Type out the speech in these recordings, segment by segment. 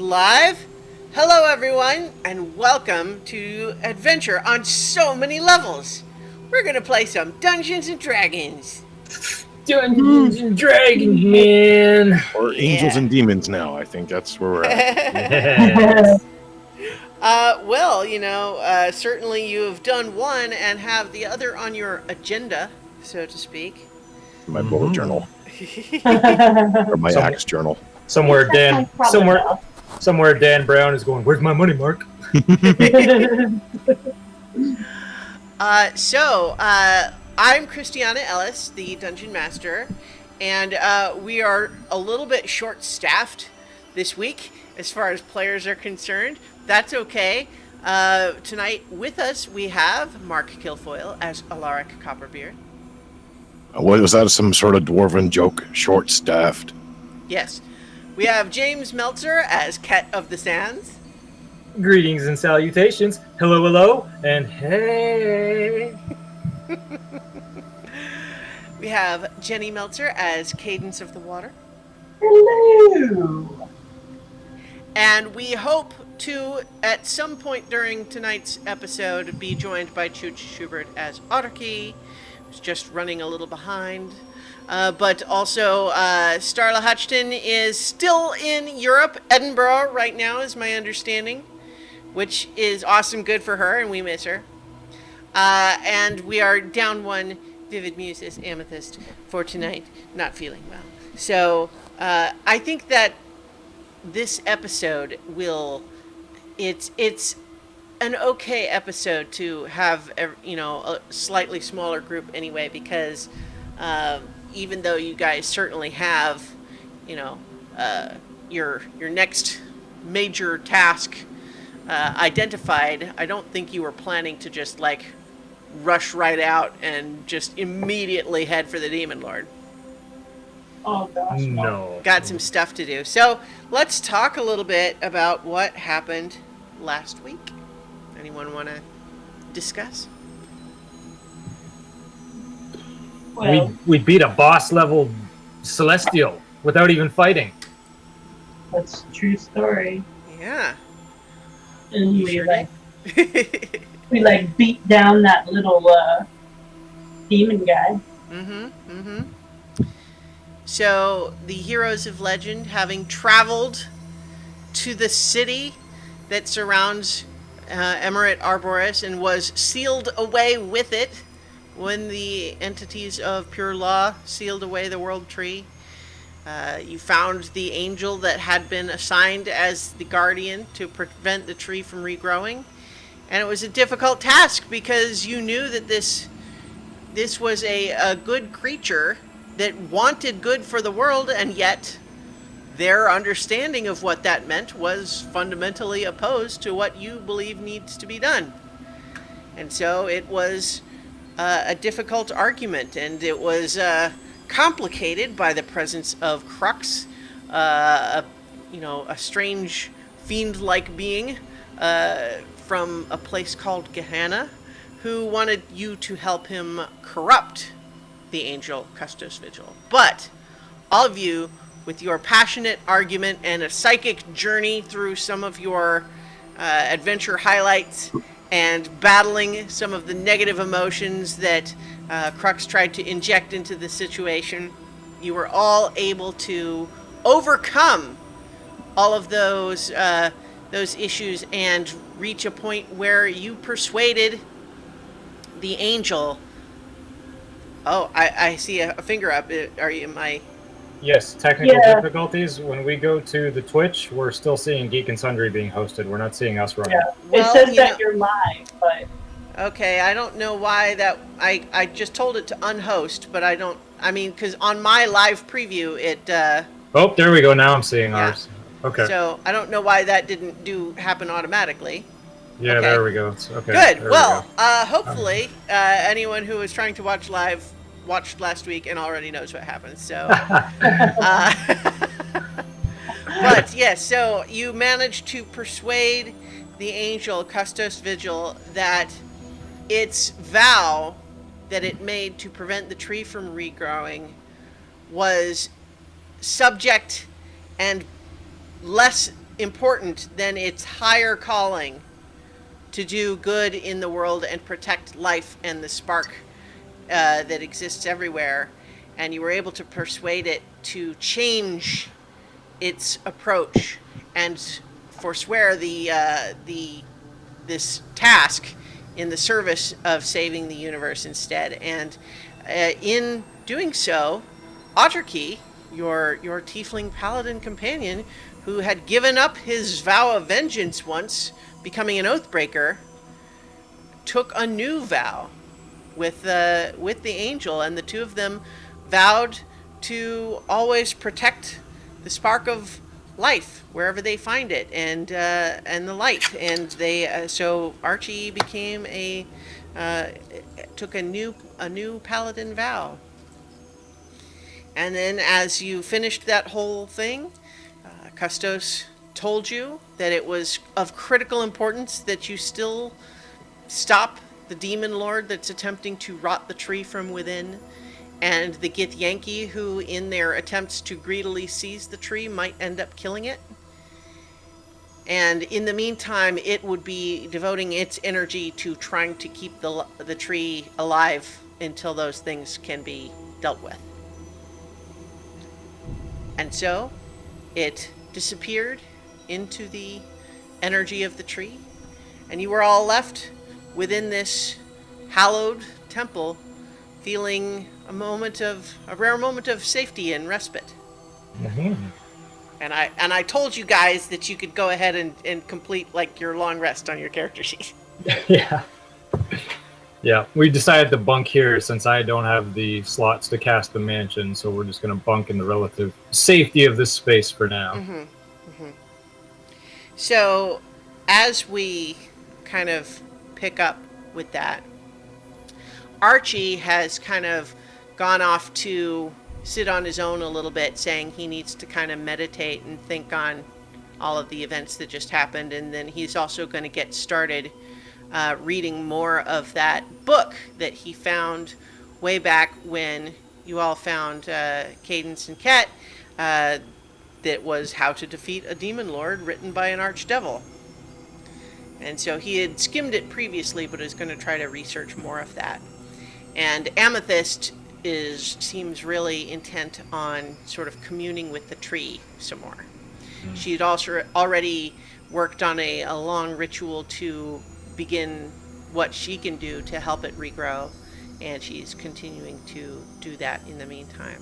live. Hello, everyone, and welcome to Adventure on So Many Levels. We're gonna play some Dungeons and Dragons. Dungeons and Dragons, man. Or Angels and Demons now. I think that's where we're at. Yes. Certainly you have done one and have the other on your agenda, so to speak. My bullet journal. Or my axe journal. Somewhere Dan Brown is going, "Where's my money, Mark?" I'm Christiana Ellis, the Dungeon Master, and we are a little bit short-staffed this week as far as players are concerned. That's okay. Tonight with us we have Mark Kilfoyle as Alaric Copperbeard. What was that? Some sort of dwarven joke? Short-staffed. Yes. We have James Meltzer as Ket of the Sands. Greetings and salutations. Hello, hello, and hey. We have Jenny Meltzer as Cadence of the Water. Hello. And we hope to, at some point during tonight's episode, be joined by Chooch Schubert as Autarky, who's just running a little behind. But also, Starla Hutchton is still in Europe, Edinburgh right now, is my understanding, which is awesome, good for her, and we miss her. And we are down one Vivid Muses Amethyst for tonight, not feeling well. So I think that this episode it's an okay episode to have a slightly smaller group anyway, because even though you guys certainly have your next major task identified, I don't think you were planning to just rush right out and just immediately head for the Demon Lord. Oh gosh. No. Got some stuff to do. So let's talk a little bit about what happened last week. Anyone want to discuss? Well, We beat a boss level celestial without even fighting. that's a true story. Yeah. And You we sure we beat down that little demon guy. So the heroes of legend, having traveled to the city that surrounds Emirate Arboris and was sealed away with it when the entities of pure law sealed away the world tree. You found the angel that had been assigned as the guardian to prevent the tree from regrowing. And it was a difficult task because you knew that this was a good creature that wanted good for the world, and yet their understanding of what that meant was fundamentally opposed to what you believe needs to be done. And so it was a difficult argument, and it was complicated by the presence of Crux, a strange fiend-like being from a place called Gehenna, who wanted you to help him corrupt the angel Custos Vigil. But all of you, with your passionate argument and a psychic journey through some of your adventure highlights and battling some of the negative emotions that Crux tried to inject into the situation, you were all able to overcome all of those issues and reach a point where you persuaded the angel. Oh, I see a finger up. Are you my... Yes, technical Yeah. difficulties. When we go to the Twitch, we're still seeing Geek and Sundry being hosted. We're not seeing us running. Yeah. Well, it says you that know- you're live, but Okay, I don't know why that... I just told it to unhost, but I don't... I mean, because on my live preview, it... Oh, there we go. Now I'm seeing Yeah. ours. Okay. So, I don't know why that didn't happen automatically. Yeah, okay. there we go. It's, okay. Good. There we Well, go. hopefully, anyone who was trying to watch live watched last week and already knows what happened. So, but yes, so you managed to persuade the angel Custos Vigil that its vow that it made to prevent the tree from regrowing was subject and less important than its higher calling to do good in the world and protect life and the spark that exists everywhere. And you were able to persuade it to change its approach and forswear this task in the service of saving the universe instead. And in doing so, Otterkey, your tiefling paladin companion, who had given up his vow of vengeance once, becoming an oathbreaker, took a new vow with the angel, and the two of them vowed to always protect the spark of life wherever they find it, and the light. And they so Archie became took a new paladin vow. And then, as you finished that whole thing, Custos told you that it was of critical importance that you still stop the demon lord that's attempting to rot the tree from within, and the Githyanki who, in their attempts to greedily seize the tree, might end up killing it. And in the meantime, it would be devoting its energy to trying to keep the tree alive until those things can be dealt with. And so, it disappeared into the energy of the tree, and you were all left within this hallowed temple, feeling a rare moment of safety and respite. Mm-hmm. And I told you guys that you could go ahead and complete like your long rest on your character sheet. Yeah. Yeah, we decided to bunk here since I don't have the slots to cast the mansion, so we're just going to bunk in the relative safety of this space for now. Mm-hmm. Mm-hmm. So, as we kind of pick up with that, Archie has kind of gone off to sit on his own a little bit, saying he needs to kind of meditate and think on all of the events that just happened, and then he's also going to get started reading more of that book that he found way back when you all found Cadence and Ket, that was How to Defeat a Demon Lord, written by an archdevil. And so he had skimmed it previously, but is going to try to research more of that. And Amethyst seems really intent on sort of communing with the tree some more. Mm. She had also already worked on a long ritual to begin what she can do to help it regrow, and she's continuing to do that in the meantime.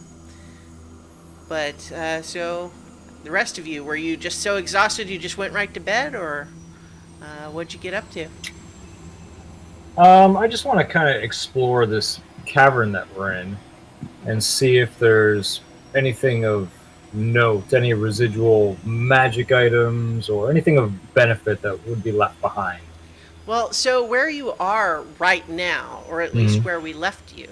But so the rest of you, were you just so exhausted you just went right to bed, or what'd you get up to? I just want to kind of explore this cavern that we're in and see if there's anything of note, any residual magic items or anything of benefit that would be left behind. Well, so where you are right now, or at least where we left you,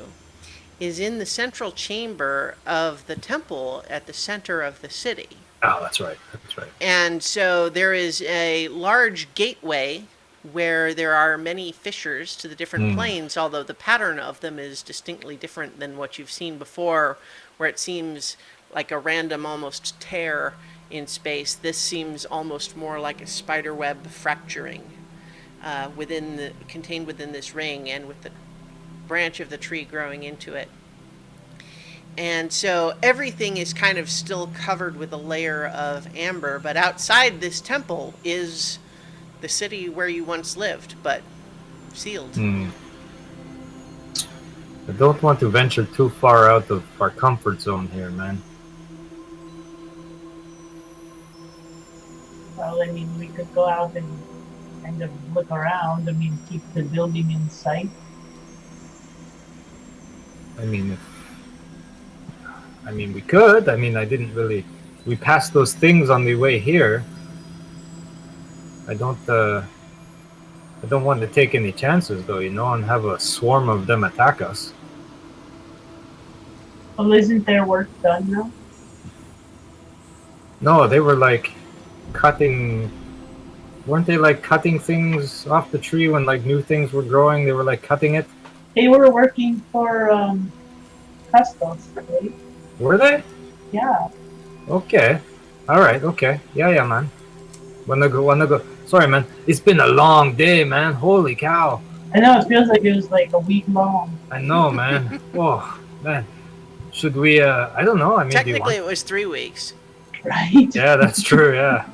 is in the central chamber of the temple at the center of the city. Oh, that's right. That's right. And so there is a large gateway where there are many fissures to the different planes, although the pattern of them is distinctly different than what you've seen before, where it seems like a random almost tear in space. This seems almost more like a spider web fracturing contained within this ring, and with the branch of the tree growing into it. And so everything is kind of still covered with a layer of amber, but outside this temple is the city where you once lived, but sealed. I don't want to venture too far out of our comfort zone here, man. Well, I mean, we could go out and kind of look around. I mean, keep the building in sight. I mean, we could. I mean, we passed those things on the way here. I don't want to take any chances, though, and have a swarm of them attack us. Well, isn't their work done now? No, they were weren't they cutting things off the tree when new things were growing? They were cutting it? They were working for Custos, right? Were they? Yeah. Okay. All right. Okay. Yeah, man. Wanna go. Sorry, man. It's been a long day, man. Holy cow. I know it feels like it was like a week long. I know, man. Oh, man. Should we? I don't know. I mean, do you Technically, want? it was 3 weeks. Right? Yeah, that's true. Yeah.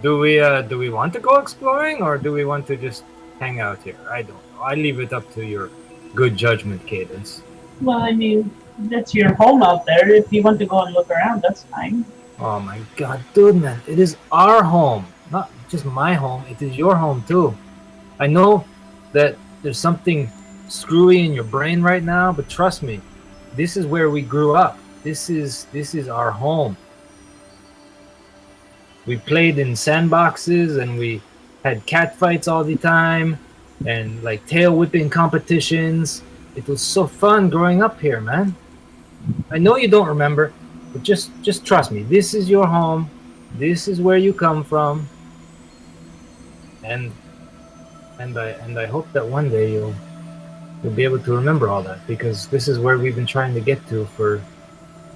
Do we? Do we want to go exploring, or do we want to just hang out here? I don't know. I leave it up to your good judgment, Cadence. Well, I mean, that's your home out there. If you want to go and look around, that's fine. Oh my God, dude, man! It is our home, not just my home. It is your home too. I know that there's something screwy in your brain right now, but trust me, this is where we grew up. This is our home. We played in sandboxes and we had cat fights all the time and like tail whipping competitions. It was so fun growing up here, man. I know you don't remember, but just trust me. This is your home. This is where you come from. And I hope that one day you'll be able to remember all that, because this is where we've been trying to get to for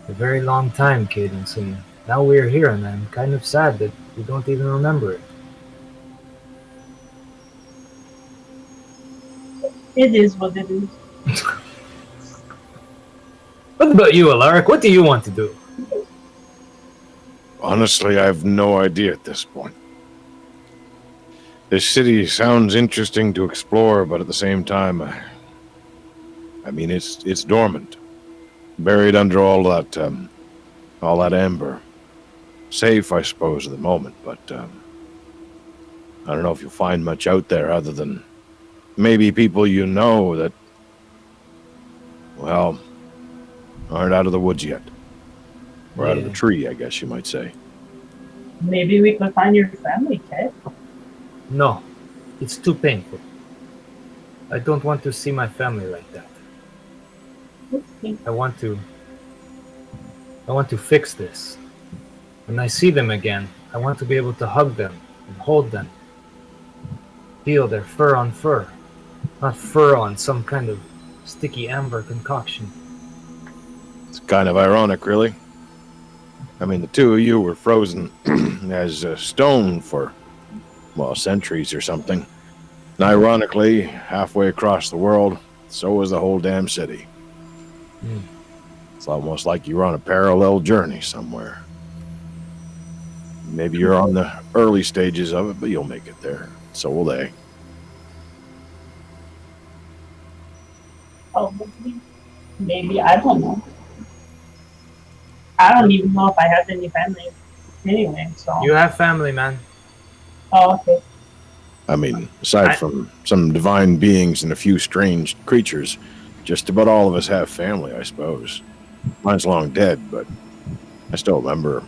a very long time, Cadence, and now we're here, and I'm kind of sad that we don't even remember it. It is what it is. What about you, Alaric? What do you want to do? Honestly, I have no idea at this point. This city sounds interesting to explore, but at the same time, I mean, it's dormant, buried under all that amber. Safe, I suppose, at the moment, but I don't know if you'll find much out there other than maybe people you know that, well, aren't out of the woods yet. Or out of the tree, I guess you might say. Maybe we could find your family, Ted. No, it's too painful. I don't want to see my family like that. Okay. I want to fix this. When I see them again, I want to be able to hug them and hold them. Feel their fur on fur, not fur on some kind of sticky amber concoction. It's kind of ironic, really. I mean, the two of you were frozen as stone for, well, centuries or something. And ironically, halfway across the world, so was the whole damn city. Mm. It's almost like you're on a parallel journey somewhere. Maybe you're on the early stages of it, but you'll make it there. So will they. Probably. Maybe. I don't know. I don't even know if I have any family anyway, so. You have family, man. Oh, okay. I mean, aside from some divine beings and a few strange creatures, just about all of us have family, I suppose. Mine's long dead, but I still remember.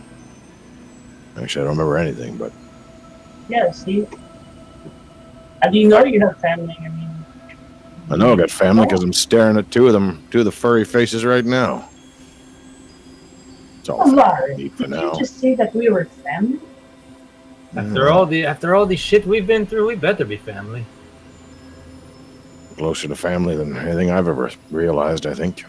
Actually, I don't remember anything, but... Yeah, see? How do you know you have family? I mean... I know I got family because I'm staring at two of the furry faces right now. It's all Alaric, neat for did now. you just say that we were family? After all the shit we've been through, we better be family. Closer to family than anything I've ever realized, I think.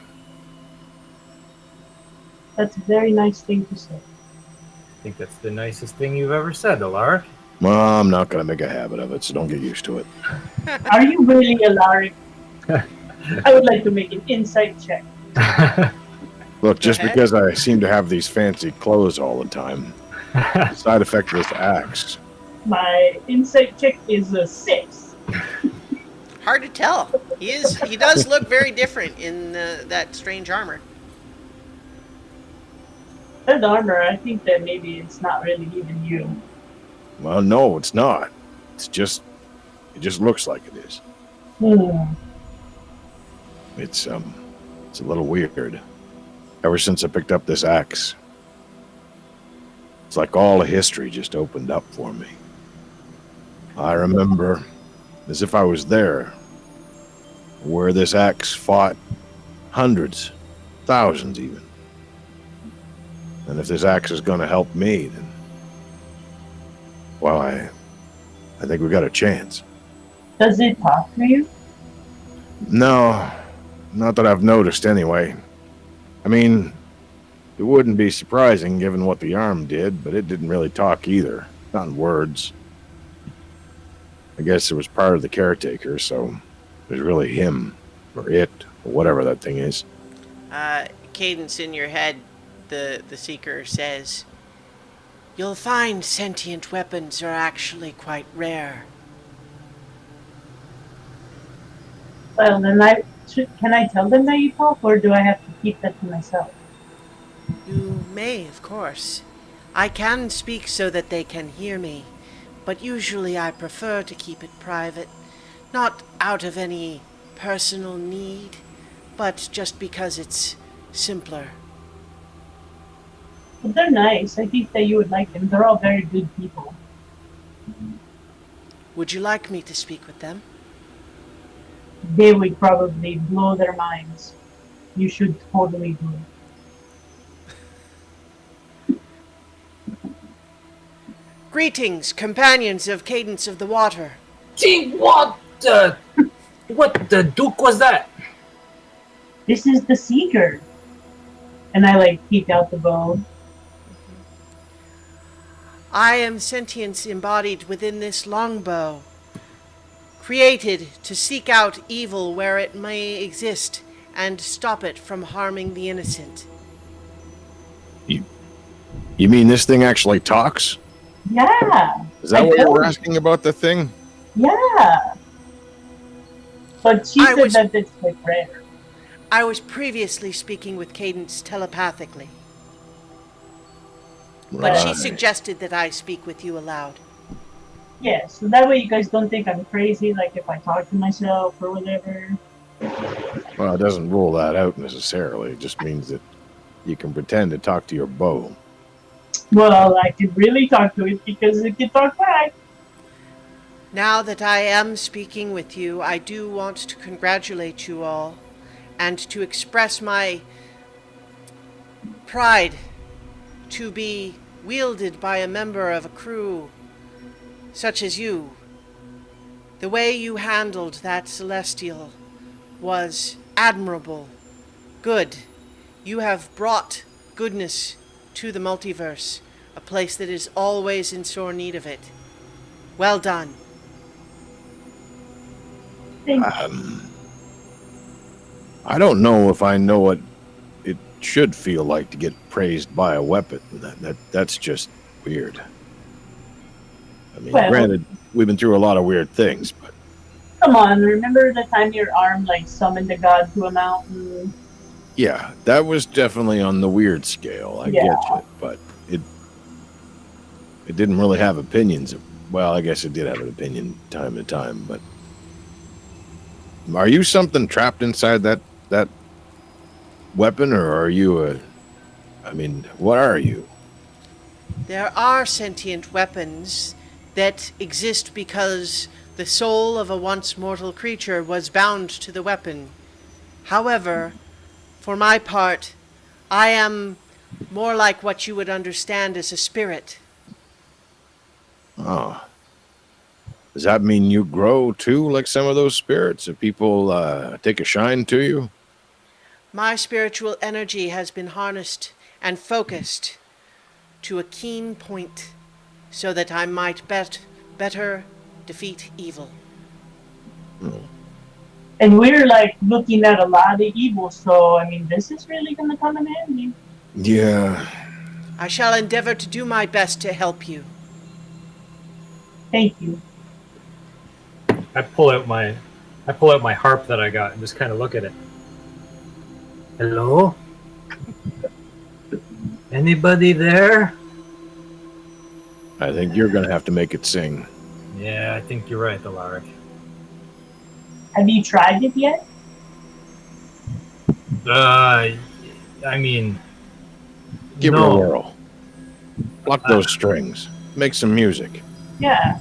That's a very nice thing to say. I think that's the nicest thing you've ever said, Alaric. Well, I'm not going to make a habit of it, so don't get used to it. Are you really Alaric? I would like to make an insight check. Look, just because I seem to have these fancy clothes all the time, the side effect of this axe. My insight check is a 6. Hard to tell. He does look very different in that strange armor. That armor, I think that maybe it's not really even you. Well, no, it's not. It just looks like it is. It's a little weird. Ever since I picked up this axe, it's like all the history just opened up for me. I remember, as if I was there, where this axe fought hundreds, thousands even. And if this axe is going to help me, then, well, I think we got a chance. Does it talk to you? No, not that I've noticed anyway. I mean, it wouldn't be surprising given what the arm did, but it didn't really talk either. not in words. I guess it was part of the caretaker, so it was really him or it or whatever that thing is. Cadence in your head, the Seeker says, "You'll find sentient weapons are actually quite rare." Well, then can I tell them that you talk, or do I have to keep that to myself? You may, of course. I can speak so that they can hear me, but usually I prefer to keep it private, not out of any personal need, but just because it's simpler. But they're nice. I think that you would like them. They're all very good people. Would you like me to speak with them? They would probably blow their minds. You should totally do it. Greetings, companions of Cadence of the Water. Gee, what the Duke was that? This is the Seeker. And I peek out the bow. I am sentience embodied within this longbow, created to seek out evil where it may exist and stop it from harming the innocent. You mean this thing actually talks? Yeah. Is that what you were asking about the thing? Yeah. But she said that it's rare. I was previously speaking with Cadence telepathically. But she suggested that I speak with you aloud. Yeah, so that way you guys don't think I'm crazy, if I talk to myself or whatever. Well, it doesn't rule that out necessarily. It just means that you can pretend to talk to your bow. Well, I could really talk to it because it can talk back. Now that I am speaking with you, I do want to congratulate you all and to express my pride to be wielded by a member of a crew such as you. The way you handled that celestial was admirable. Good. You have brought goodness to the multiverse, a place that is always in sore need of it. Well done. I don't know if I know what it should feel like to get praised by a weapon. That's just weird. I mean, granted, we've been through a lot of weird things, but come on, remember the time your arm summoned a god to a mountain? Yeah, that was definitely on the weird scale. I get you, but it didn't really have opinions. Well, I guess it did have an opinion time to time, but are you something trapped inside that weapon, or are you what are you? There are sentient weapons that exist because the soul of a once mortal creature was bound to the weapon. However, for my part, I am more like what you would understand as a spirit. Oh. Does that mean you grow too, like some of those spirits? If people take a shine to you? My spiritual energy has been harnessed and focused to a keen point so that I might better defeat evil. And we're looking at a lot of evil, so this is really going to come in handy. Yeah. I shall endeavor to do my best to help you. Thank you. I pull out my harp that I got and just kind of look at it. Hello? Anybody there? I think you're going to have to make it sing. Yeah, I think you're right, Alaric. Have you tried it yet? Give it a whirl. Pluck those strings. Make some music. Yeah.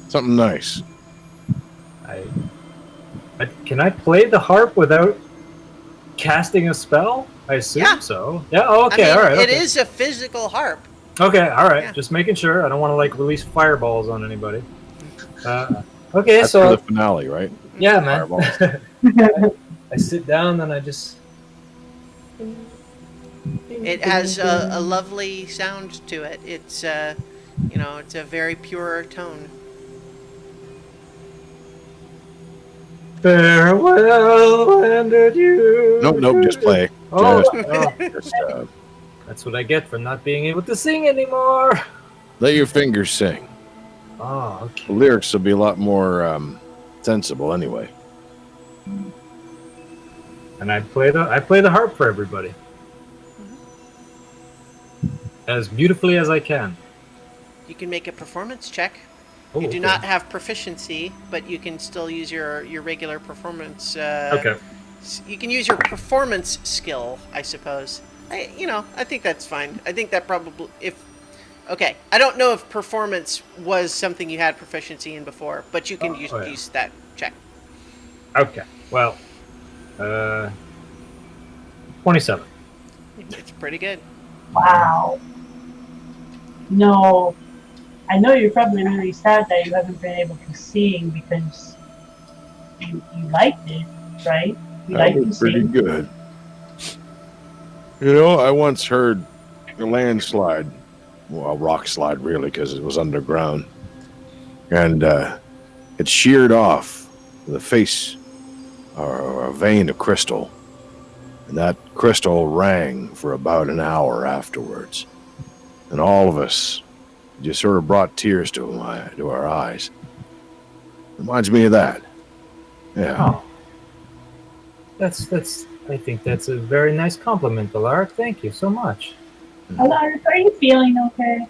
Something nice. Can I play the harp without casting a spell? I assume so. Yeah. Oh, okay. All right. It is a physical harp. Okay. All right. Yeah. Just making sure. I don't want to release fireballs on anybody. Okay. That's so for the finale, right? Yeah, man. I sit down and I just. It has a lovely sound to it. It's You know, it's a very pure tone. Farewell and Nope, adieu. nope, just play. Oh, Just, oh, just that's what I get for not being able to sing anymore. let your fingers sing. Oh, The okay. lyrics will be a lot more sensible anyway. And I play the harp for everybody as beautifully as I can. You can make a performance check. Oh, You do okay. not have proficiency, but you can still use your regular performance. Okay. You can use your performance skill, I suppose. I think that's fine. I think that probably if. Okay, I don't know if performance was something you had proficiency in before, but you can yeah. use that check. Okay. Well, 27. It's pretty good. Wow. No, I know you're probably really sad that you haven't been able to sing because you liked it, right? You That liked was to pretty sing. good. You know, I once heard a landslide, well, a rock slide really, because it was underground, and it sheared off the face or a vein of crystal, and that crystal rang for about an hour afterwards, and all of us just sort of brought tears to our eyes. Reminds me of that. Yeah. Oh, that's. I think that's a very nice compliment, Alaric. Thank you so much. Alaric, are you feeling okay?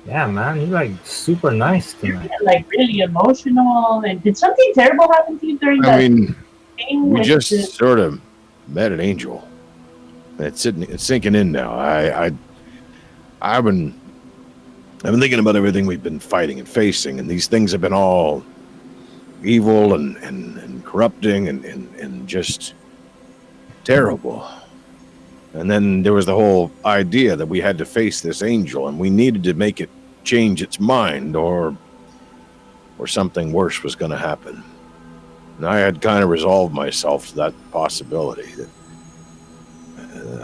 Yeah, man, you're like super nice You're tonight. like really emotional. And did something terrible happen to you during I that mean, thing we with the? just sort of met an angel. It's sinking in now. I've been thinking about everything we've been fighting and facing, and these things have been all evil and corrupting and just terrible. And then there was the whole idea that we had to face this angel, and we needed to make it change its mind, or something worse was going to happen. And I had kind of resolved myself to that possibility that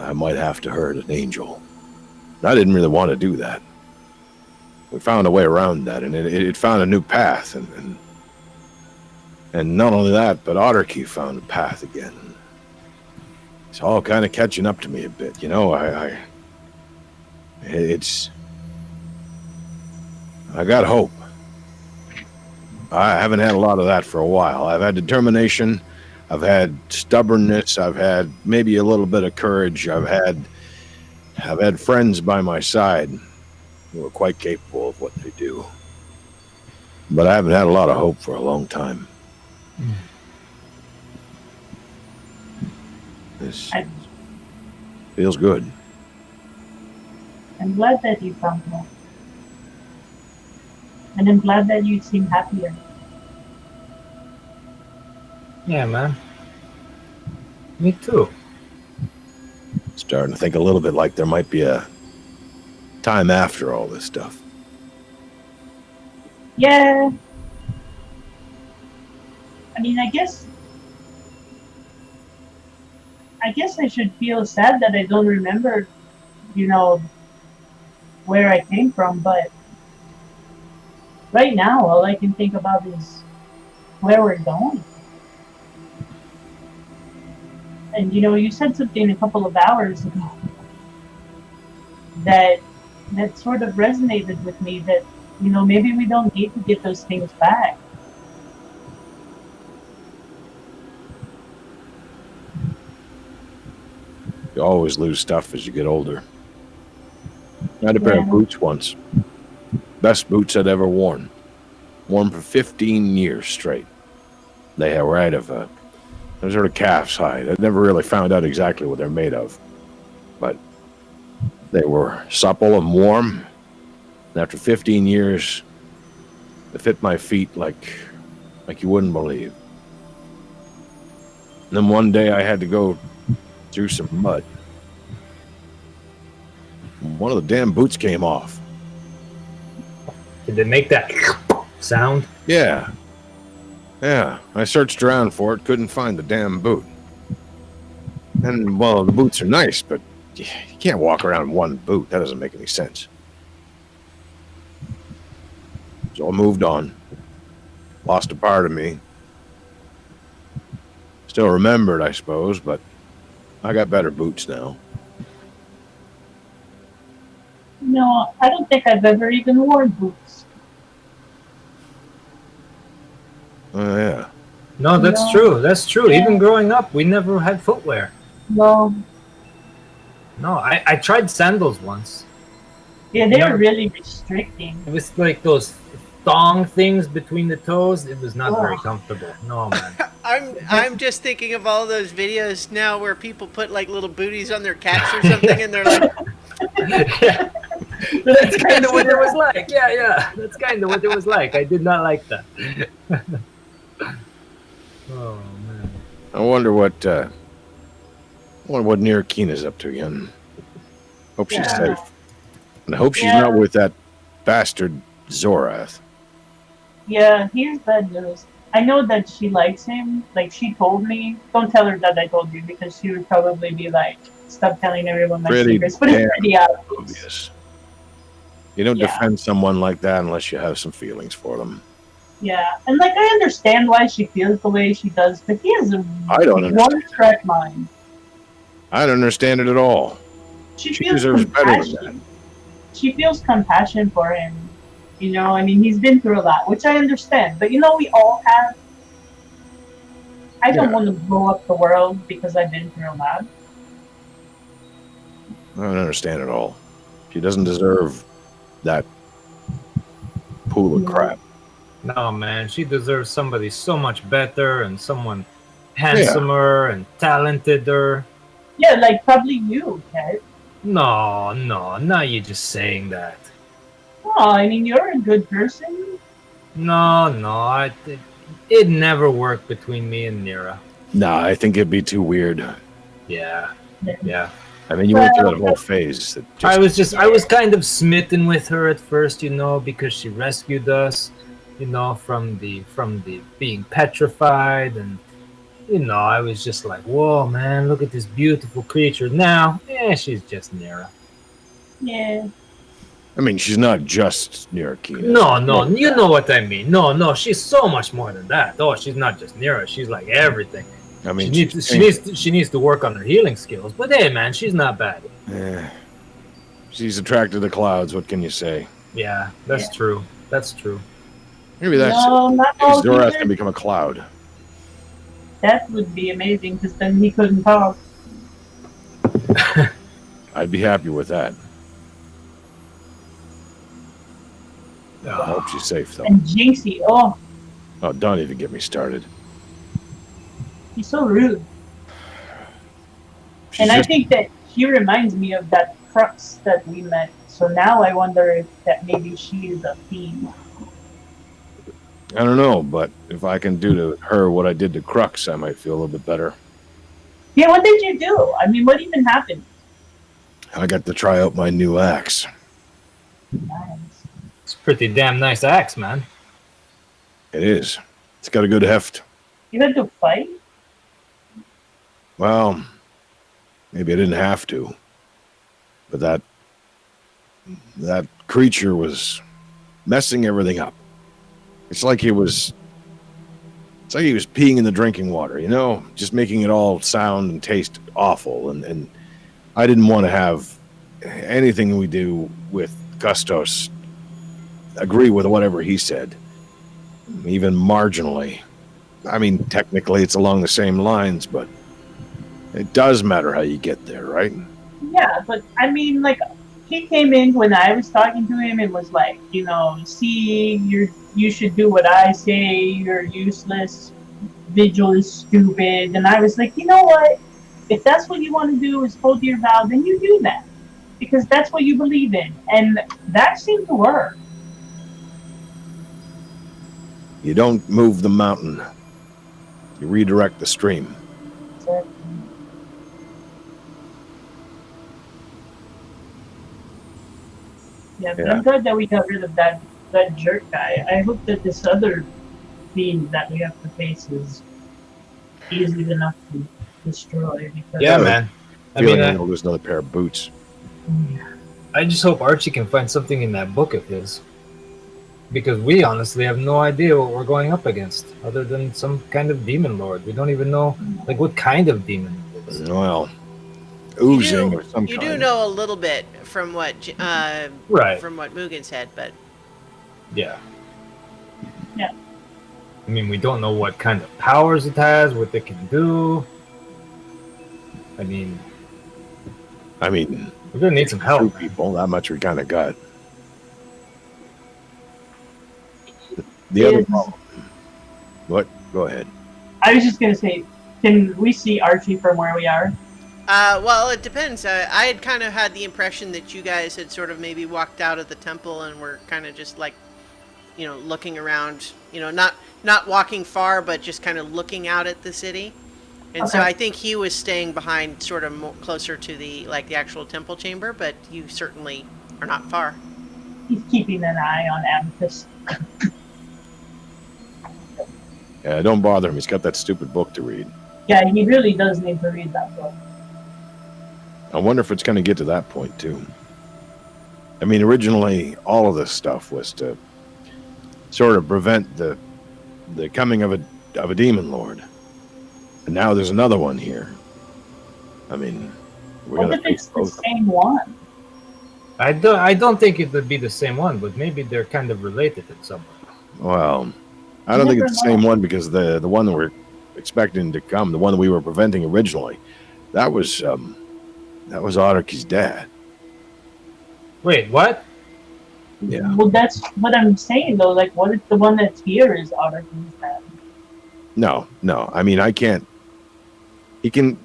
I might have to hurt an angel. And I didn't really want to do that. We found a way around that, and it found a new path, and not only that, but Otterkey found a path again. It's all kind of catching up to me a bit, you know. I got hope. I haven't had a lot of that for a while. I've had determination, I've had stubbornness, I've had maybe a little bit of courage. I've had friends by my side who are quite capable of what they do. But I haven't had a lot of hope for a long time. This feels good. I'm glad that you found hope. And I'm glad that you seem happier. Yeah, man. Me too. Starting to think a little bit like there might be a time after all this stuff. Yeah. I mean, I guess I should feel sad that I don't remember, where I came from, but right now all I can think about is where we're going. And you said something a couple of hours ago that sort of resonated with me, that maybe we don't need to get those things back. You always lose stuff as you get older. I had a pair of boots once. Best boots I'd ever worn. Worn for 15 years straight. They were out of some sort of calf's hide. I never really found out exactly what they're made of. But they were supple and warm. And after 15 years, they fit my feet like you wouldn't believe. And then one day I had to go through some mud. One of the damn boots came off. Did they make that sound? Yeah. I searched around for it, couldn't find the damn boot. And, well, the boots are nice, but you can't walk around in one boot. That doesn't make any sense. So I moved on. Lost a part of me. Still remembered, I suppose, but I got better boots now. No, I don't think I've ever even worn boots. Oh, yeah. No, that's No. true. That's true. Yeah. Even growing up, we never had footwear. No, No, I tried sandals once. yeah, You they're know, really restricting. it was like those thong things between the toes. It was not very Ugh. comfortable. No, man. I'm just thinking of all those videos now where people put like little booties on their cats or something, and they're like, Yeah, that's kind of what it was like. Yeah, yeah. That's kind of what it was like. I did not like that. Oh, man. I wonder what Near Keena's up to again. Hope she's Yeah. safe. And I hope she's Yeah. not with that bastard Zorath. Yeah, here's bad news. I know that she likes him. Like, she told me. Don't tell her that I told you, because she would probably be like, stop telling everyone my Pretty secrets. But it's damn pretty obvious. Obvious. You don't Yeah. defend someone like that unless you have some feelings for them. Yeah, and like, I understand why she feels the way she does, but he has a I don't understand. one-track mind. I don't understand it at all. She She feels deserves better than compassion. She feels compassion for him. You know, I mean, he's been through a lot, which I understand. But, you know, we all have. I don't Yeah. want to blow up the world because I've been through a lot. I don't understand at all. She doesn't deserve that pool of Yeah. crap. No, man. She deserves somebody so much better and someone handsomer and talenteder. Yeah, like probably you, Ted. No, no. Now you're just saying that. Oh, I mean, you're a good person. No, no. It never worked between me and Nira. Nah, I think it'd be too weird. Yeah, yeah. I mean, you went through that whole phase. That I was kind of smitten with her at first, you know, because she rescued us, you know, from the being petrified, and you know, I was just like, whoa, man, look at this beautiful creature. Now, she's just Nira. Yeah. I mean, she's not just Near Keena. No, you know what I mean. No, she's so much more than that. Oh, she's not just Nira. She's like everything. I mean, she needs to work on her healing skills. But hey, man, she's not bad. She's attracted to clouds. What can you say? Yeah, that's true. That's true. Maybe that's No, not all Zorath healers. can become a cloud. That would be amazing, because then he couldn't talk. I'd be happy with that. I Oh, hope she's safe, though. And Jinxie, oh, Oh, don't even get me started. he's so rude. She's And I just- think that he reminds me of that crux that we met. So now I wonder if that maybe she is a fiend. I don't know, but if I can do to her what I did to Crux, I might feel a little bit better. Yeah, what did you do? I mean, what even happened? I got to try out my new axe. Nice. it's a pretty damn nice axe, man. It is. It's got a good heft. You had to fight? Well, maybe I didn't have to. But that creature was messing everything up. It's like he was peeing in the drinking water, you know, just making it all sound and taste awful. And I didn't want to have anything we do with Gustos agree with whatever he said, even marginally. I mean, technically it's along the same lines, but it does matter how you get there, right? Yeah, but I mean, like, he came in when I was talking to him and was like, you know, see, you should do what I say, you're useless, Vigil is stupid. And I was like, you know what? If that's what you want to do is hold your vow, then you do that. Because that's what you believe in. And that seemed to work. You don't move the mountain. You redirect the stream. So, yeah, but Yeah. I'm glad that we got rid of that jerk guy. I hope that this other fiend that we have to face is easy enough to destroy. Because Yeah, Yeah. man. I Feeling mean, I'll lose another pair of boots. I just hope Archie can find something in that book of his. Because we honestly have no idea what we're going up against, other than some kind of demon lord. We don't even know like what kind of demon it is. Well, You oozing do of some you do kind. know a little bit Right. from what Mugen said, but Yeah. Yeah. I mean, we don't know what kind of powers it has, what it can do. I mean, I mean, we're gonna need some through help. people. That much we kind of got. The other Is problem. What? Go ahead. I was just gonna say, can we see Archie from where we are? well, it depends. I had kind of had the impression that you guys had sort of maybe walked out of the temple and were kind of just like, looking around. Not walking far, but just kind of looking out at the city. And so Okay. I think he was staying behind, sort of closer to the actual temple chamber. But you certainly are not far. He's keeping an eye on Amethyst. Yeah, don't bother him. He's got that stupid book to read. Yeah, he really does need to read that book. I wonder if it's going to get to that point too. I mean, originally all of this stuff was to sort of prevent the coming of a demon lord, and now there's another one here. I mean, we're What going if to it's the same one? I don't think it would be the same one, but maybe they're kind of related in some way. Well, I don't think Never it's the same one because the one that we're expecting to come, the one that we were preventing originally, that was Otterkey's dad. Wait, what? Yeah. Well, that's what I'm saying though. Like, what if the one that's here is Otterkey's dad? No. I mean, I can't. He can.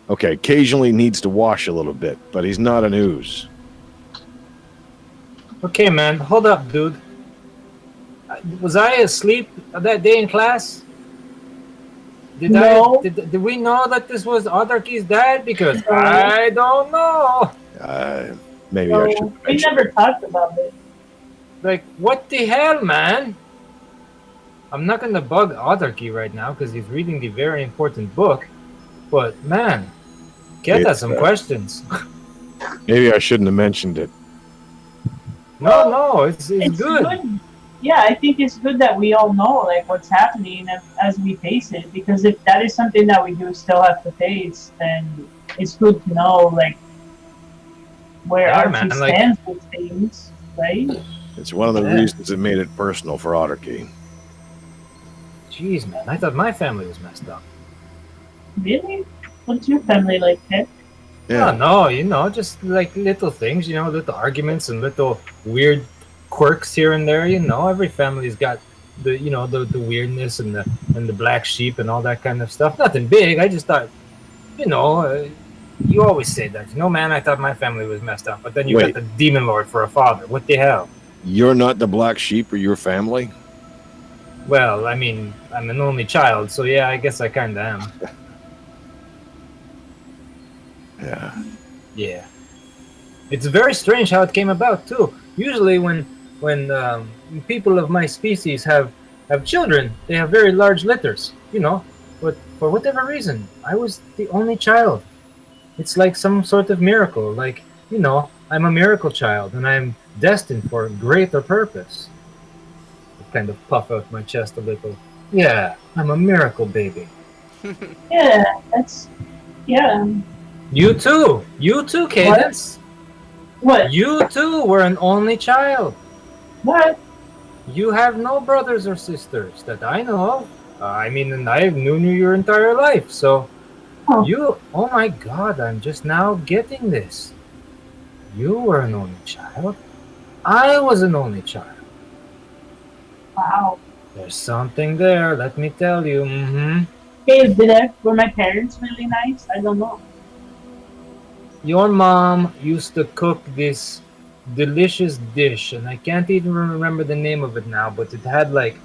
Okay, occasionally needs to wash a little bit, but he's not an ooze. Okay, man, hold up, dude. Was I asleep that day in class? No. Did we know that this was Otterkey's dad? Because No. I don't know. Maybe I should So we mention. never talked about it. Like, what the hell, man? I'm not gonna bug Otterkey right now because he's reading the very important book. But man, Cat has some questions. Maybe I shouldn't have mentioned it. No, it's good. Yeah, I think it's good that we all know like what's happening as we face it. Because if that is something that we do still have to face, then it's good to know like where Yeah, Archie man, stands with things, right? It's one of the reasons it made it personal for Otterkey. Jeez, man, I thought my family was messed up. Really? What's your family like, Ted? Yeah. Oh, no, just like little things, little arguments and little weird quirks here and there. Every family's got the weirdness and the black sheep and all that kind of stuff. Nothing big. I just thought, you always say that, man. I thought my family was messed up, but then you got the demon lord for a father. What the hell? You're not the black sheep of your family? Well, I mean, I'm an only child, so yeah, I guess I kind of am. Yeah. Yeah. It's very strange how it came about too. Usually, when people of my species have children, they have very large litters, But for whatever reason, I was the only child. It's like some sort of miracle. Like, I'm a miracle child, and I'm destined for greater purpose. I kind of puff out my chest a little. Yeah, I'm a miracle baby. Yeah, that's You too, Cadence. What? You too were an only child. What? You have no brothers or sisters that I know of. I mean, and I've known you your entire life, so oh my God, I'm just now getting this. You were an only child. I was an only child. Wow. There's something there, let me tell you. Hey, were my parents really nice? I don't know. Your mom used to cook this delicious dish, and I can't even remember the name of it now, but it had like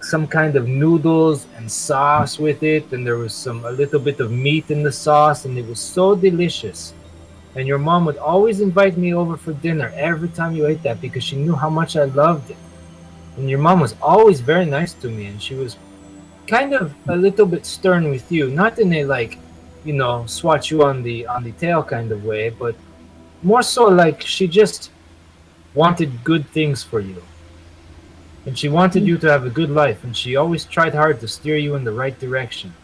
some kind of noodles and sauce with it, and there was a little bit of meat in the sauce, and it was so delicious. And your mom would always invite me over for dinner every time you ate that because she knew how much I loved it. And your mom was always very nice to me, and she was kind of a little bit stern with you, not in a like, swat you on the tail kind of way, but more so like she just wanted good things for you. And she wanted you to have a good life, and she always tried hard to steer you in the right direction.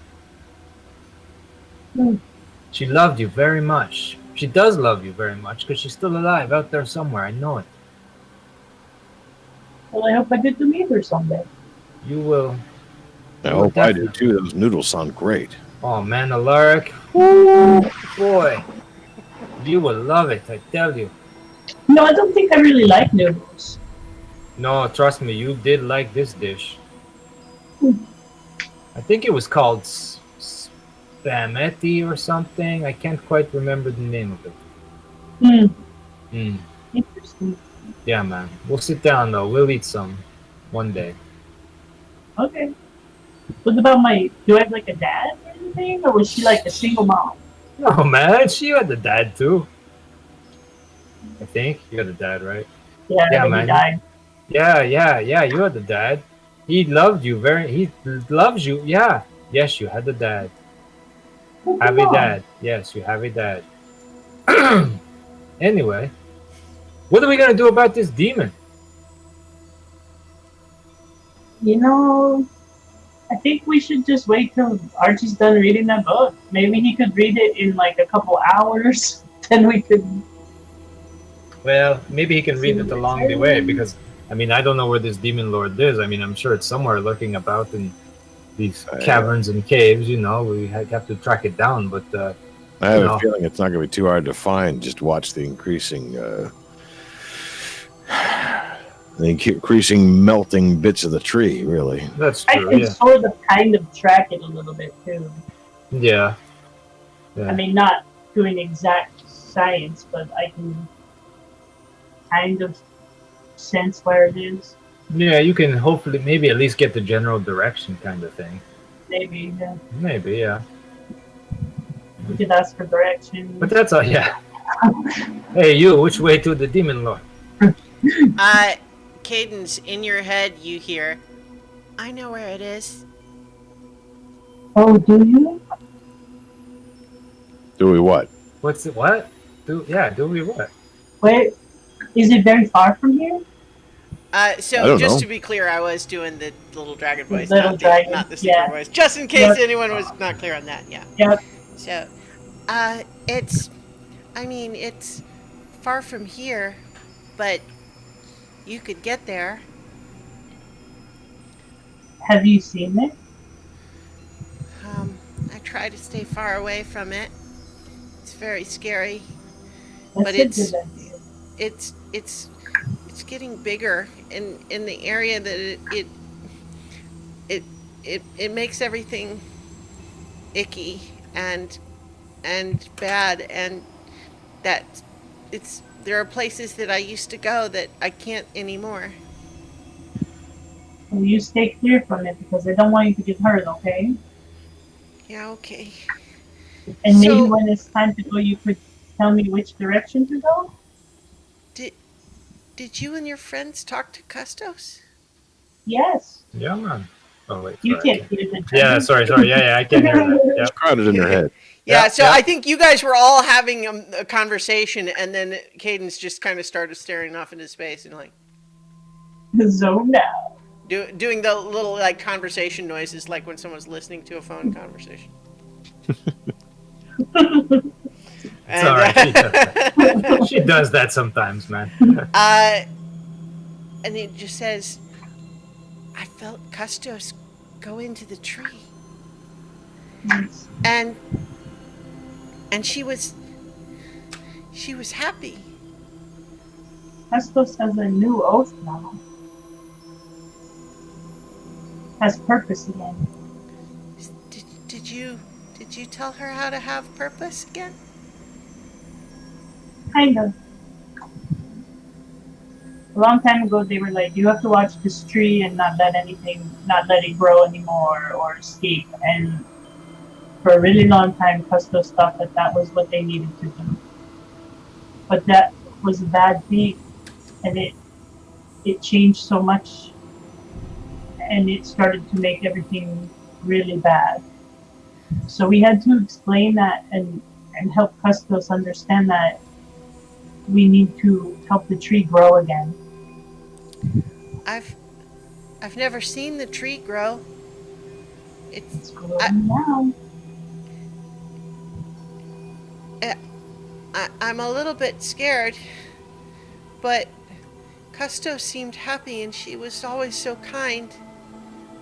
Hmm. She loved you very much. She does love you very much because she's still alive out there somewhere. I know it. Well, I hope I get to meet her someday. You will. I You will hope I do definitely. too. Those noodles sound great. Oh man, Alaric. Woo, boy. You will love it, I tell you. No, I don't think I really like noodles. No, trust me, you did like this dish. Hmm. I think it was called spametti or something. I can't quite remember the name of it. Hmm. Mm. Interesting. Yeah, man. We'll sit down though. We'll eat some one day. Okay. What about do I have like a dad or anything? Or was she like a single mom? No, man. She had a dad too. I think you had a dad, right? Yeah, Yeah, but he man. died. Yeah. You had a dad. He loved you very. He loves you. Yeah. Yes, you had a dad. Well, Have come a on. dad. Yes, you have a dad. Anyway, what are we gonna do about this demon? You know, I think we should just wait till Archie's done reading that book. Maybe he could read it in like a couple hours. Then we could Well, maybe he can see read what it it's along the way saying. because I mean I don't know where this demon lord is. I mean I'm sure it's somewhere lurking about in these I, caverns and caves. You know, we have to track it down. But I you have a know, feeling it's not going to be too hard to find. Just watch the increasing melting bits of the tree. Really, that's I true. can Yeah, sort of kind of track it a little bit too. yeah, I yeah. mean, not doing exact science, but I can kind of sense where it is. Yeah, you can hopefully maybe at least get the general direction kind of thing. Maybe Maybe, yeah. we could ask for But directions. that's all. Yeah. Hey, you. Which way to the demon lord? Cadence, in your head, you hear, I know where it is. Oh, do you? do we what? What's it? What? Do we what? Wait, is it very far from here? I So don't just know. to be clear, I was doing the little dragon voice, Little dragon. not the secret Yeah. voice, just in case Yep. anyone was not clear on that. Yeah. Yep. So, I mean, it's far from here, but you could get there. Have you seen it? I try to stay far away from it. It's very scary, but That's a good idea. it's it's it's getting bigger in the area that it it makes everything icky and bad, and that it's there are places that I used to go that I can't anymore. Well, you stay clear from it because I don't want you to get hurt, okay? Yeah, okay. And maybe So when it's time to go, you could tell me which direction to go? did did you and your friends talk to Custos? Yes. Yeah, man. Oh wait, You sorry. I can't can't. hear the Yeah, dragon. sorry. Yeah, I can hear that. It's Yep. crowded in your head. Yeah, Yeah, so yeah. I think you guys were all having a conversation, and then Cadence just kind of started staring off into space and like Zone out. doing the little like conversation noises, like when someone's listening to a phone conversation. It's And, all right. She does that. She does that sometimes, man. and it just says, "I felt Custos go into the tree, and she was happy." Hestos has a new oath now. Has purpose again. Did you tell her how to have purpose again? Kind of. A long time ago, they were like, you have to watch this tree and not let it grow anymore or escape. And for a really long time, Custos thought that that was what they needed to do. But that was a bad thing, and it changed so much, and it started to make everything really bad. So we had to explain that and help Custos understand that we need to help the tree grow again. I've I've never seen the tree grow. It's I, growing now. I'm a little bit scared, but Custo seemed happy and she was always so kind.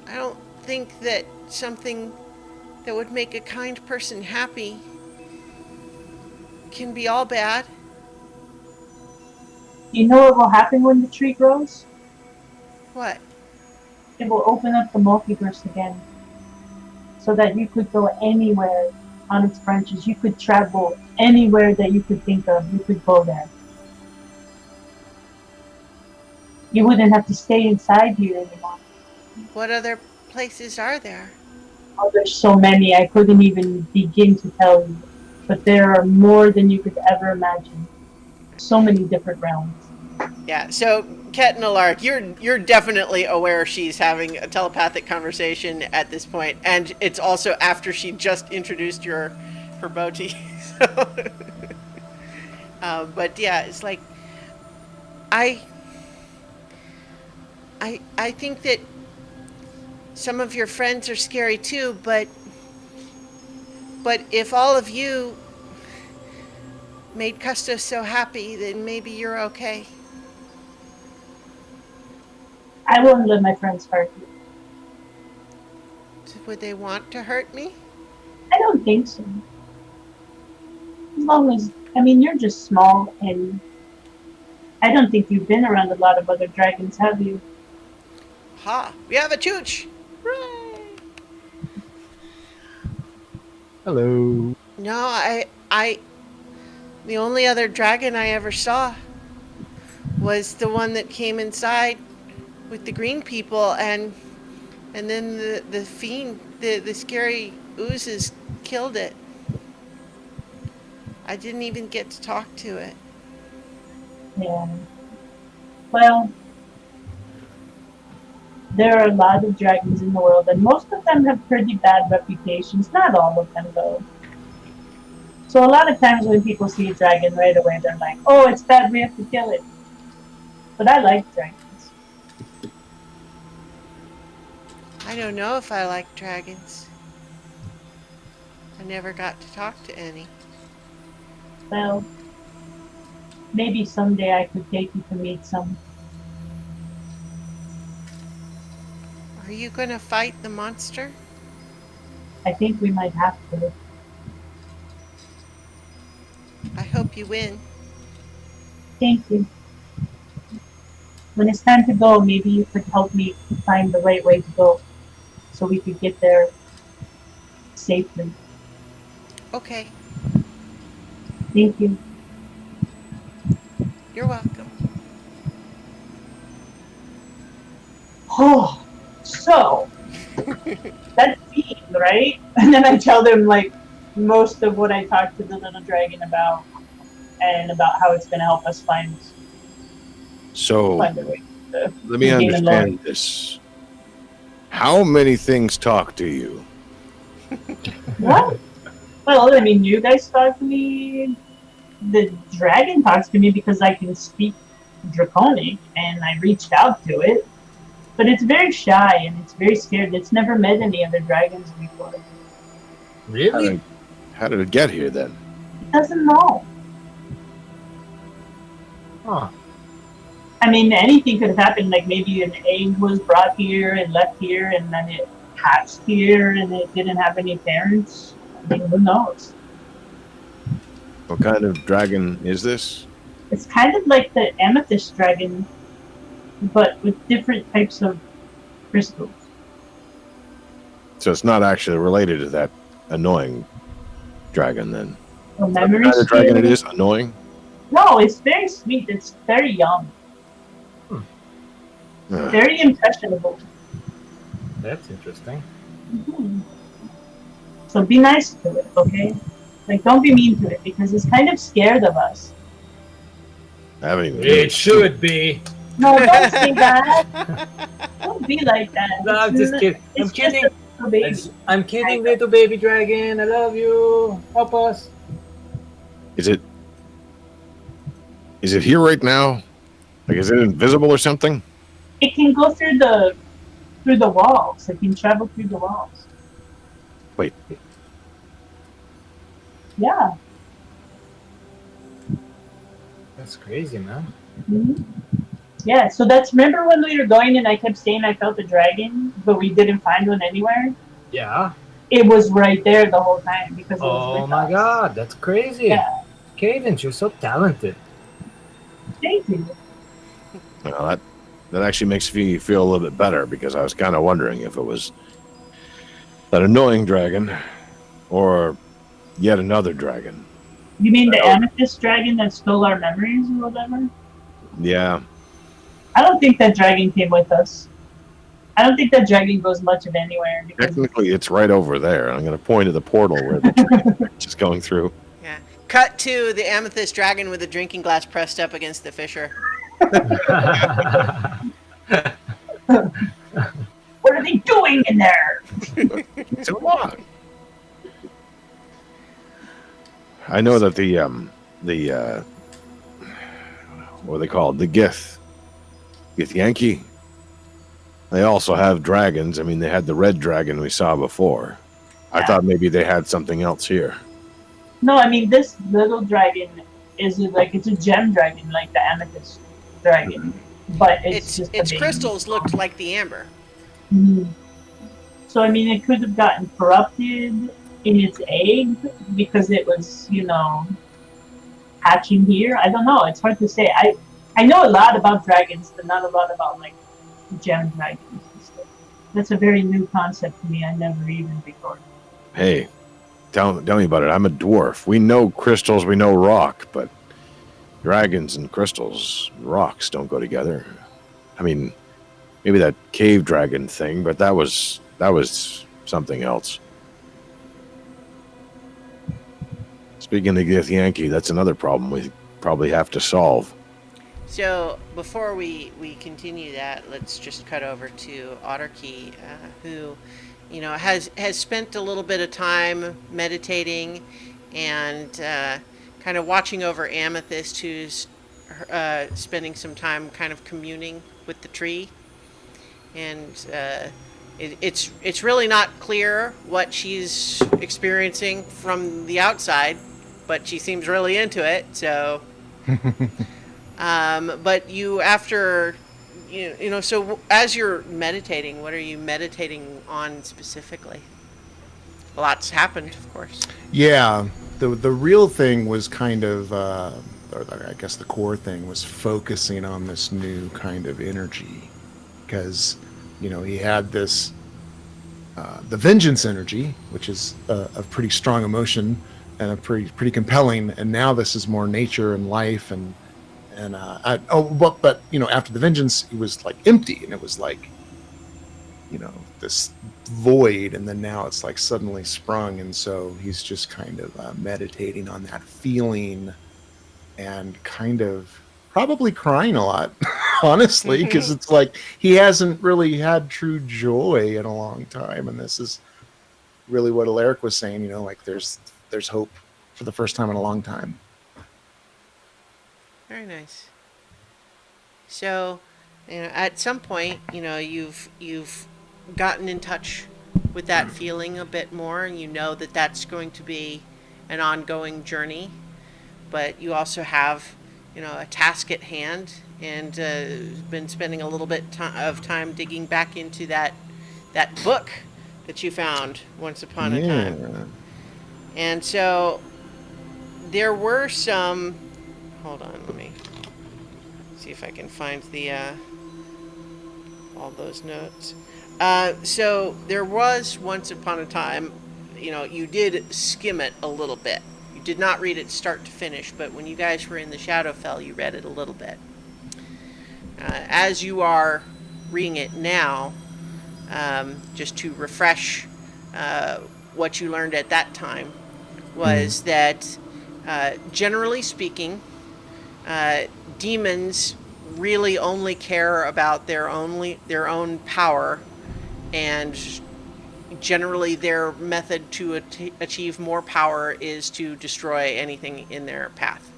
I don't think that something that would make a kind person happy can be all bad. You know what will happen when the tree grows? What? It will open up the multiverse again, so that you could go anywhere on its branches. You could travel anywhere that you could think of. You could go there. You wouldn't have to stay inside here anymore. What other places are there? Oh, there's so many, I couldn't even begin to tell you. But there are more than you could ever imagine. So many different realms. Yeah, so Ket and Alark, you're definitely aware she's having a telepathic conversation at this point, and it's also after she just introduced her Boti. So, but yeah, it's like I I think that some of your friends are scary too, but if all of you made Custos so happy, then maybe you're okay. I wouldn't let my friends hurt you. Would they want to hurt me? I don't think so. As long as, I mean, you're just small, and I don't think you've been around a lot of other dragons, have you? Ha! We have a chooch! Hooray! Hello. No, the only other dragon I ever saw was the one that came inside with the green people, and then the fiend, the scary oozes killed it. I didn't even get to talk to it. Yeah. Well, there are a lot of dragons in the world, and most of them have pretty bad reputations. Not all of them, though. So a lot of times when people see a dragon right away, they're like, oh, it's bad, we have to kill it. But I like dragons. I don't know if I like dragons. I never got to talk to any. Well, maybe someday I could take you to meet some. Are you gonna fight the monster? I think we might have to. I hope you win. Thank you. When it's time to go, maybe you could help me find the right way to go so we could get there safely. Okay, Thank you. you're welcome. Oh, so that's Fiend, right? And then I tell them like most of what I talked to the little dragon about, and about how it's going to help us So find a way to let me gain a understand this. How many things talk to you? What? Well, I mean, you guys talk to me. The dragon talks to me because I can speak Draconic, and I reached out to it. But it's very shy and it's very scared. It's never met any other dragons before. It Really? How did it get here then? doesn't know. Huh. I mean, anything could have happened. Like maybe an egg was brought here and left here, and then it hatched here, and it didn't have any parents. I mean, who knows? What kind of dragon is this? It's kind of like the amethyst dragon, but with different types of crystals. So it's not actually related to that annoying dragon then. So Is that the memory kind of dragon it spirit- is? Annoying? No, it's very sweet. It's very young, Ugh. very impressionable. That's interesting. Mhm. So be nice to it, okay? Like, don't be mean to it because it's kind of scared of us. I haven't even. It should be. No, don't say that. Don't be like that. No, I'm It's just kidding. I'm It's kidding. just a baby. I'm kidding, little baby dragon. I love you. Help us. Is it? Is it here right now? Like, is it invisible or something? It can go through through the walls. It can travel through the walls. Wait, Yeah. That's crazy, man. Hmm. Yeah. So that's remember when we were going and I kept saying I felt a dragon, but we didn't find one anywhere. Yeah. It was right there the whole time because it was Oh with my us. god, that's crazy. Yeah. Cadence, you're so talented. Thank you. well, that actually makes me feel a little bit better because I was kind of wondering if it was that annoying dragon or yet another dragon. You mean the I don't- amethyst dragon that stole our memories or whatever? Yeah, I don't think that dragon came with us. I don't think that dragon goes much of anywhere because technically it's right over there. I'm going to point to the portal where the train is going through. Yeah. Cut to the amethyst dragon with a drinking glass pressed up against the fissure. what are they doing in there? Too long. I know that the what are they called? The Githyanki. They also have dragons. I mean, they had the red dragon we saw before. I Yeah. thought maybe they had something else here. No, I mean this little dragon is like it's a gem dragon, like the amethyst dragon, but it's just a Its baby. crystals looked like the amber. Mhm. So I mean, it could have gotten corrupted in its egg because it was, hatching here. I don't know. It's hard to say. I know a lot about dragons, but not a lot about like gem dragons and stuff. That's a very new concept to me. I never even before. Hey, tell me about it. I'm a dwarf. We know crystals, we know rock, but dragons and crystals, rocks don't go together. I mean, maybe that cave dragon thing, but that was something else. Speaking of Githyanki, that's another problem we probably have to solve. So before we continue that, let's just cut over to Otterkey, who, has spent a little bit of time meditating and kind of watching over Amethyst, who's spending some time kind of communing with the tree, and it's really not clear what she's experiencing from the outside, but she seems really into it. So. But you, after, so as you're meditating, what are you meditating on specifically? A lot's happened, of course. Yeah, the real thing was kind of, or I guess the core thing was focusing on this new kind of energy, because he had this the vengeance energy, which is a pretty strong emotion and a pretty compelling, and now this is more nature and life and but after the vengeance it was like empty and it was like this void, and then now it's like suddenly sprung, and so he's just kind of meditating on that feeling and kind of probably crying a lot honestly, because it's like he hasn't really had true joy in a long time, and this is really what Alaric was saying, like there's hope for the first time in a long time. Very nice. So, at some point, you've gotten in touch with that feeling a bit more, and you know that that's going to be an ongoing journey. But you also have, a task at hand, and been spending a little bit of time digging back into that book that you found once upon a time. And so there were some. Hold on, let me see if I can find the all those notes. So there was once upon a time, you did skim it a little bit. You did not read it start to finish, but when you guys were in the Shadowfell, you read it a little bit. As you are reading it now, just to refresh what you learned at that time, was that generally speaking, demons really only care about their own power, and generally their method to achieve more power is to destroy anything in their path.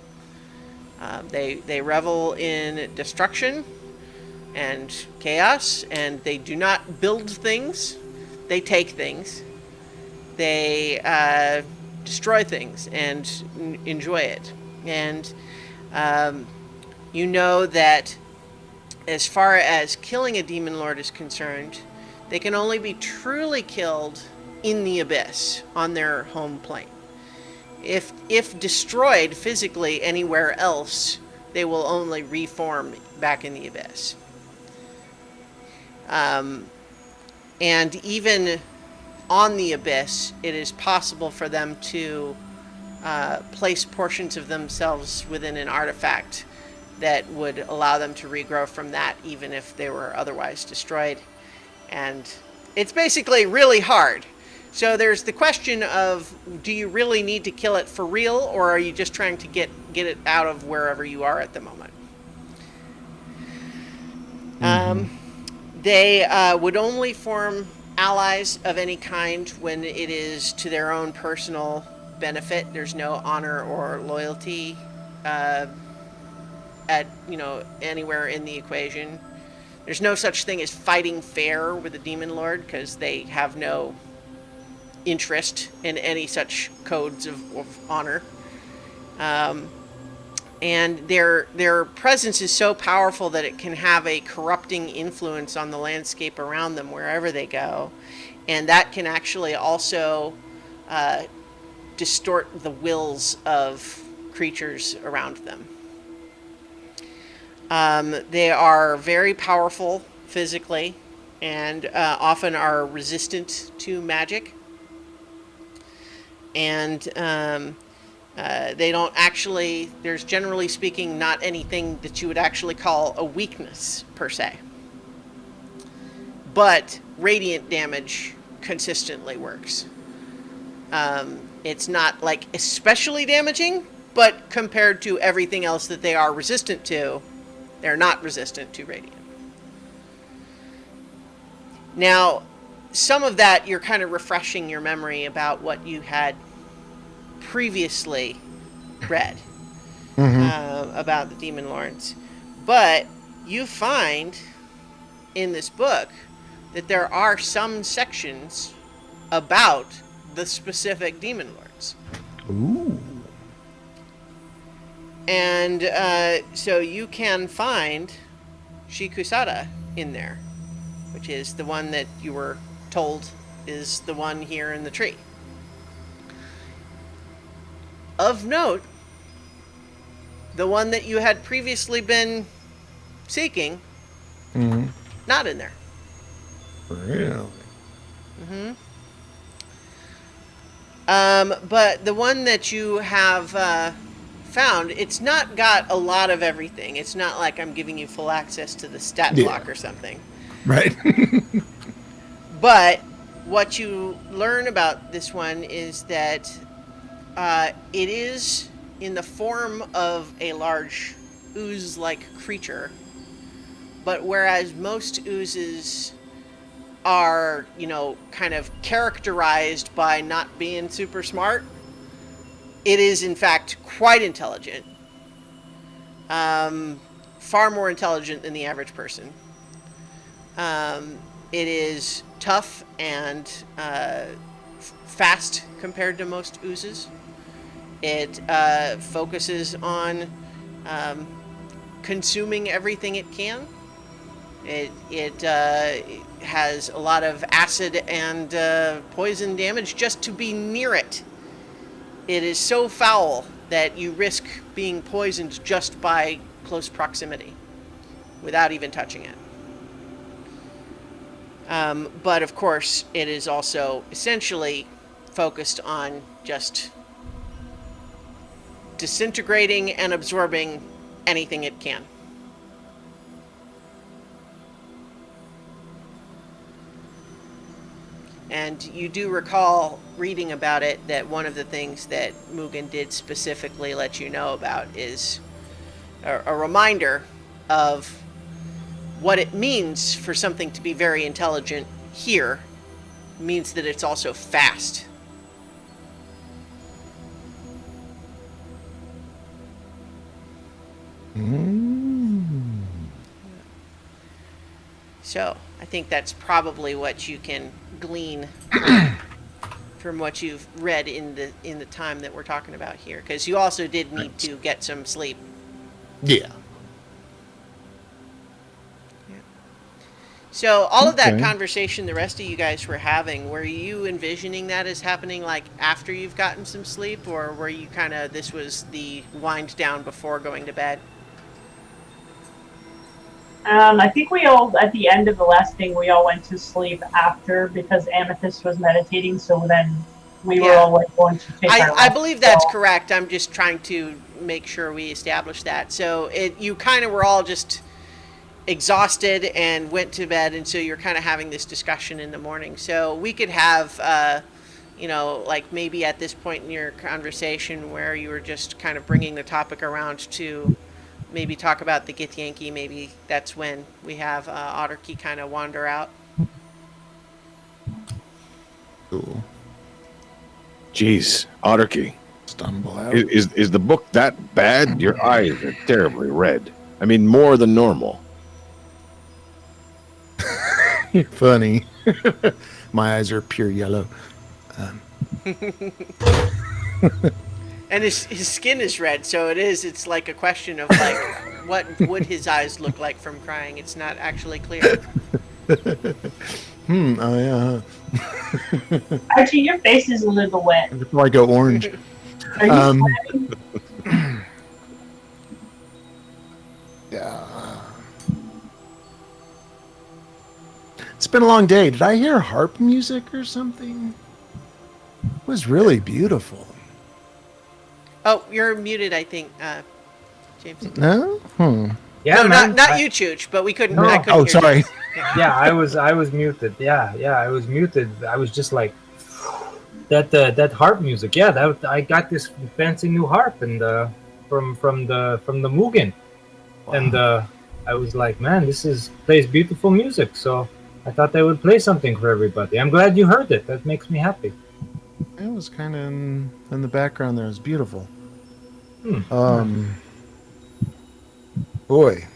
They revel in destruction, and chaos, and they do not build things, they take things. They destroy things and enjoy it. And you know that as far as killing a demon lord is concerned, they can only be truly killed in the abyss, on their home plane. If destroyed physically anywhere else, they will only reform back in the abyss. And even on the abyss, it is possible for them to place portions of themselves within an artifact that would allow them to regrow from that, even if they were otherwise destroyed. And it's basically really hard. So there's the question of, do you really need to kill it for real, or are you just trying to get it out of wherever you are at the moment? They would only form allies of any kind when it is to their own personal benefit. There's no honor or loyalty at anywhere in the equation. There's no such thing as fighting fair with a demon lord, because they have no interest in any such codes of honor. And their presence is so powerful that it can have a corrupting influence on the landscape around them wherever they go. And that can actually also distort the wills of creatures around them. They are very powerful physically, and often are resistant to magic. And they don't actually, there's generally speaking not anything that you would actually call a weakness per se. But radiant damage consistently works. It's not like especially damaging, but compared to everything else that they are resistant to, they're not resistant to radiant. Now, some of that you're kind of refreshing your memory about what you had previously read about the demon lords. But you find in this book that there are some sections about the specific demon lords. Ooh. And so you can find Shikusada in there, which is the one that you were told is the one here in the tree. Of note, the one that you had previously been seeking, not in there. Really? But the one that you have found, it's not got a lot of everything. It's not like I'm giving you full access to the stat block or something. Right. But what you learn about this one is that it is in the form of a large ooze-like creature. But whereas most oozes are, kind of characterized by not being super smart, it is in fact quite intelligent. Far more intelligent than the average person. It is tough and fast compared to most oozes. It focuses on consuming everything it can. It has a lot of acid and poison damage just to be near it. It is so foul that you risk being poisoned just by close proximity without even touching it. But of course, it is also essentially focused on just disintegrating and absorbing anything it can. And you do recall reading about it that one of the things that Mugen did specifically let you know about is a reminder of what it means for something to be very intelligent here means that it's also fast. So I think that's probably what you can glean from what you've read in the time that we're talking about here, because you also did need to get some sleep. Yeah. So all of that Okay. conversation the rest of you guys were having, were you envisioning that as happening like after you've gotten some sleep, or were you kind of, this was the wind down before going to bed? I think we all, at the end of the last thing, we all went to sleep after because Amethyst was meditating. So then we were Yeah. all like going to take our I last believe that's call. correct. I'm just trying to make sure we establish that. So you kind of were all just exhausted and went to bed, and so you're kind of having this discussion in the morning. So we could have, like maybe at this point in your conversation where you were just kind of bringing the topic around to maybe talk about the Githyanki. Maybe that's when we have Otterkey kind of wander out. Cool. Jeez, Otterkey. Stumble out. Is the book that bad? Your eyes are terribly red. I mean, more than normal. You're funny. My eyes are pure yellow. And his skin is red, so it's like a question of like, what would his eyes look like from crying? It's not actually clear. Oh yeah. Archie, your face is a little wet. Before I go orange. Are you Um, sweating? Yeah. It's been a long day. Did I hear harp music or something? It was really beautiful. Oh, you're muted, I think, James. No? Yeah, No, man. not you, Chooch, but we couldn't. No. I couldn't Oh, hear sorry. You. Yeah, I was muted. Yeah, I was muted. I was just like that harp music. Yeah, that I got this fancy new harp and from the Mugen, and I was like, man, plays beautiful music. So I thought they would play something for everybody. I'm glad you heard it. That makes me happy. It was kind of in the background there. It was beautiful. Boy,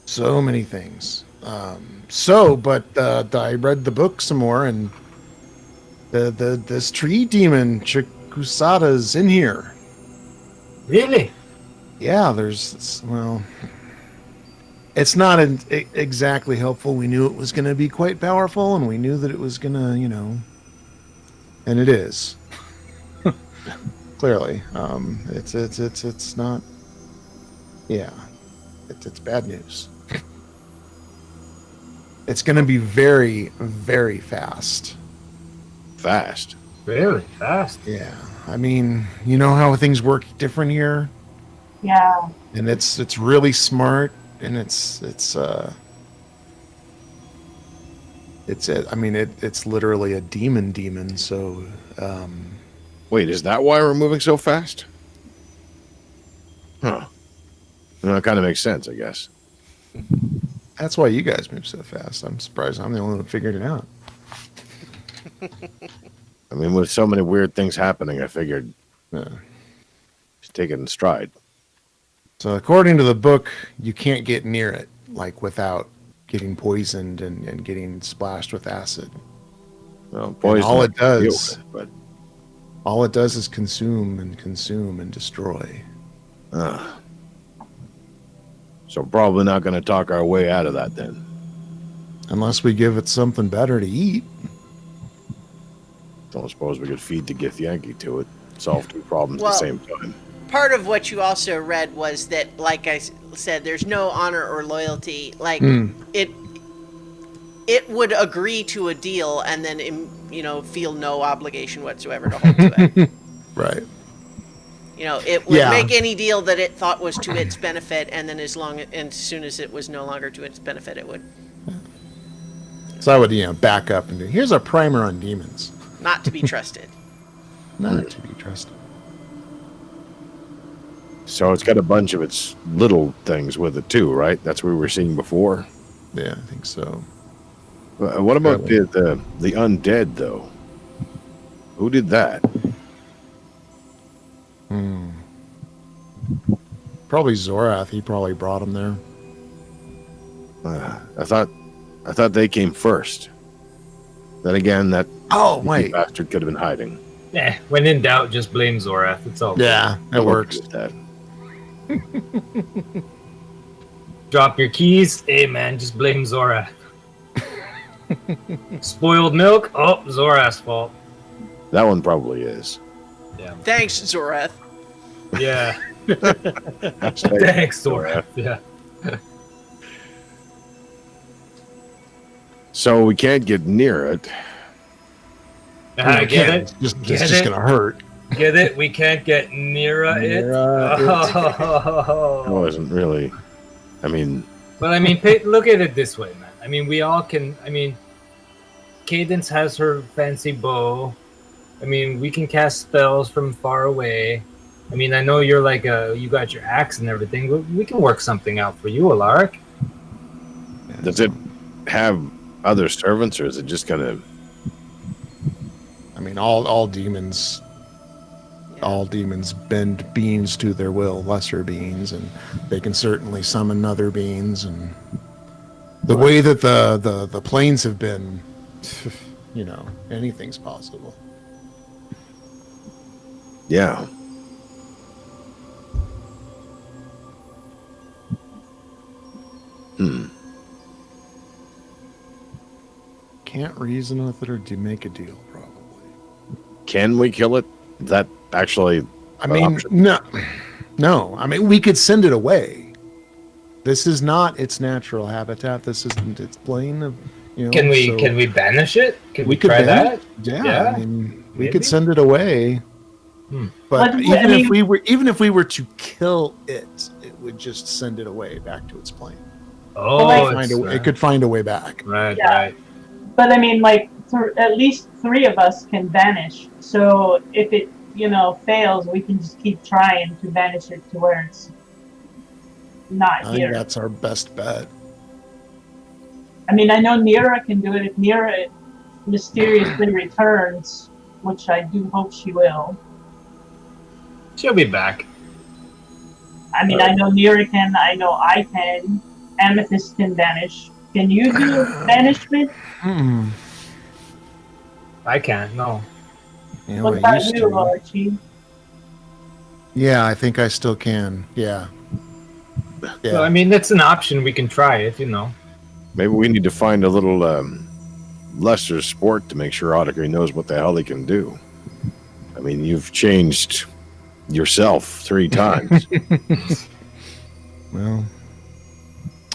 so many things. But I read the book some more, and this tree demon Chikusada's in here. Really? Yeah, it's not exactly helpful. We knew it was going to be quite powerful, and we knew that it was going to, and it is. Clearly, it's not. Yeah, it's bad news. It's going to be very, very fast. Fast. Really fast. Yeah, I mean, you know how things work different here, Yeah. and it's really smart, and it's literally a demon. So, Wait, is that why we're moving so fast? Huh. Well, that kind of makes sense, I guess. that's why you guys move so fast. I'm surprised I'm the only one who figured it out. I mean, with so many weird things happening, I figured Yeah. just take it in stride. So according to the book, you can't get near it, like without getting poisoned and getting splashed with acid. Well, poison all I it can deal does- with, but All it does is consume and destroy. so probably not going to talk our way out of that then. Unless we give it something better to eat. Don't suppose we could feed the Githyanki to it, solve two problems at Well- the same time. Part of what you also read was that, like I said, there's no honor or loyalty. Like it would agree to a deal and then feel no obligation whatsoever to hold to it. Right. It would Yeah. make any deal that it thought was to its benefit, and then as soon as it was no longer to its benefit, it would So I would, back up and do, here's a primer on demons. not to be trusted. Not to be trusted. So it's got a bunch of its little things with it too, right? That's what we were seeing before. Yeah, I think so. What about the undead though? Who did that? Probably Zorath. He probably brought him there. I thought I thought they came first. Then again, that Oh, wait. bastard could have been hiding. When in doubt, just blame Zorath. It's all good. Yeah, it works. With that. Drop your keys. Hey, man, just blame Zorath. Spoiled milk? Oh, Zorath's fault. That one probably is. Yeah. Thanks, Zorath. Yeah. Thanks, Zorath. Yeah. So we can't get near it. I get it. It's just gonna hurt. Get it? We can't get near it. I wasn't really. I mean, But I mean, look at it this way, man. I mean, we all can. I mean, Cadence has her fancy bow. I mean, we can cast spells from far away. I mean, I know you're like you got your axe and everything, but we can work something out for you, Alaric. does it have other servants, or is it just gonna? I mean, all demons bend beings to their will, lesser beings, and they can certainly summon other beings. And the way that the planes have been, anything's possible. Yeah. Can't reason with it or do make a deal, probably. Can we kill it? Is that actually? I mean, no. I mean, we could send it away. This is not its natural habitat. This isn't its plane of. Can we banish it? Can we could try banish that? Yeah. I mean, we Maybe? could send it away. But But, even I if we were to kill it, it would just send it away back to its plane. Oh, It could find a way back. Right, Yeah. right. But I mean, like, at least 3 of us can vanish. So if it, fails, we can just keep trying to vanish it to where it's not I think here. that's our best bet. I mean, I know Nira can do it if Nira mysteriously returns, which I do hope she will. She'll be back. I mean, I know Nira can, I know I can. Amethyst can vanish. Can you do banishment? I can't. No. What I about used you, to. Archie? Yeah, I think I still can. Yeah. So I mean, that's an option. We can try it. Maybe we need to find a little lesser sport to make sure Audrey knows what the hell he can do. I mean, you've changed yourself 3 times. Well,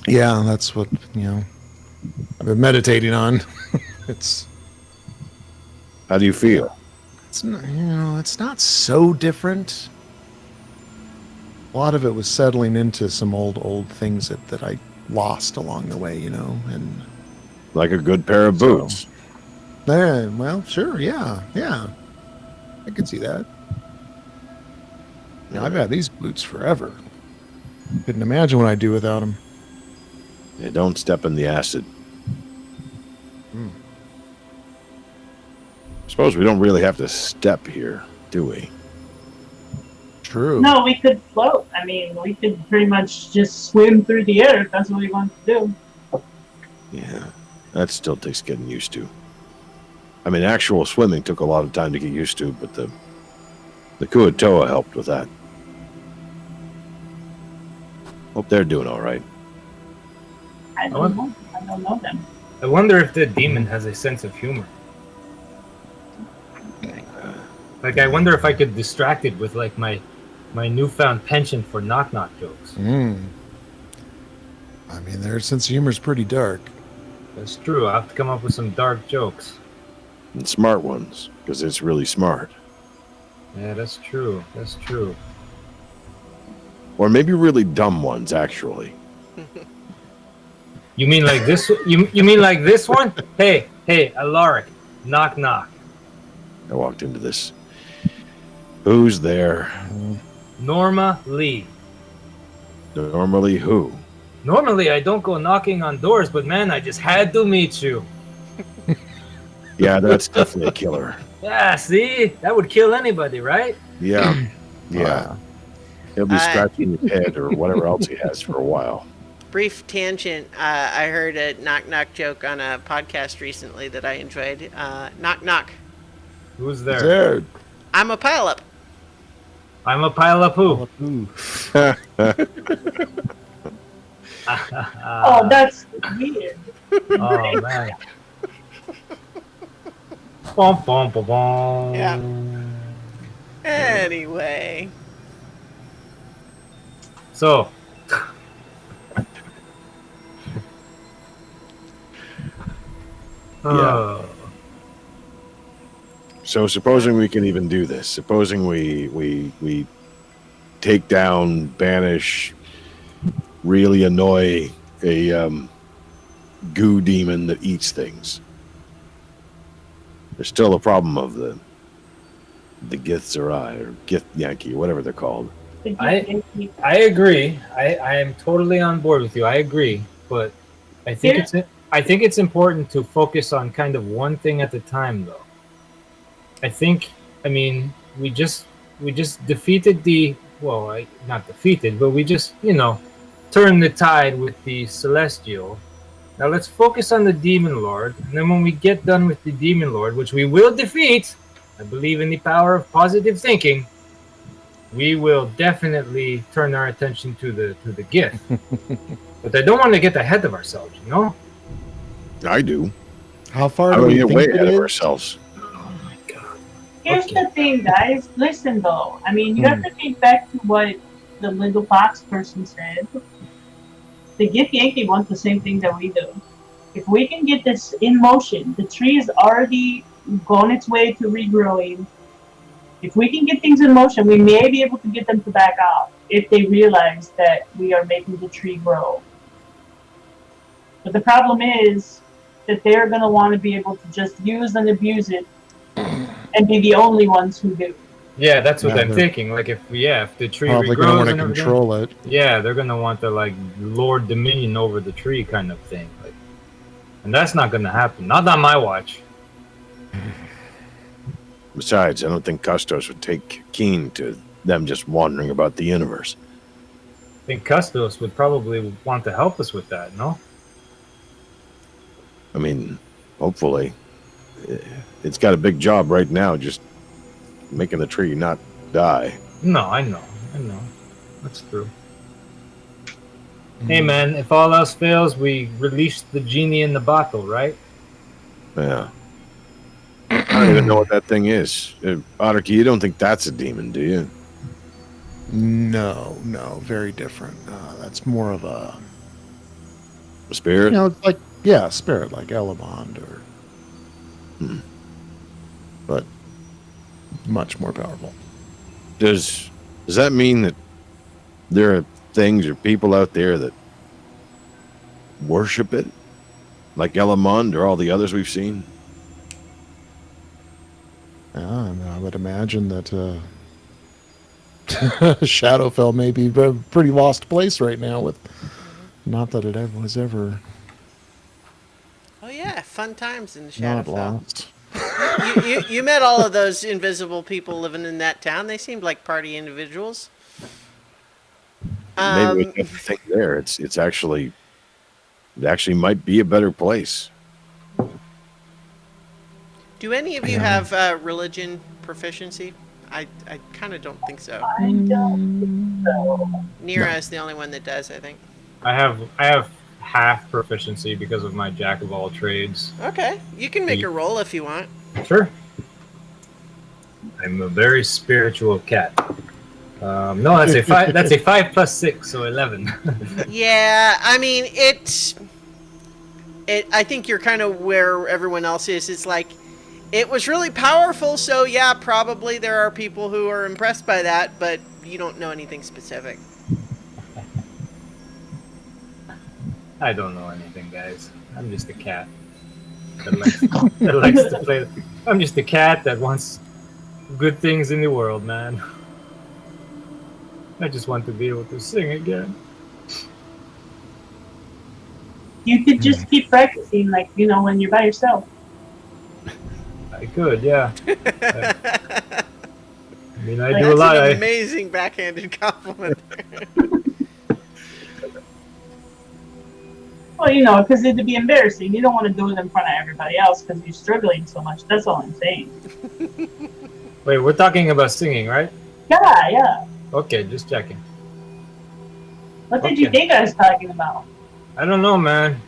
yeah, that's what I've been meditating on. it's How do you feel? not, it's not so different. A lot of it was settling into some old things that I lost along the way, and Like a good pair of boots. well, sure, yeah, I can see that. I've had these boots forever. Couldn't imagine what I'd do without them. Yeah, don't step in the acid. Suppose we don't really have to step here, do we? True. No, we could float. I mean, we could pretty much just swim through the air if that's what we want to do. Yeah, that still takes getting used to. I mean, actual swimming took a lot of time to get used to, but the Kuatoa helped with that. Hope they're doing all right. I don't know. I don't know them. I wonder if the demon has a sense of humor. Like, I wonder if I could distract it with like my newfound penchant for knock jokes. I mean, their sense of humor is pretty dark. That's true. I'll have to come up with some dark jokes. And smart ones, because it's really smart. Yeah, that's true. That's true. Or maybe really dumb ones, actually. You mean like this? You mean like this one? Hey, Alaric, knock. I walked into this. Who's there? Norma Lee. Normally who? Normally, I don't go knocking on doors, but man, I just had to meet you. Yeah, that's definitely a killer. Yeah, see? That would kill anybody, right? Yeah. Yeah. He'll be scratching his head or whatever else he has for a while. Brief tangent. I heard a knock knock joke on a podcast recently that I enjoyed. Knock knock. Who's there? There. I'm a pileup. I'm a pile of poo. Ooh. Oh, that's weird. Oh man. Bom, bom, bom, bom. Yeah. Anyway. So. Oh. So supposing we can even do this, supposing we take down, banish, really annoy a goo demon that eats things. There's still a problem of the Githzerai or Gith Yankee, whatever they're called. I agree. I am totally on board with you. I agree, but I think it's important to focus on kind of one thing at a time, though. I mean, we just defeated not defeated, but we just turned the tide with the Celestial. Now let's focus on the Demon Lord, and then when we get done with the Demon Lord, which we will defeat, I believe in the power of positive thinking. We will definitely turn our attention to the gift. But I don't want to get ahead of ourselves, I do. How far I do want to we get think way it ahead of is? ourselves. Oh my god. Here's Okay. the thing, guys. Listen, though. I mean, you have to think back to what the little fox person said. The Gith Yankee wants the same thing that we do. If we can get this in motion, the tree is already gone its way to regrowing. If we can get things in motion, we may be able to get them to back off if they realize that we are making the tree grow. But the problem is that they're going to want to be able to just use and abuse it and be the only ones who do. Yeah, that's what Yeah, I'm they're thinking. Like if the tree Probably going to regrows want to and everything, control it. yeah, they're gonna want to like lord dominion over the tree kind of thing. Like, and that's not gonna happen. Not on my watch. Besides, I don't think Custos would take keen to them just wandering about the universe. I think Custos would probably want to help us with that, no? I mean, hopefully. It's got a big job right now, just making the tree not die. No, I know. That's true. Hey man, if all else fails, we release the genie in the bottle, right? Yeah. I don't even know what that thing is. Otterkey, you don't think that's a demon, do you? No, very different. That's more of a, A spirit? it's like, yeah, a spirit like Elamond or, but much more powerful. Does that mean that there are things or people out there that worship it? Like Elamond or all the others we've seen? Yeah, and I would imagine that Shadowfell may be a pretty lost place right now. With not that it ever was ever Oh yeah, fun times in the not Shadowfell. lost. You met all of those invisible people living in that town. They seemed like party individuals. Maybe we got the thing there. It actually might be a better place. Do any of you have religion proficiency? I kind of don't think so. I don't think so. Nira is the only one that does, I think. I have half proficiency because of my jack of all trades. Okay, you can make a roll if you want. Sure. I'm a very spiritual cat. No, that's a 5. That's a 5 plus 6, so 11. Yeah, I mean I think you're kind of where everyone else is. It's like it was really powerful, so yeah, probably there are people who are impressed by that, but you don't know anything specific. I don't know anything, guys. I'm just a cat that likes to play. I'm just a cat that wants good things in the world, man. I just want to be able to sing again. You could just keep practicing, like, when you're by yourself. I could, yeah. I mean, I do a That's lot. an amazing backhanded compliment. Well, you know, because it'd be embarrassing. You don't want to do it in front of everybody else because you're struggling so much. That's all I'm saying. Wait, we're talking about singing, right? Yeah, yeah. Okay, just checking. What did you Okay. think I was talking about? I don't know, man.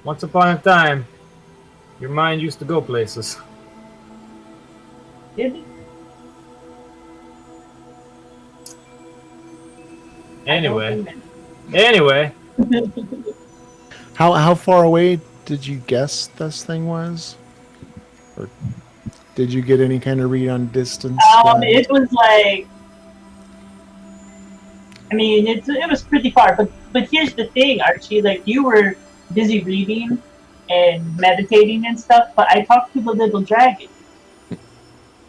Once upon a time, your mind used to go places. Did it? Anyway, anyway, How far away did you guess this thing was? Or did you get any kind of read on distance? It was like, I mean, it was pretty far. But here's the thing, Archie. Like, you were busy reading and meditating and stuff, but I talked to the little dragon,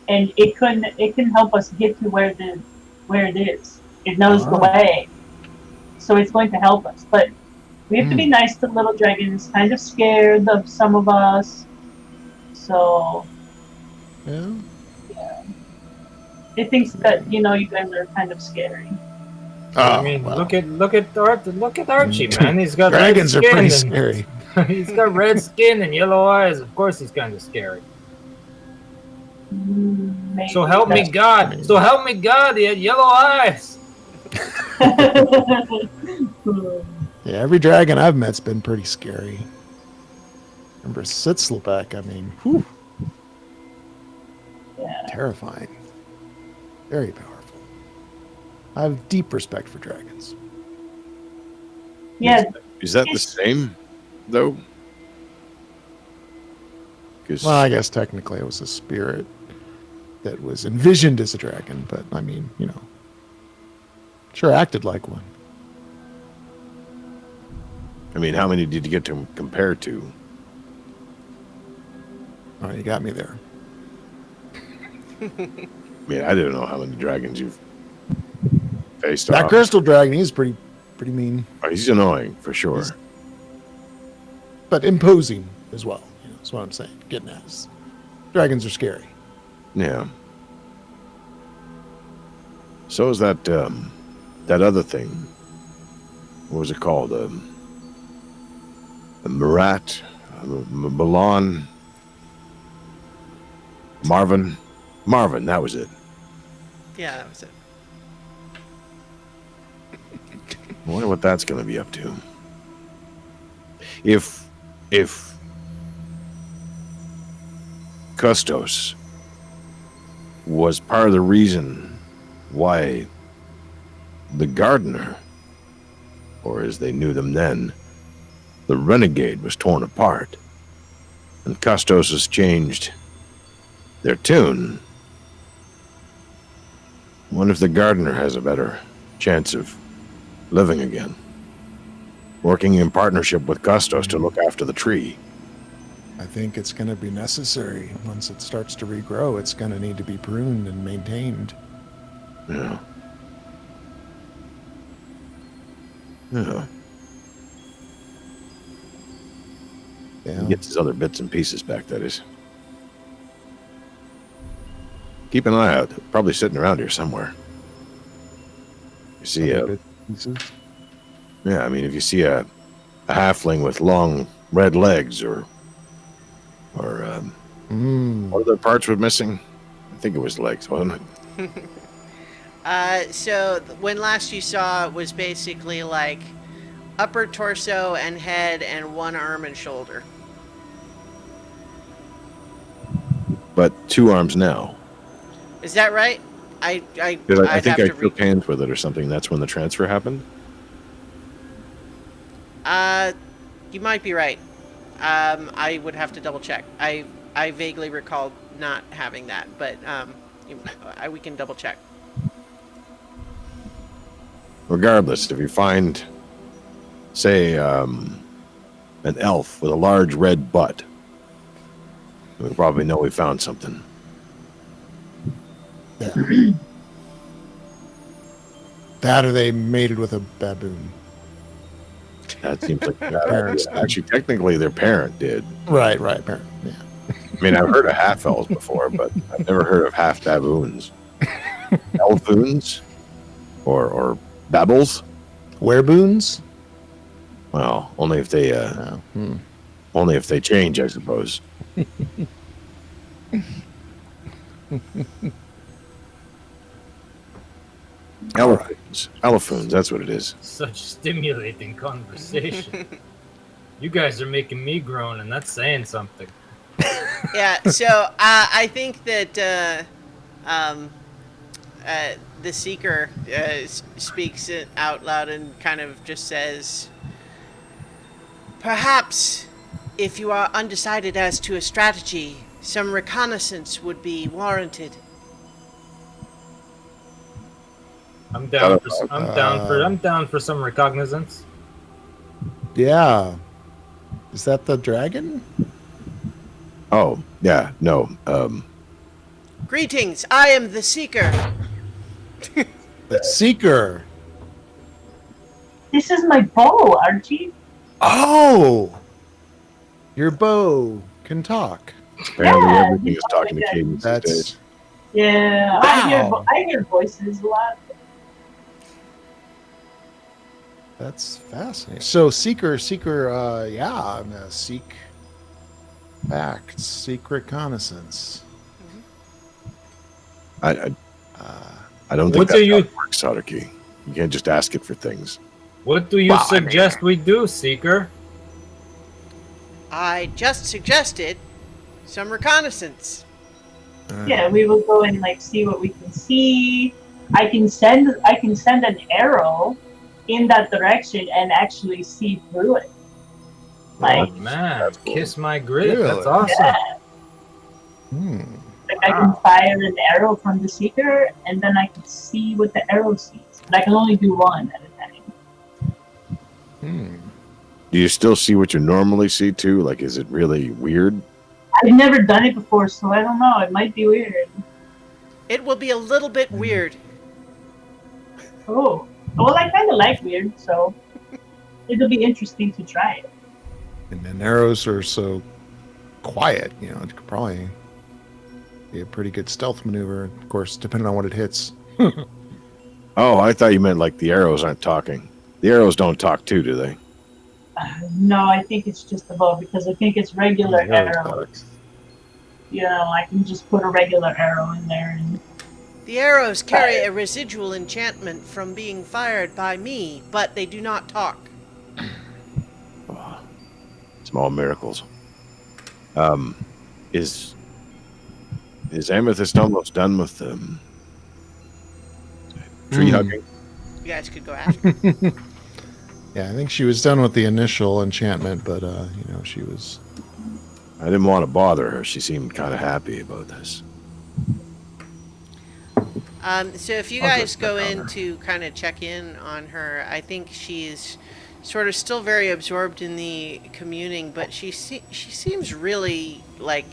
and it can help us get to where it is. It knows the way, so it's going to help us. But we have to be nice to the little dragon. It's kind of scared of some of us, so Yeah. it thinks that you guys are kind of scary. I mean, well. look at Archie, man. He's got Dragons are red pretty skin scary. and he's got red skin and yellow eyes. Of course, he's kind of scary. Maybe So help me God! So help me God! He had yellow eyes. Yeah, every dragon I've met's been pretty scary. Remember Sitzlebeck, I mean, whew, Yeah. terrifying. Very powerful. I have deep respect for dragons. Yeah, Is that the same, though? Because Well, I guess technically it was a spirit that was envisioned as a dragon, but I mean, sure acted like one. I mean, how many did you get to compare to? Oh, you got me there. I mean, I didn't know how many dragons you've faced That off. crystal dragon, he's pretty mean, Oh, he's annoying for sure. He's- but imposing as well. That's what I'm saying. Getting at is dragons are scary. Yeah. So is that that other thing? What was it called? The Marat, Milan, Marvin. That was it. Yeah, that was it. I wonder what that's going to be up to. If Custos was part of the reason why the gardener, or as they knew them then, the renegade was torn apart, and Custos has changed their tune, I wonder if the gardener has a better chance of living again, working in partnership with Custos to look after the tree. I think it's going to be necessary. Once it starts to regrow, it's going to need to be pruned and maintained. Yeah. Yeah. Yeah. He gets his other bits and pieces back, that is. Keep an eye out. Probably sitting around here somewhere. You see Other bits and pieces. yeah, I mean, if you see a halfling with long red legs or what other parts were missing? I think it was legs, wasn't it? So when last you saw it was basically like upper torso and head and one arm and shoulder. But 2 arms now. Is that right? I I'd think I have to shook hands with it or something. That's when the transfer happened. You might be right. I would have to double check. I vaguely recall not having that, but we can double check. Regardless, if you find, say, an elf with a large red butt, we probably know we found something. Yeah. That or they mated with a baboon. That seems like a bad idea. Actually, technically, their parent did. Right. Parent. Yeah. I mean, I've heard of half elves before, but I've never heard of half baboons. Elfoons? Or babbles? Wereboons? Well, only if they only if they change, I suppose. Elephants, that's what it is. Such stimulating conversation. You guys are making me groan, and that's saying something. Yeah, so I think that the Seeker speaks it out loud and kind of just says, perhaps if you are undecided as to a strategy, some reconnaissance would be warranted. I'm down for some recognizance. Yeah. Is that the dragon? Oh, yeah, no. Greetings, I am the Seeker. The Seeker. This is my bow, Archie. Oh! Your bow can talk. Apparently Yeah, everything is talking to Cadence these That's days. Yeah, Wow. I hear voices a lot. That's fascinating. So Seeker, yeah, I'm gonna seek facts, seek reconnaissance. I don't think What that's do you- how it works, Haruki. You can't just ask it for things. What do you Well, I mean- suggest we do, Seeker? I just suggested some reconnaissance. Yeah, we will go and like see what we can see. I can send an arrow in that direction and actually see through it. Like, Man, That's cool. kiss my grip. Really? That's awesome. yeah, Hmm. like I can fire an arrow from the Seeker and then I can see what the arrow sees. But I can only do one at a time. Hmm. Do you still see what you normally see too? Like, is it really weird? I've never done it before, so I don't know. It might be weird. It will be a little bit weird. Oh, well, I kind of like weird, so it'll be interesting to try it. And then arrows are so quiet, you know, it could probably be a pretty good stealth maneuver. Of course, depending on what it hits. Oh, I thought you meant like the arrows aren't talking. The arrows don't talk too, do they? No, I think it's just above because I think it's regular The arrows arrows. You know, I can just put a regular arrow in there and The arrows carry a residual enchantment from being fired by me, but they do not talk. Oh, small miracles. Is Amethyst almost done with tree hugging? You guys could go after. Yeah, I think she was done with the initial enchantment, but you know, she was. I didn't want to bother her. She seemed kind of happy about this. So if you I'll guys just go check on in her. to kind of check in on her, I think she's sort of still very absorbed in the communing, but she seems really like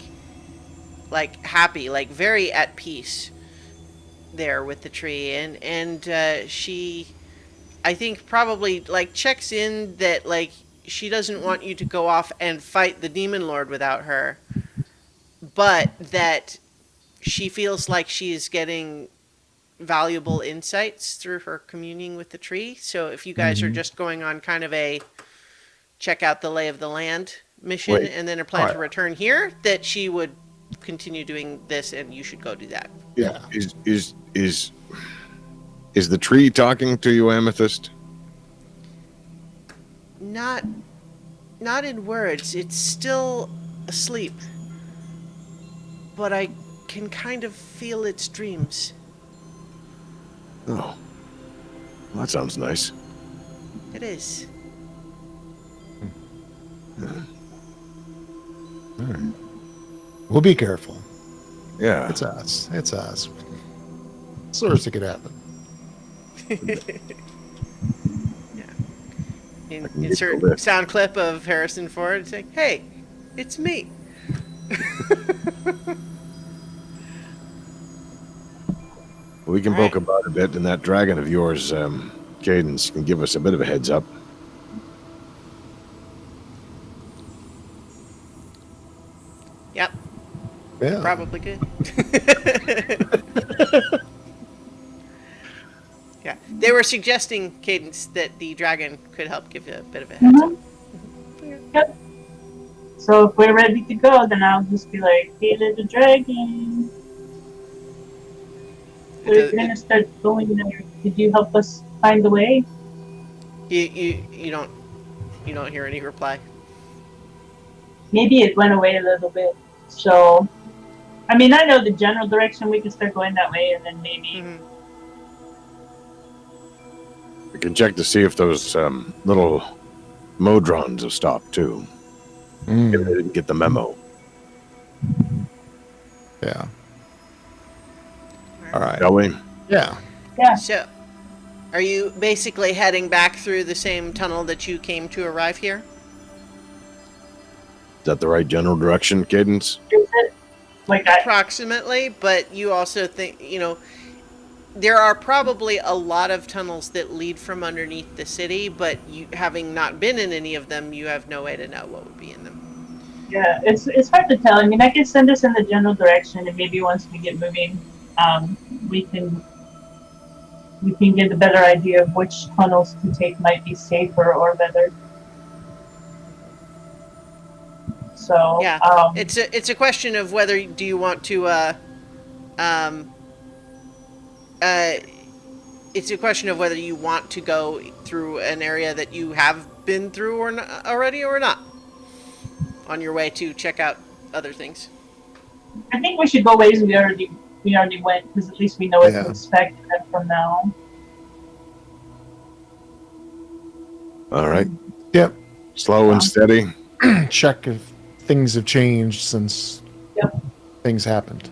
happy, like very at peace there with the tree, and she, I think, probably like checks in that like she doesn't want you to go off and fight the demon lord without her, but that she feels like she is getting valuable insights through her communing with the tree. So if you guys are just going on kind of a check out the lay of the land mission Wait. and then are plan to Alright. return here, that she would continue doing this and you should go do that. Yeah. Is the tree talking to you, Amethyst? Not in words. It's still asleep. But I can kind of feel its dreams. Oh, well, that sounds nice. It is. All right. We'll be careful. Yeah. It's us. It's us. It's the worst that could happen. I can get Insert the lift. sound clip of Harrison Ford saying, "Hey, it's me." We can Alright. poke about a bit, and that dragon of yours, Cadence, can give us a bit of a heads up. Yep, Yeah. probably good. Yeah, They were suggesting, Cadence, that the dragon could help give you a bit of a heads up. Yep. So if we're ready to go, then I'll just be like, "Hey, little dragon, we're gonna start going there. Could you help us find the way?" You don't hear any reply. Maybe it went away a little bit. So, I mean, I know the general direction. We can start going that way, and then maybe. Mm-hmm. We can check to see if those little modrons have stopped too. If they didn't get the memo. Yeah. All right. Shall we? Yeah. Yeah. So, are you basically heading back through the same tunnel that you came to arrive here? Is that the right general direction, Cadence? Is it? Like Approximately, but you also think, there are probably a lot of tunnels that lead from underneath the city, but you, having not been in any of them, you have no way to know what would be in them. Yeah, it's hard to tell. I mean, I can send us in the general direction, and maybe once we get moving, we can get a better idea of which tunnels to take might be safer or better. So Yeah, it's a question of whether do you want to it's a question of whether you want to go through an area that you have been through or not, already or not, on your way to check out other things. I think we should go ways we already went, because at least we know what to expect from now. All right. Yep. Slow and steady. Check if things have changed since things happened.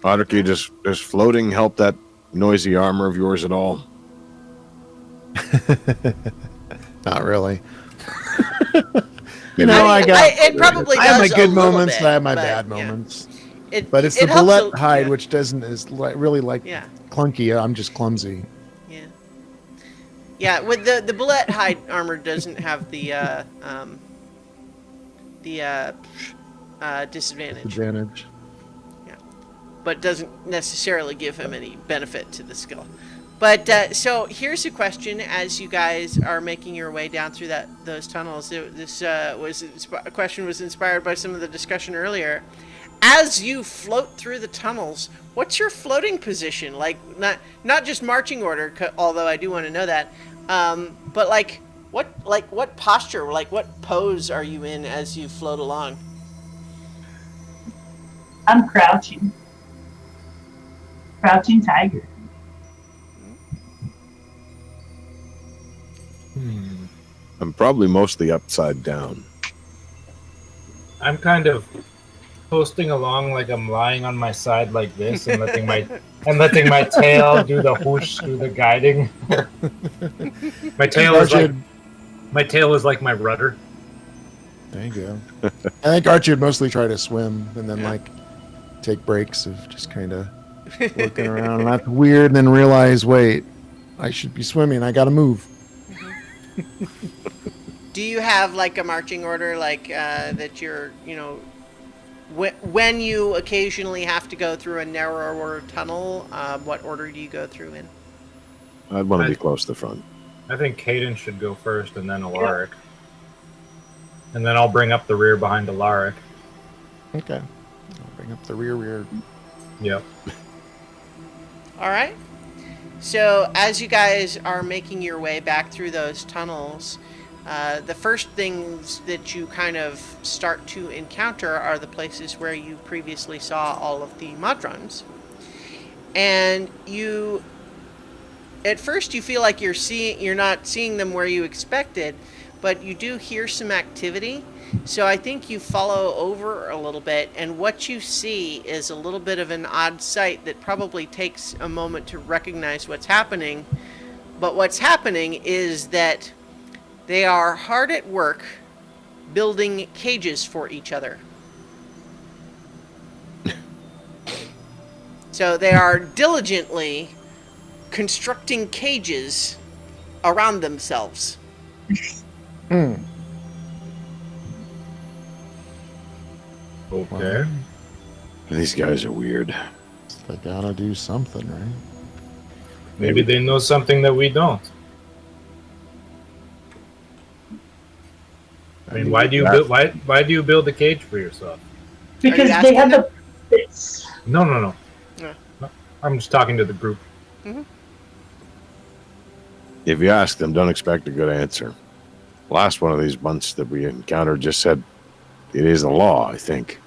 Odyssey, does floating help that noisy armor of yours at all? Not really. It probably does. I have my good moments, bit, and I have my bad moments. But it's the helps bullet hide, which is really yeah. clunky. I'm just clumsy. Yeah. Yeah, with the bullet hide armor doesn't have the disadvantage. Advantage. Yeah, but doesn't necessarily give him any benefit to the skill. But so here's a question: as you guys are making your way down through those tunnels, a question was inspired by some of the discussion earlier. As you float through the tunnels, what's your floating position? Like not just marching order, although I do want to know that. But what posture, what pose are you in as you float along? I'm crouching. Crouching tiger. I'm probably mostly upside down. I'm kind of coasting along like I'm lying on my side like this and letting my tail do the whoosh, do the guiding. my tail is like my rudder. There you go. I think Archie would mostly try to swim and then take breaks of just kind of looking around, and that's weird, and then realize, wait, I should be swimming. I got to move. Do you have a marching order that you're, when you occasionally have to go through a narrower tunnel, what order do you go through in? I'd want to be close to the front. I think Cadence should go first and then Alaric. And then I'll bring up the rear behind Alaric. Okay. I'll bring up the rear. Yep. All right. So as you guys are making your way back through those tunnels, the first things that you kind of start to encounter are the places where you previously saw all of the Modrons. And at first you feel like you're not seeing them where you expected, but you do hear some activity. So I think you follow over a little bit, and what you see is a little bit of an odd sight that probably takes a moment to recognize what's happening. But what's happening is that they are hard at work building cages for each other. So they are diligently constructing cages around themselves. Okay. These guys are weird. They gotta do something, right? Maybe they know something that we don't. I mean, why do you build? Why do you build a cage for yourself? Because asking they have them? the bits. No. Yeah. I'm just talking to the group. If you ask them, don't expect a good answer. Last one of these bunts that we encountered just said it is the law, I think.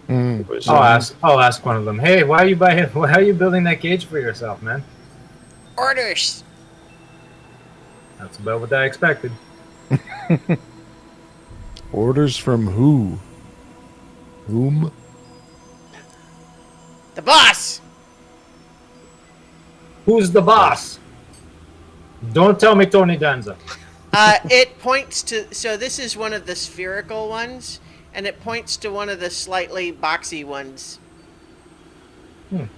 It was, I'll ask one of them. Hey, why are you building that cage for yourself, man? Orders. That's about what I expected. Orders from who? Whom? The boss. Who's the boss? Don't tell me Tony Danza. It points to. So this is one of the spherical ones, and it points to one of the slightly boxy ones. Well,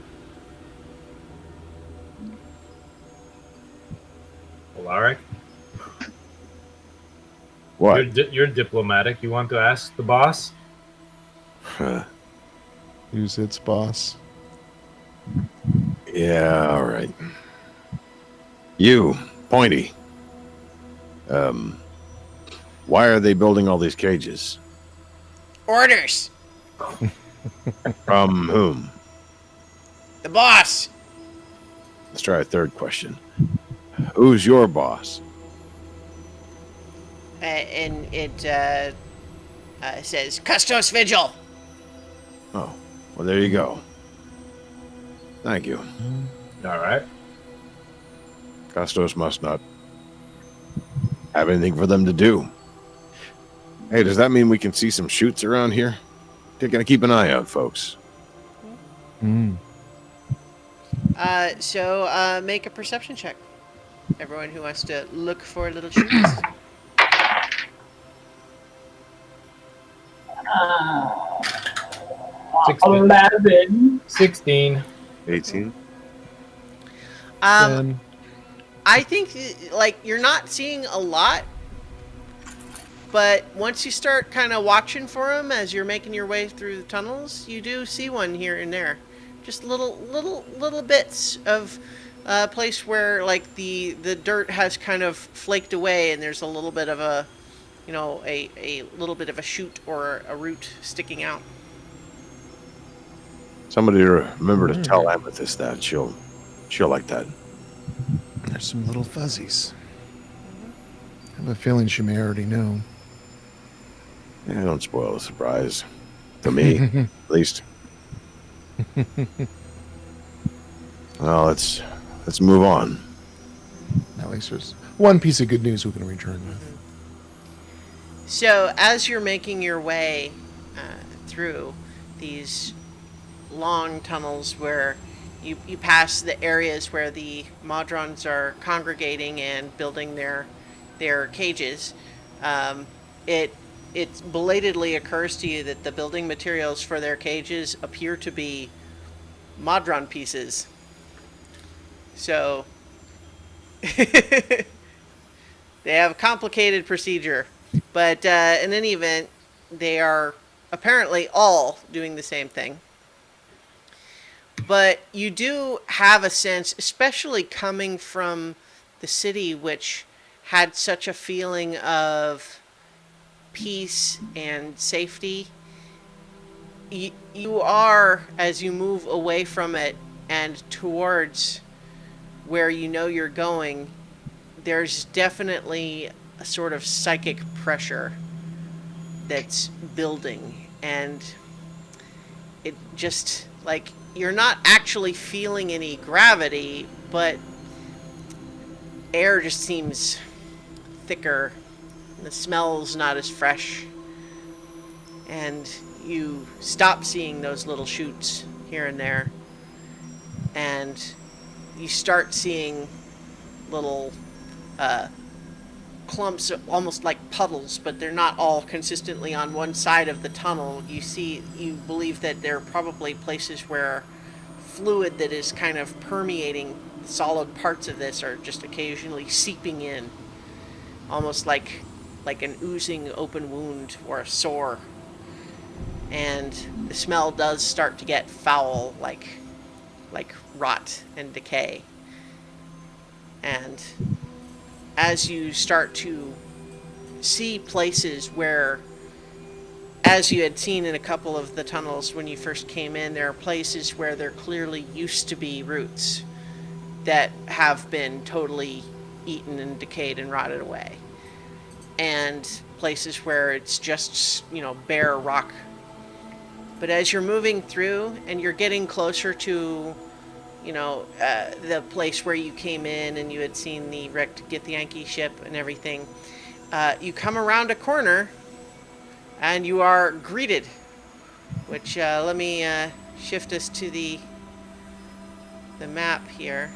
all right. what? You're diplomatic. You want to ask the boss? Who's its boss? Yeah, all right. You, Pointy. Why are they building all these cages? Orders. From whom? The boss. Let's try a third question. Who's your boss? And it says Custos Vigil. Oh, well, there you go. Thank you. All right. Custos must not have anything for them to do. Hey, does that mean we can see some shoots around here? You're gonna keep an eye out, folks. So make a perception check. Everyone who wants to look for little shoots. 11. 16. 18. I think like you're not seeing a lot, but once you start kind of watching for them as you're making your way through the tunnels, you do see one here and there, just little bits of place where like the dirt has kind of flaked away, and there's a little bit of a, you know, a little bit of a shoot or a root sticking out. Somebody remember to tell Amethyst that. She'll like that. There's some little fuzzies. I have a feeling she may already know. Yeah, don't spoil the surprise. To me, at least. Well, let's move on. At least there's one piece of good news we can return with. So as you're making your way through these long tunnels where you pass the areas where the Modrons are congregating and building their cages, it belatedly occurs to you that the building materials for their cages appear to be Modron pieces. So they have a complicated procedure, but in any event, they are apparently all doing the same thing. But you do have a sense, especially coming from the city, which had such a feeling of peace and safety. You are, as you move away from it and towards where you know you're going, there's definitely a sort of psychic pressure that's building, and it just, like, you're not actually feeling any gravity, but air just seems thicker, the smell's not as fresh, and you stop seeing those little shoots here and there, and you start seeing little clumps, almost like puddles, but they're not all consistently on one side of the tunnel. You believe that there are probably places where fluid that is kind of permeating solid parts of this are just occasionally seeping in, almost like an oozing open wound or a sore. And the smell does start to get foul, like like rot and decay. And as you start to see places where, as you had seen in a couple of the tunnels when you first came in, there are places where there clearly used to be roots that have been totally eaten and decayed and rotted away. And places where it's just, bare rock. But as you're moving through and you're getting closer to, the place where you came in and you had seen the wrecked Githyanki ship and everything, you come around a corner and you are greeted, which let me shift us to the map here.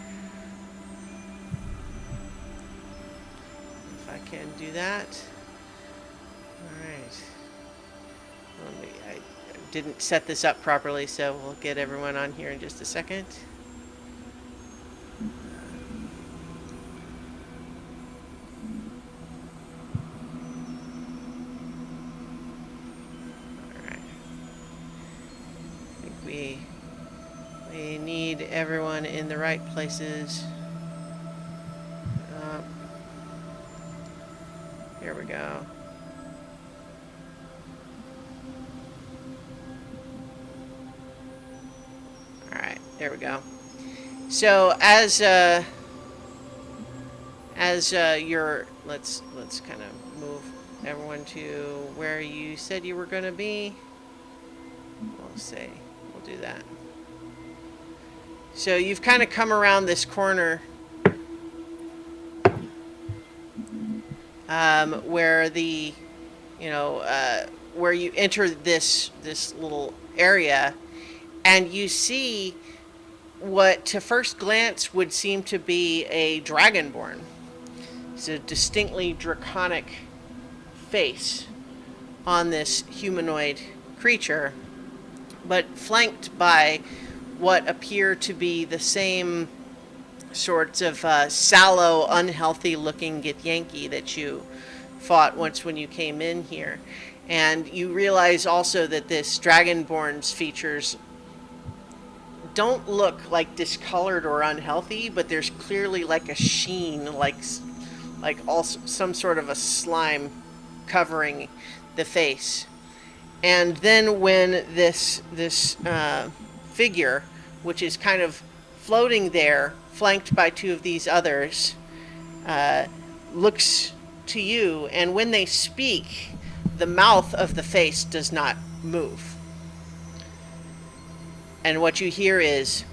If I can do that. All right. I didn't set this up properly, so we'll get everyone on here in just a second. We need everyone in the right places. Here we go. All right, there we go. So as you're, let's kind of move everyone to where you said you were going to be. We'll do that. So you've kind of come around this corner where the, where you enter this little area, and you see what to first glance would seem to be a dragonborn. It's a distinctly draconic face on this humanoid creature, but flanked by what appear to be the same sorts of sallow, unhealthy-looking Githyanki that you fought once when you came in here. And you realize also that this Dragonborn's features don't look like discolored or unhealthy, but there's clearly like a sheen, like also some sort of a slime covering the face. And then when this figure, which is kind of floating there, flanked by two of these others, looks to you, and when they speak, the mouth of the face does not move. And what you hear is,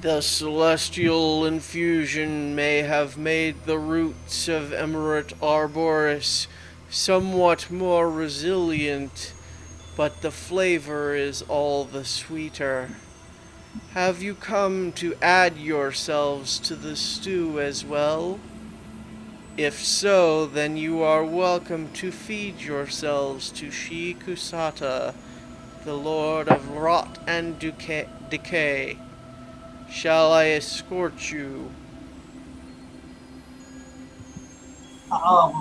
"The celestial infusion may have made the roots of Emerald Arboris somewhat more resilient, but the flavor is all the sweeter. Have you come to add yourselves to the stew as well? If so, then you are welcome to feed yourselves to Shi Kusata, the Lord of Rot and Decay. Shall I escort you?" I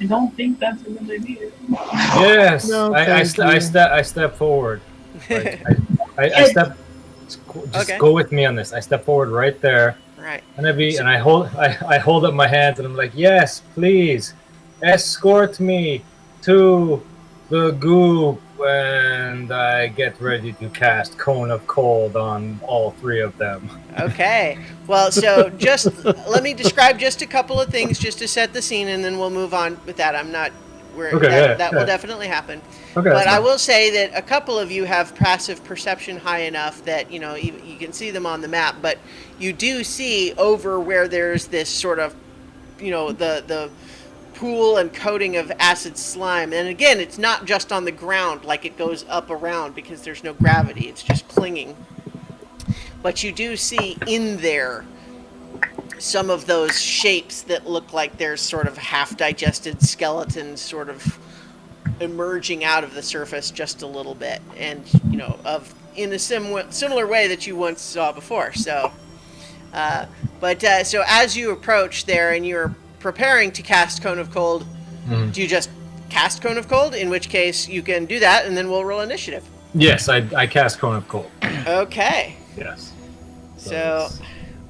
don't think that's a good idea. Yes, No, I thank step forward. Like, I Yes. step. Just Okay. go with me on this. I step forward right there, Right. and I hold up my hands, and I'm like, "Yes, please, escort me to the goop," and I get ready to cast Cone of Cold on all three of them. Okay. Well, so just let me describe just a couple of things just to set the scene, and then we'll move on with that. Okay, that yeah. will definitely happen. Okay, But that's I fine. will say that a couple of you have passive perception high enough that, you can see them on the map, but you do see over where there's this sort of, the pool and coating of acid slime. And again, it's not just on the ground like it goes up around because there's no gravity. It's just clinging. But you do see in there some of those shapes that look like there's sort of half-digested skeletons sort of emerging out of the surface just a little bit, and in a similar way that you once saw before. So, so as you approach there and you're preparing to cast Cone of Cold, do you just cast Cone of Cold? In which case you can do that, and then we'll roll initiative. Yes, I cast Cone of Cold. Okay. Yes. So it's-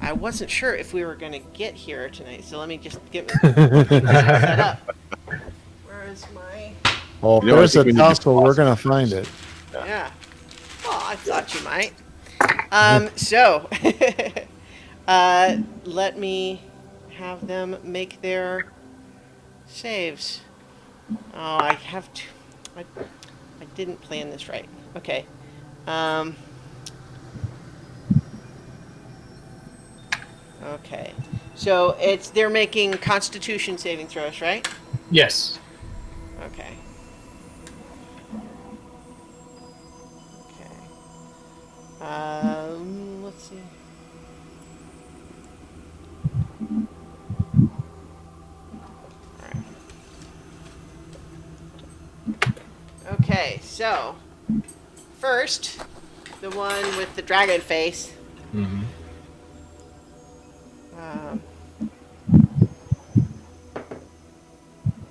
I wasn't sure if we were going to get here tonight. So let me just get this set up. Where is my... Well, if You know, I there's think a we need to tussle, we're pause. gonna find it. Yeah. Well, I thought you might. So, let me have them make their saves. Oh, I have to. I didn't plan this right. Okay. Okay. So they're making Constitution saving throws, right? yes. Okay. Okay. Let's see. Okay, so first, the one with the dragon face. Mm-hmm. Um,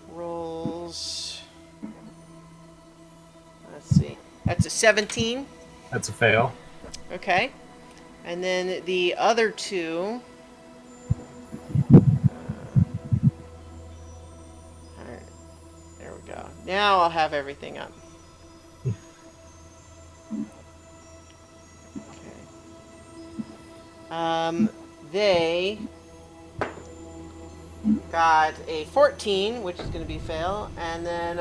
rolls. Let's see. That's a 17. That's a fail. Okay. And then the other two. Alright. There we go. Now I'll have everything up. Okay. They got a 14, which is going to be a fail, and then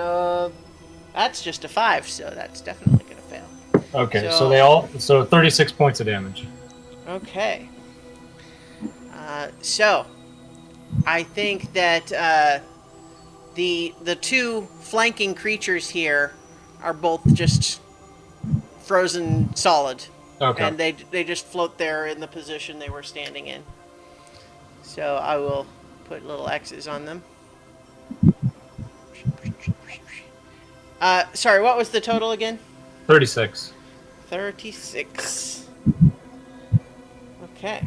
that's just a 5, so that's definitely going to fail. Okay, So- so 36 points of damage. Okay. So I think that the two flanking creatures here are both just frozen solid, Okay. and they just float there in the position they were standing in. So I will put little X's on them. Sorry, what was the total again? 36. 36. Okay.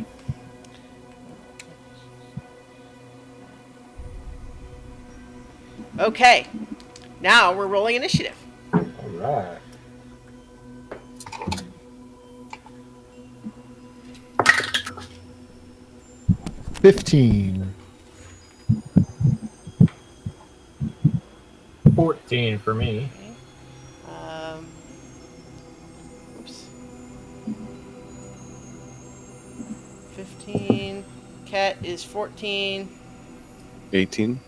Okay. Now we're rolling initiative. All right. $15. 14 for me. Oops. 15. Cat is 14. 18.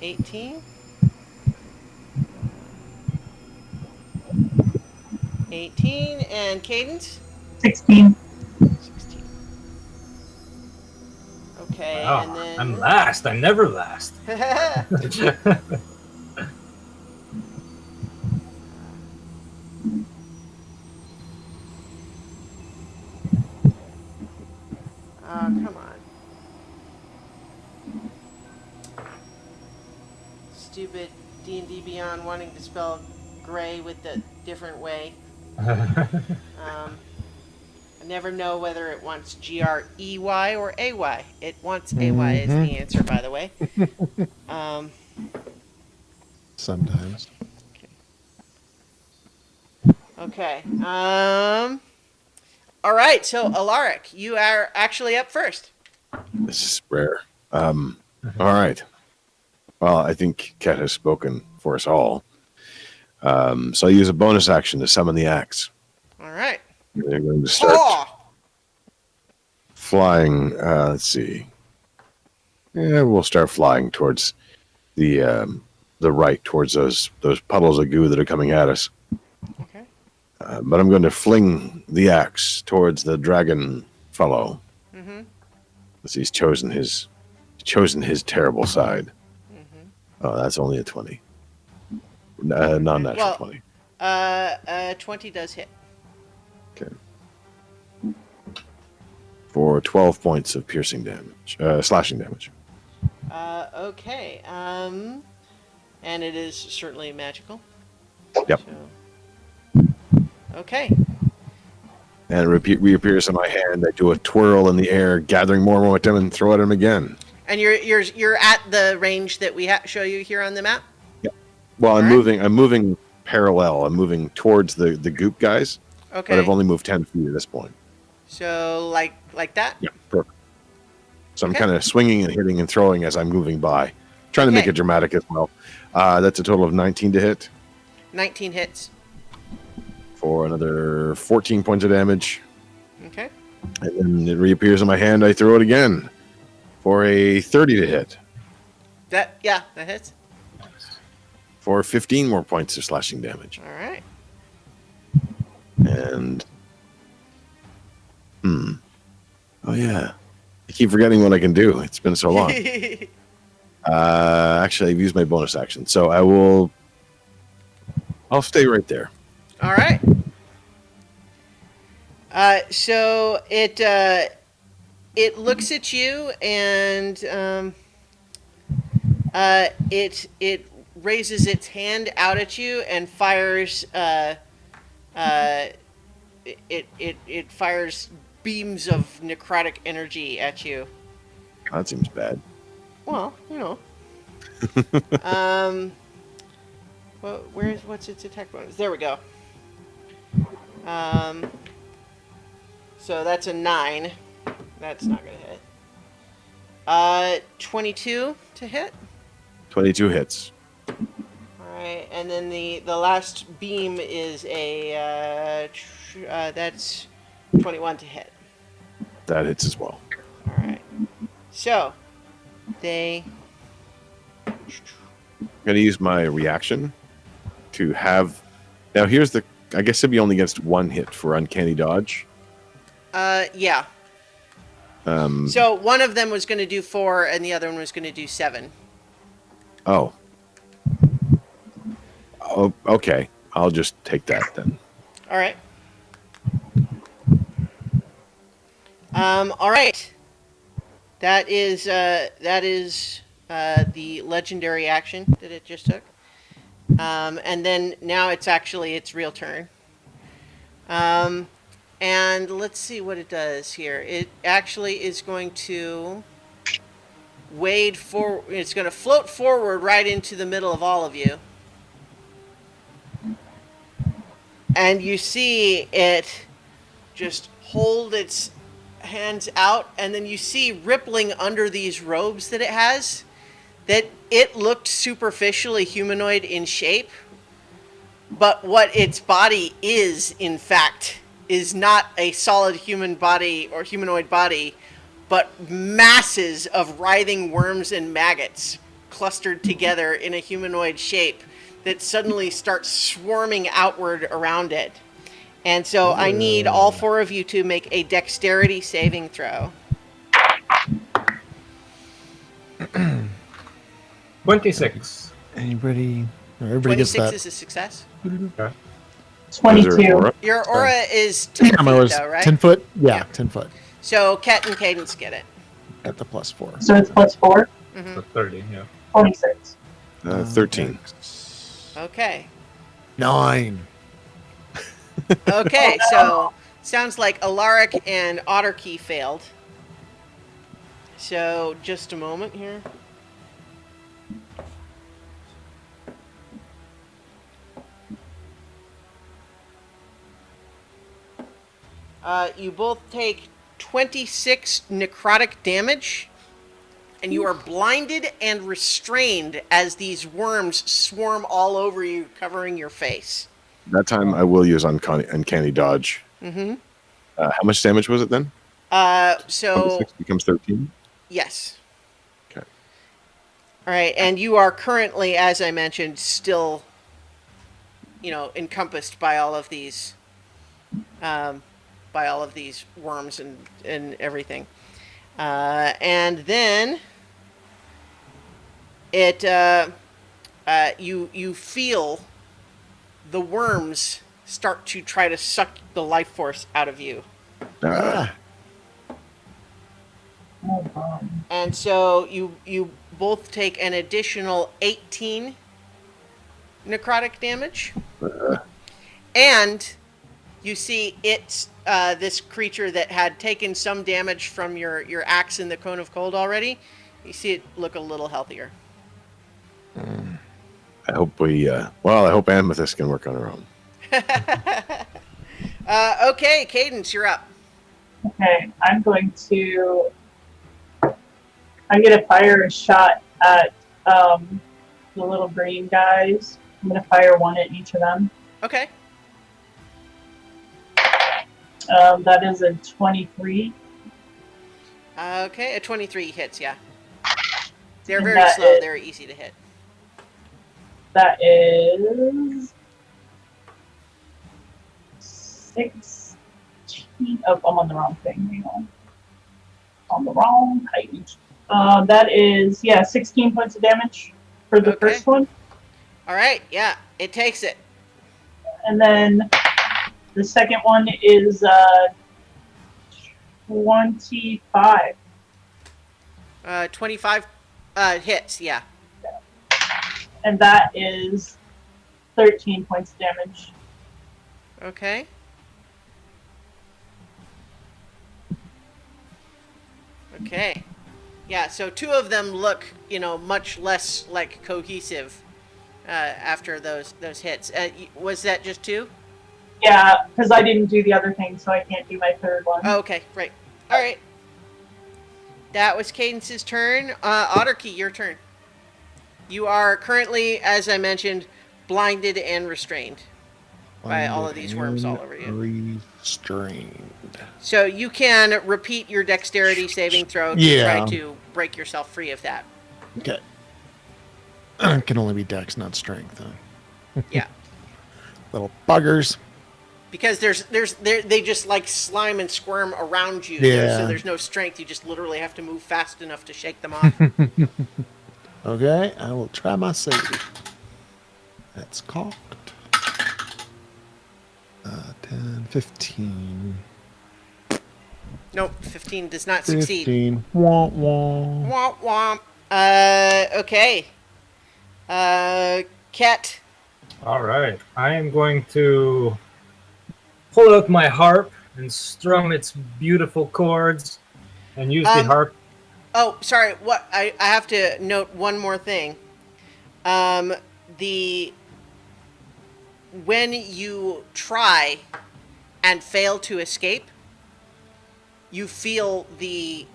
18. 18. And Cadence? 16. 16. Okay, Wow, and then... I'm last. I never last. Oh, come on. Stupid D&D Beyond wanting to spell gray with a different way. I never know whether it wants Grey or AY. It wants AY is the answer, by the way. Sometimes. Okay. All right. So Alaric, you are actually up first. This is rare. All right. Well, I think Ket has spoken for us all. So I use a bonus action to summon the axe. All right. They're going to start flying. Let's see. Yeah, we'll start flying towards the right, towards those puddles of goo that are coming at us. Okay. But I'm going to fling the axe towards the dragon fellow. Mm-hmm. As he's chosen his terrible side. Mm-hmm. Oh, that's only a 20. Non-natural 20. 20 does hit. Okay. For 12 points of piercing damage, slashing damage. Okay. And it is certainly magical. Yep. So, okay. And it reappears in my hand. I do a twirl in the air, gathering more momentum, and throw at him again. And you're at the range that we show you here on the map. Well, I'm Alright. moving parallel. I'm moving towards the goop guys, Okay. but I've only moved 10 feet at this point. So like that? Yeah, perfect. So I'm Okay. kind of swinging and hitting and throwing as I'm moving by, trying to make Okay. it dramatic as well. That's a total of 19 to hit 19 hits. for another 14 points of damage. Okay. And then it reappears in my hand. I throw it again for a 30 to hit That hits. for 15 more points of slashing damage. All right. And oh yeah, I keep forgetting what I can do. It's been so long. Actually, I've used my bonus action, so I'll stay right there. All right. So it looks at you and it raises its hand out at you and fires it fires beams of necrotic energy at you. That seems bad. Well, you know. Well, what's its attack bonus? There we go. So that's a 9. That's not gonna hit. 22 to hit. 22 hits. All right, and then the last beam is a that's 21 to hit. That hits as well. All right. So they. I'm going to use my reaction to have. Now, here's the. I guess it'd be only against one hit for uncanny dodge. Yeah. So one of them was going to do 4, and the other one was going to do 7. Oh, okay. I'll just take that then. All right. All right. That is the legendary action that it just took. And then now it's actually its real turn. And let's see what it does here. It actually is going to wade forward. It's going to float forward right into the middle of all of you. And you see it just hold its hands out, and then you see rippling under these robes that it has that it looked superficially humanoid in shape, but what its body is, in fact, is not a solid human body or humanoid body, but masses of writhing worms and maggots clustered together in a humanoid shape that suddenly start swarming outward around it. And so I need all 4 of you to make a dexterity saving throw. 26. Everybody gets 26 that. is a success. Okay. 22. Your aura is 10 feet, Ammo is though, right? 10 foot. Yeah, 10 foot So Ket and Cadence get it. at the +4. So it's +4. So 30, yeah. 26. 13. Okay. 9. Okay, so sounds like Alaric and Otterkey failed. So just a moment here. You both take 26 necrotic damage, and you are blinded and restrained as these worms swarm all over you, covering your face. That time I will use uncanny dodge. Mm-hmm. How much damage was it then? So 26 becomes 13. yes. Okay. All right, and you are currently, as I mentioned, still, encompassed by all of these, worms and everything. And then it, you feel the worms start to try to suck the life force out of you. Ah, Oh, God. And so you both take an additional 18 necrotic damage. And you see it's this creature that had taken some damage from your axe in the Cone of Cold already. You see it look a little healthier. I hope I hope Amethyst can work on her own. Okay, Cadence, you're up. Okay, I'm going to fire a shot at the little green guys. I'm going to fire one at each of them. Okay. That is a 23. Okay, a 23 hits, yeah. They're And very that slow. is- They're easy to hit. That is 16. Oh, I'm on the wrong thing. Hang on. On the wrong page. That is 16 points of damage for the Okay. first one, All right, yeah, it takes it. and then the second one is 25. 25 hits, yeah. And that is 13 points of damage. Okay. Okay. Yeah, so two of them look, much less like cohesive after those hits. Was that just two? Yeah, because I didn't do the other thing, so I can't do my third one. Oh, okay, right. All right. That was Cadence's turn. Otterkey, your turn. You are currently, as I mentioned, blinded and restrained by all of these worms all over you. Restrained. So you can repeat your dexterity saving throw to Yeah. try to break yourself free of that. Okay. It can only be dex, not strength. Huh? Yeah. Little buggers. Because they just like slime and squirm around you. Yeah. So there's no strength. You just literally have to move fast enough to shake them off. Okay, I will try my save. That's cocked. 10, 15. Nope, 15 does not succeed. 15. Womp womp. Womp womp. Okay. Ket. All right. I am going to pull out my harp and strum its beautiful chords and use the harp. Oh, sorry. What I have to note one more thing. When you try and fail to escape, you feel the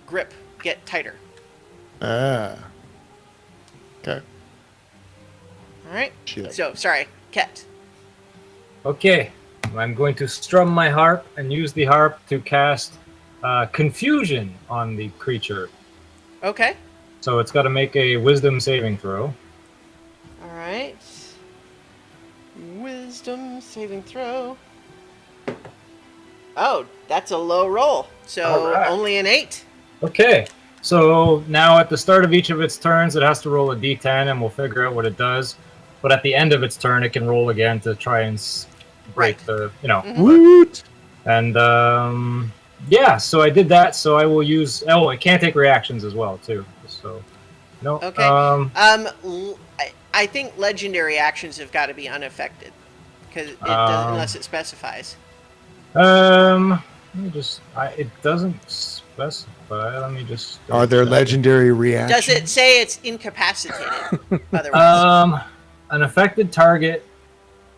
grip get tighter. Ah. Okay. All right. Shit. So sorry, Ket. Okay. I'm going to strum my harp and use the harp to cast confusion on the creature. Okay. So it's got to make a wisdom saving throw. All right. Wisdom saving throw. Oh, that's a low roll. So All right. only an 8. Okay. So now at the start of each of its turns, it has to roll a d10 and we'll figure out what it does. But at the end of its turn, it can roll again to try and break the. Woot! And yeah, so I did that. So I will use. Oh, it can't take reactions as well too. So no. Okay. I think legendary actions have got to be unaffected because it does, unless it specifies. Let me just. It doesn't specify. Let me just. Are there legendary reactions? Does it say it's incapacitated? Otherwise, an affected target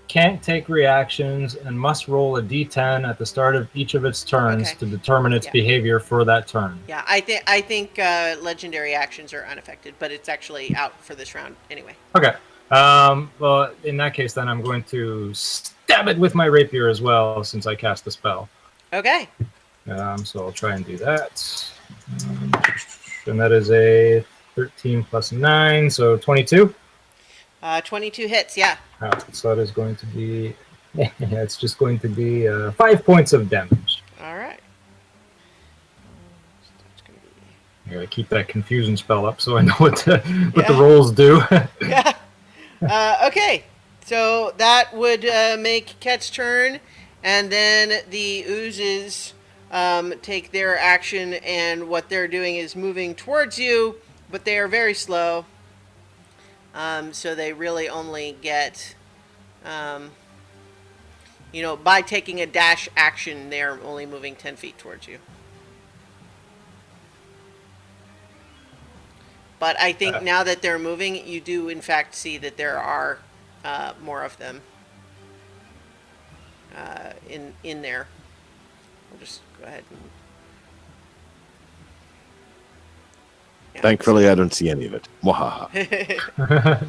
can't take reactions and must roll a d10 at the start of each of its turns to determine its behavior for that turn. Yeah, I think legendary actions are unaffected, but it's actually out for this round anyway. Okay. Well, in that case, then I'm going to stab it with my rapier as well, since I cast the spell. Okay. So I'll try and do that. And that is a 13 plus 9, so 22. 22 hits, yeah. So that is going to be, it's just going to be 5 points of damage. All right. I gotta keep that confusion spell up so I know what the rolls do. Yeah. Okay. So that would make Ket's turn, and then the oozes take their action, and what they're doing is moving towards you, but they are very slow. So they really only get, by taking a dash action, they're only moving 10 feet towards you. But I think now that they're moving, you do in fact see that there are more of them in there. We'll just go ahead and. Yeah. Thankfully, I don't see any of it. Mwahaha.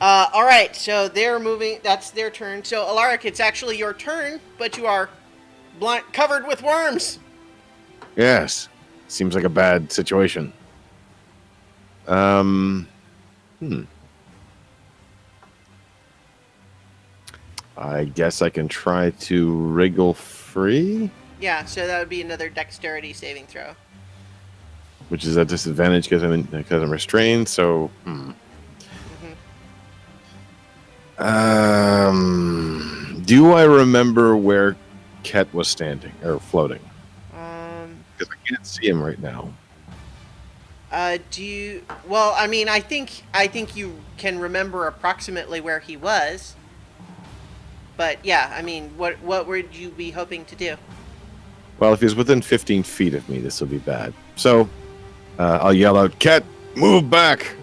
All right, so they're moving. That's their turn. So Alaric, it's actually your turn, but you are covered with worms. Yes. Seems like a bad situation. I guess I can try to wriggle free, Yeah, so that would be another dexterity saving throw. which is a disadvantage because I'm restrained. So, do I remember where Ket was standing or floating? Because I can't see him right now. Do you? Well, I mean, I think you can remember approximately where he was. But yeah, I mean, what would you be hoping to do? Well, if he's within 15 feet of me, this will be bad. So, I'll yell out, "Ket, move back!"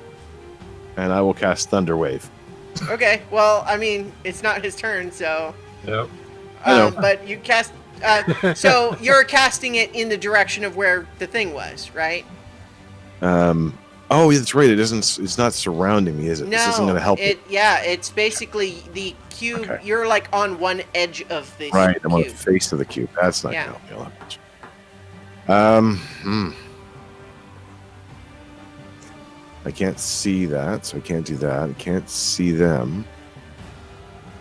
And I will cast Thunder Wave. Okay, well, I mean, it's not his turn, so. Yep. I know. But you cast. So you're casting it in the direction of where the thing was, right? Oh, that's right. It isn't. It's not surrounding me, is it? No, This isn't going to help. Yeah, it's basically the cube. Okay. You're like on one edge of this Right, I'm on the cube. face of the cube. That's not Yeah. going to help me all that much. I can't see that, so I can't do that. I can't see them.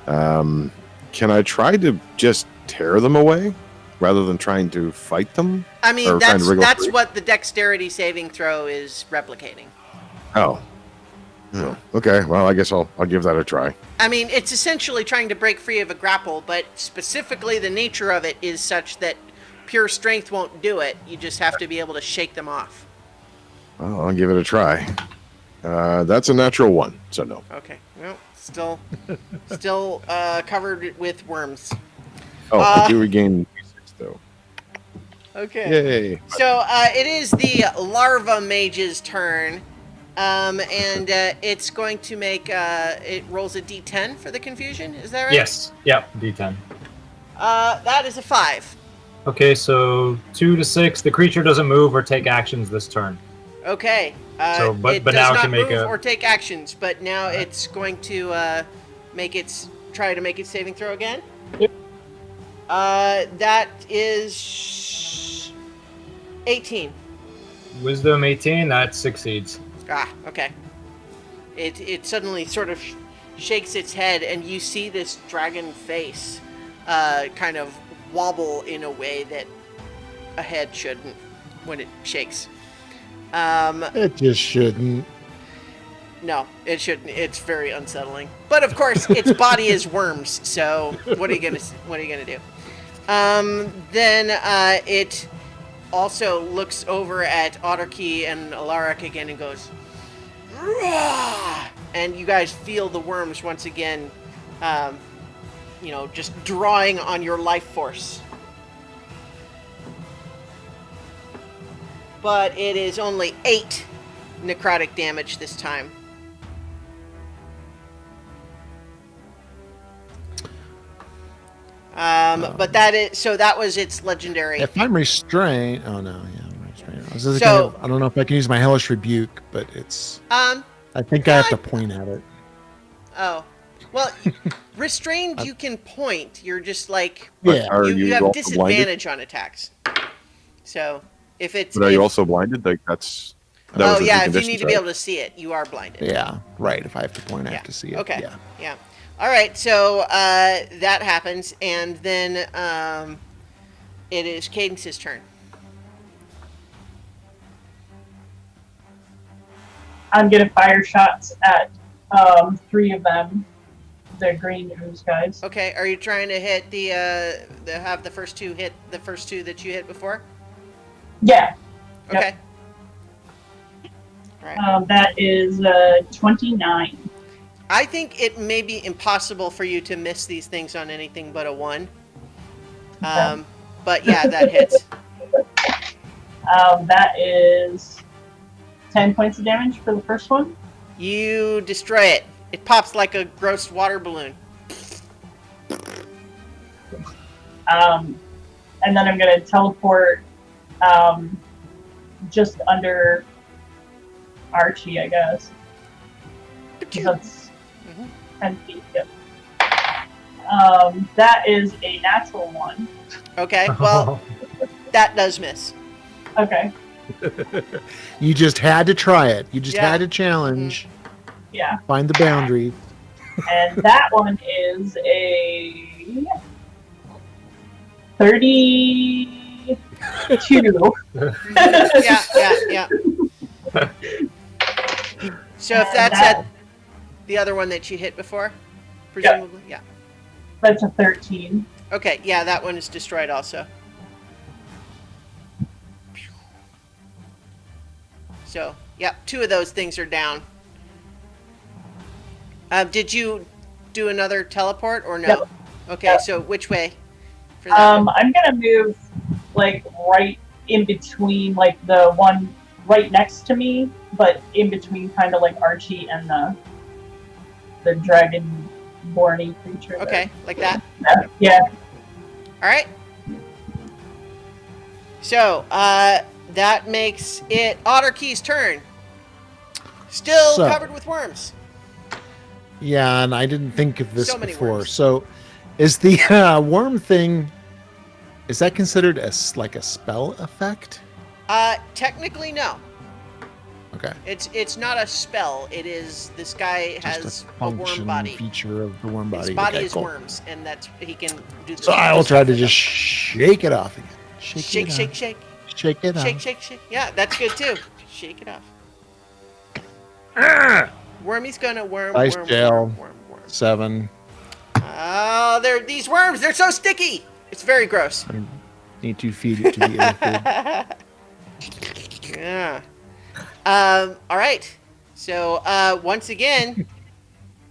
Can I try to just tear them away rather than trying to fight them? I mean, Or trying to wriggle that's free? what the dexterity saving throw is replicating. Oh. Oh, okay. Well, I guess I'll give that a try. I mean, it's essentially trying to break free of a grapple, but specifically the nature of it is such that pure strength won't do it. You just have to be able to shake them off. Well, I'll give it a try. That's a natural one, so no. Okay. Well, still covered with worms. Oh, I do regain 6 though. Okay. Yay! So it is the larva mage's turn, and it's going to make it rolls a d10 for the confusion. Is that right? Yes. Yep. D10. That is a 5. Okay, so 2 to 6. The creature doesn't move or take actions this turn. Okay. So, but it does now it not can make move a- or take actions, but now it's going to try to make its saving throw again. Yep. That is 18. Wisdom 18. That succeeds. Ah, okay. It suddenly sort of shakes its head, and you see this dragon face kind of wobble in a way that a head shouldn't when it shakes. It just shouldn't. No, it shouldn't. It's very unsettling. But of course, its body is worms. So what are you gonna do? Then it also looks over at Otterkey and Alaric again and goes, "Rah!" And you guys feel the worms once again, just drawing on your life force. But it is only 8 necrotic damage this time. But that was its legendary. If I'm restrained, oh no, yeah, I'm restrained. I was just So- I don't know if I can use my hellish rebuke, but it's. I think I have to point at it. Oh, well, restrained you can point. You're just like Yeah. Are you have also blinded? disadvantage on attacks. So if it's But are you also blinded? Like that's. That oh was the yeah, two if you need conditions, to be right? able to see it, you are blinded. Yeah, right. If I have to point, I Yeah. have to see it. Okay. Yeah. Yeah. All right. So that happens, and then it is Cadence's turn. I'm gonna fire shots at 3 of them. The green ooze guys. Okay. Are you trying to hit have the first two hit the first two that you hit before? Yeah. Yep. Okay. All right. That is 29. I think it may be impossible for you to miss these things on anything but a 1. But yeah, that hits. That is 10 points of damage for the first one. You destroy it. It pops like a gross water balloon. And then I'm going to teleport just under Archie, I guess. 'Cause that's 10 feet. Yep. That is a natural one. Okay, well, that does miss. Okay. You just had to try it. You just Yeah. had to challenge. Yeah. Find the boundary. And that one is a 32. Yeah. So if that's at the other one that you hit before, presumably, yeah. That's a 13. Okay, yeah, that one is destroyed also. So, yeah, 2 of those things are down. Did you do another teleport or no? Yep. Okay, Yep. so which way? For that one? I'm gonna move like right in between, like the one right next to me, but in between, kind of like Archie and the dragon-borny creature. Okay, like that. Yeah. All right. So, that makes it Otterkey's turn. Still So- covered with worms. Yeah, and I didn't think of this So many before. worms. So, is the worm thing? Is that considered as like a spell effect? Technically, no. Okay. It's not a spell. It is, this guy has Just a a function worm body. feature of the worm body. His body Okay, is cool. worms, and that's, he can do this. So I will try to just shake it off again. shake, it shake, off. shake, Shake it shake, off. shake, shake. Yeah, that's good too. Shake it off. Wormy's gonna worm, Nice worm, gel. worm, worm, worm. 7. Oh, they're these worms. They're so sticky. It's very gross. I need to feed it to the aphid. Yeah. All right. So once again,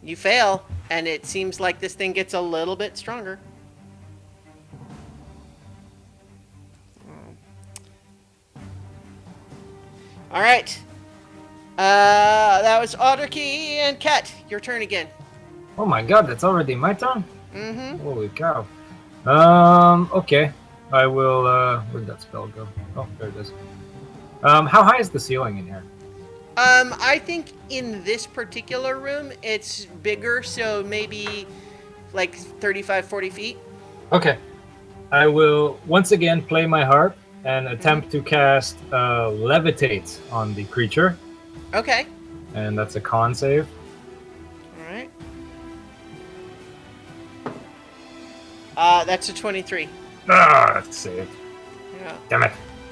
you fail, and it seems like this thing gets a little bit stronger. All right. That was Otterkey and Ket. Your turn again. Oh my god, that's already my turn? Mm-hmm. Holy cow. Okay. I will, where'd that spell go? Oh, there it is. How high is the ceiling in here? I think in this particular room, it's bigger, so maybe like 35, 40 feet. Okay. I will once again play my harp and attempt to cast Levitate on the creature. Okay. And that's a con save. All right. That's a 23. Ah, that's saved. Yeah. Damn it.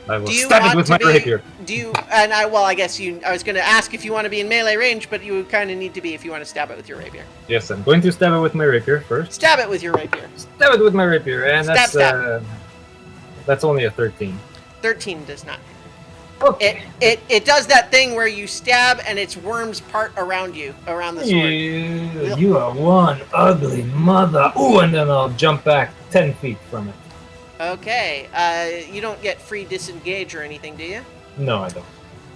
I will Do you stab it want with to my be? rapier. Do you? And I guess you. I was going to ask if you want to be in melee range, but you would kind of need to be if you want to stab it with your rapier. Yes, I'm going to stab it with my rapier first. Stab it with your rapier. Stab it with my rapier, and Stab, that's stab. that's only a 13. 13 does not. Okay. It does that thing where you stab and its worms part around you, around the sword. You are one ugly mother. Ooh, and then I'll jump back 10 feet from it. Okay. You don't get free disengage or anything, do you? No, I don't.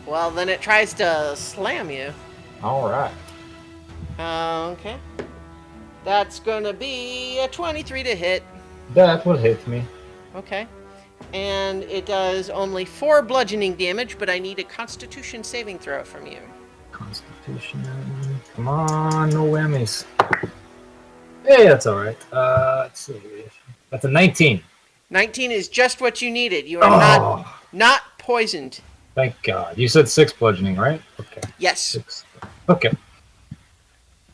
Well, then it tries to slam you. All right. Okay. That's gonna be a 23 to hit. That will hit me. Okay. And it does only 4 bludgeoning damage, but I need a Constitution saving throw from you. Constitution. Come on, no whammies. Hey, that's all right. Let's see. That's a 19. 19 is just what you needed. You are not poisoned. Thank God. You said 6 bludgeoning, right? Okay. Yes. 6. Okay.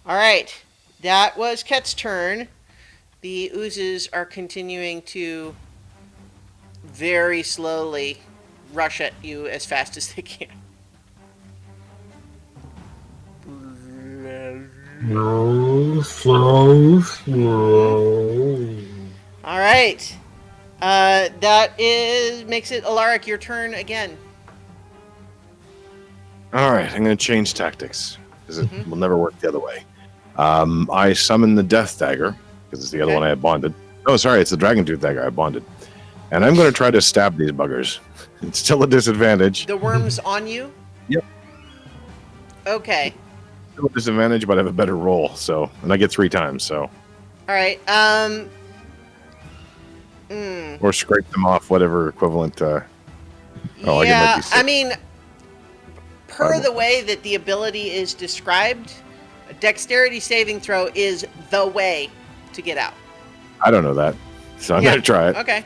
All right. That was Ket's turn. The oozes are continuing to very slowly rush at you as fast as they can. Slow. All right. That makes it Alaric your turn again. All right, I'm going to change tactics because it will never work the other way. I summon the Death Dagger because it's the other Okay. one I had bonded. Oh, sorry, it's the Dragon Tooth Dagger I bonded. And I'm going to try to stab these buggers. It's still a disadvantage. The worms on you? Okay. No disadvantage, but I have a better roll. So, and I get 3 times. So, All right. or scrape them off, whatever equivalent. I get might Yeah, be 6. I mean, per the way that the ability is described, a dexterity saving throw is the way to get out. I don't know that, so I'm gonna try it. Okay.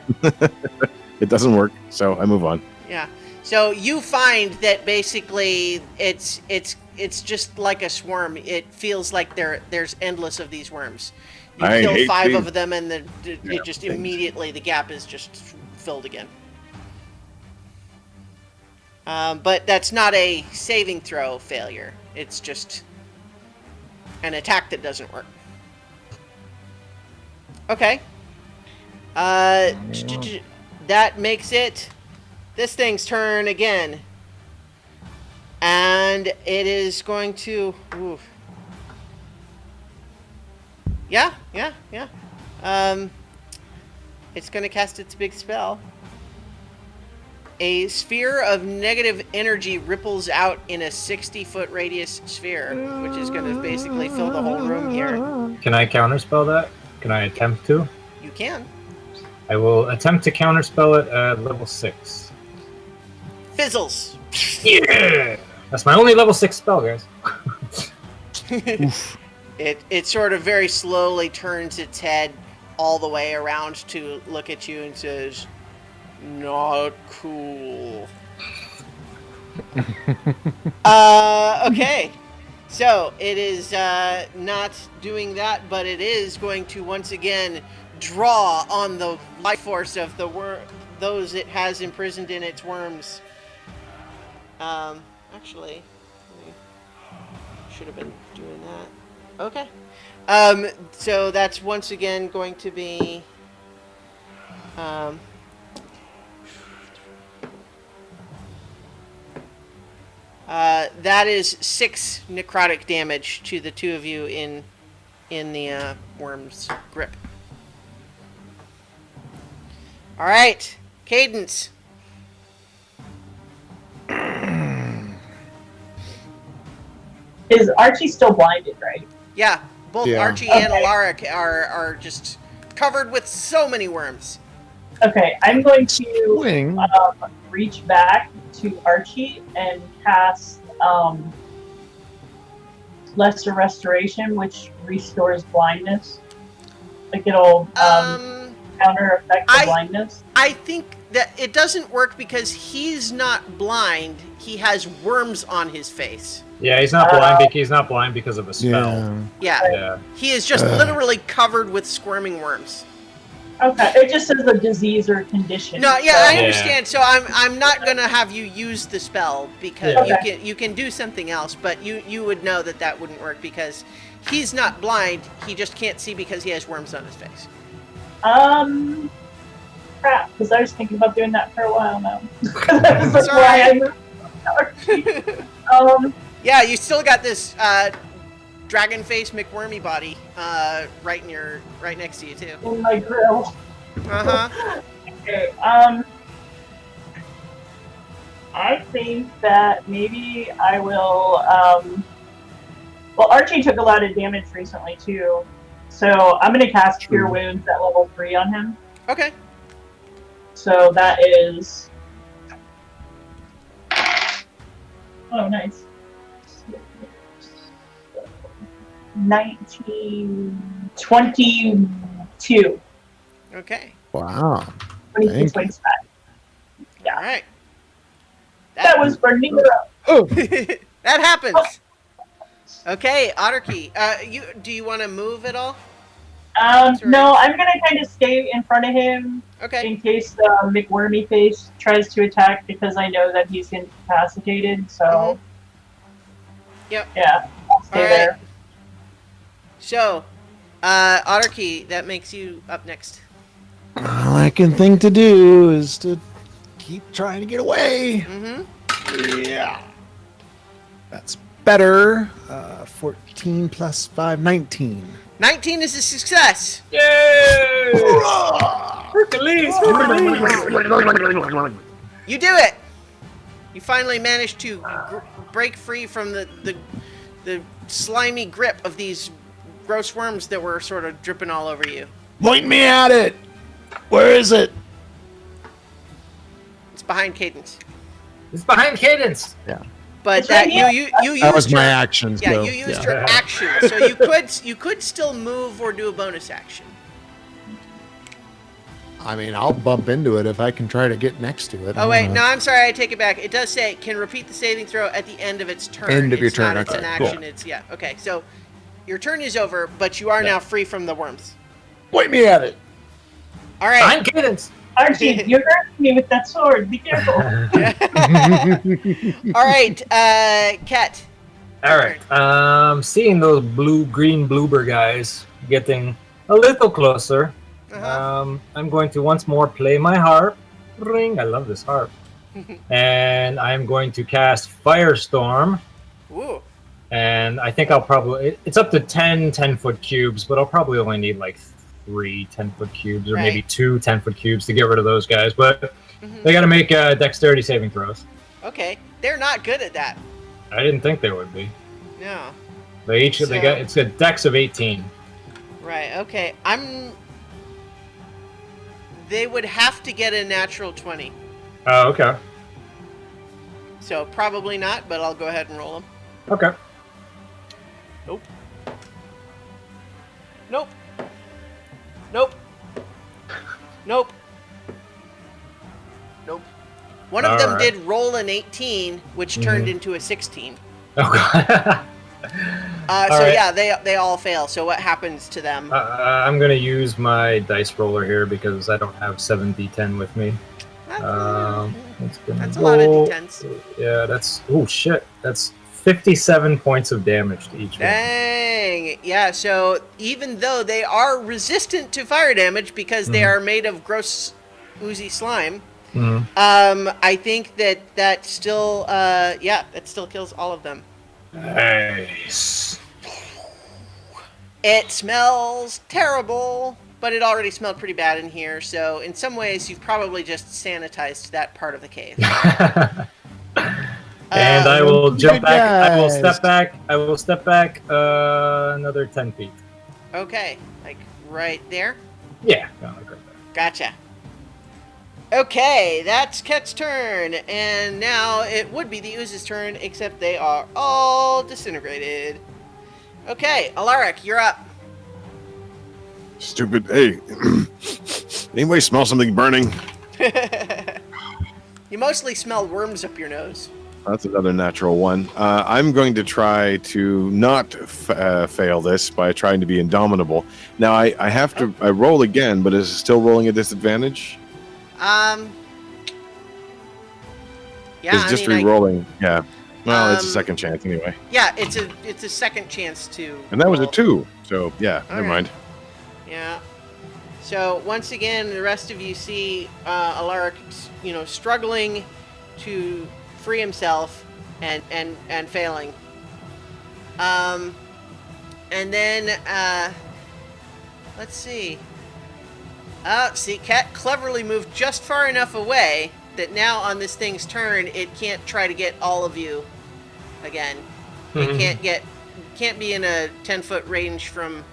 It doesn't work, so I move on. Yeah. So you find that basically it's just like a swarm. It feels like there's endless of these worms. You I kill hate 5 these of them, and it just things. immediately the gap is just filled again. But that's not a saving throw failure. It's just an attack that doesn't work. Okay. That makes it this thing's turn again. And it is going to... Ooh. Yeah. It's going to cast its big spell. A sphere of negative energy ripples out in a 60-foot radius sphere, which is going to basically fill the whole room here. Can I counterspell that? Can I attempt to? You can. I will attempt to counterspell it at level 6. Fizzles. Yeah! That's my only level 6 spell, guys. It sort of very slowly turns its head all the way around to look at you and says, "Not cool." Okay. So it is not doing that, but it is going to once again draw on the life force of the those it has imprisoned in its worms. Actually, should have been doing that. Okay. So that's once again going to be that is 6 necrotic damage to the 2 of you in the worm's grip. All right, Cadence. Is Archie still blinded, right? Yeah, both Yeah. Archie and Alaric are just covered with so many worms. Okay, I'm going to Wing. reach back to Archie and cast Lesser Restoration, which restores blindness. Like it'll counter effect the blindness. I think that it doesn't work because he's not blind. He has worms on his face. Yeah, he's not blind. He's not blind because of a spell. Yeah. Yeah. He is just literally covered with squirming worms. Okay, it just says a disease or condition. No, yeah, so- I understand. So I'm not gonna have you use the spell because Yeah. you can do something else, but you would know that wouldn't work because he's not blind. He just can't see because he has worms on his face. Crap, because I was thinking about doing that for a while now. That's like Sorry. why I moved Archie. Yeah, you still got this dragon face McWormy body right next to you too. in my grill. Okay. I think that maybe I will. Well, Archie took a lot of damage recently too, so I'm gonna cast Cure Wounds at level 3 on him. Okay. So that is. Oh, nice. 1922. Okay. Wow. 22 points back. All right. That was for Nero. That happens. Okay, Otterkey. Do you want to move at all? No, I'm gonna kind of stay in front of him Okay. in case the McWormy face tries to attack because I know that he's incapacitated. So, Yep. yeah, I'll stay All right. there. So, Otterkey, that makes you up next. All I can think to do is to keep trying to get away. Mm-hmm. Yeah. That's better. 14 plus 5, 19. 19 is a success. Yay! Hercules! You do it. You finally managed to break free from the slimy grip of these gross worms that were sort of dripping all over you. Point me at it. Where is it? It's behind Cadence. It's behind Cadence. Yeah. But It's right that you used That was your, my actions. Yeah, though. you used your action, so you could still move or do a bonus action. I mean, I'll bump into it if I can try to get next to it. Oh wait, no, I'm sorry, I take it back. It does say can repeat the saving throw at the end of its turn. End of your It's not, turn, It's an okay, action. cool. It's okay. So your turn is over, but you are now free from the worms. Point me at it. All right. Behind Cadence. Archie, you're hurting me with that sword. Be careful. All right, Ket. All right. Seeing those green bloober guys getting a little closer, I'm going to once more play my harp. Ring. I love this harp. And I'm going to cast Firestorm. Ooh. And I think I'll probably... It's up to 10 10-foot cubes, but I'll probably only need like 3 10-foot cubes or maybe 2 10-foot cubes to get rid of those guys. But they got to make dexterity saving throws. Okay, they're not good at that. I didn't think they would be. No. They got it's a dex of 18. Right. Okay. They would have to get a natural 20. Oh, okay. So probably not, but I'll go ahead and roll them. Okay. Nope. Nope. Nope. Nope. Nope. One of them did roll an 18, which turned into a 16. Oh, God. Yeah, they all fail. So what happens to them? I'm going to use my dice roller here because I don't have 7d10 with me. That's That's a lot of d10s. Yeah, that's... Oh, shit. That's 57 points of damage to each one. Dang. Yeah, so even though they are resistant to fire damage because they are made of gross, oozy slime, I think that still, that still kills all of them. Nice. It smells terrible, but it already smelled pretty bad in here, so in some ways you've probably just sanitized that part of the cave. And I will jump back. I will guys. step back another 10 feet. Okay, like right there? Yeah, no, like right there. Gotcha. Okay, that's Ket's turn, and now it would be the Ooz's turn, except they are all disintegrated. Okay, Alaric, you're up. Stupid. Hey, anybody smell something burning? You mostly smell worms up your nose. That's another natural one. I'm going to try to not fail this by trying to be indomitable. Now, I have to... I roll again, but is it still rolling at disadvantage? Yeah, It's just re-rolling. Yeah. Well, it's a second chance anyway. Yeah, it's a second chance to. And that was a roll. 2. So, yeah, never right. mind. Yeah. So once again, the rest of you see Alaric, struggling to free himself and failing. And then let's see. Cat cleverly moved just far enough away that now on this thing's turn, it can't try to get all of you again. It can't be in a 10-foot range from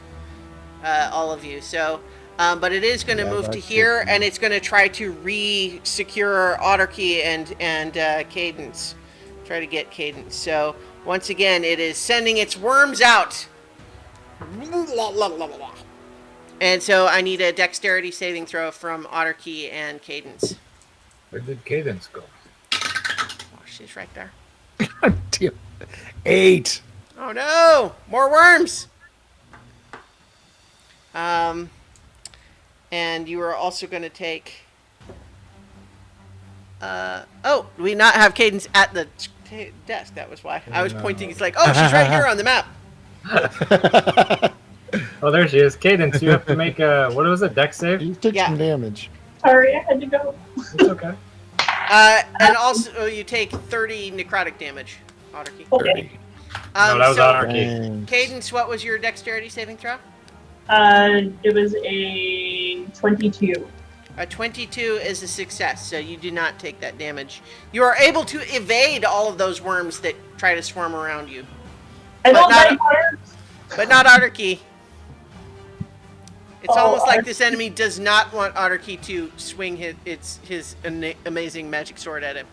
all of you. So, but it is going to move to here, and it's going to try to re-secure Autarky and Cadence. Try to get Cadence. So once again, it is sending its worms out. And so I need a dexterity saving throw from Autarky and Cadence. Where did Cadence go? Oh, she's right there. God damn. 8. Oh no! More worms! And you are also going to take... do we not have Cadence at the desk? That was why. I was pointing. It's like, oh, she's right here on the map. Oh, there she is. Cadence, you have to make a... What was it? Dex save? You took Yeah. some damage. Sorry, I had to go. It's okay. And also, you take 30 necrotic damage, Autarky. Okay. No, that was so, Autarky. Dang. Cadence, what was your dexterity saving throw? It was a 22. A 22 is a success, so you do not take that damage. You are able to evade all of those worms that try to swarm around you. I But don't not- like worms. But not Otterkey. It's Oh, almost like Archie. this enemy does not want Otterkey to swing his amazing magic sword at him.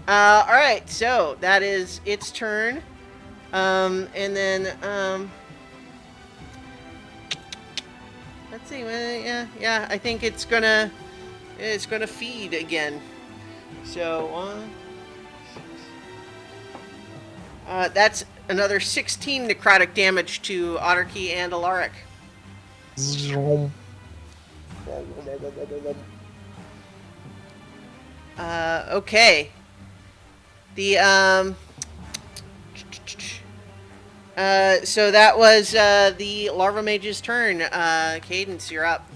Alright, so that is its turn. And then, let's see, yeah, I think it's gonna feed again. So, that's another 16 necrotic damage to Otterkey and Alaric. Okay. So that was the Larva Mage's turn. Cadence, you're up.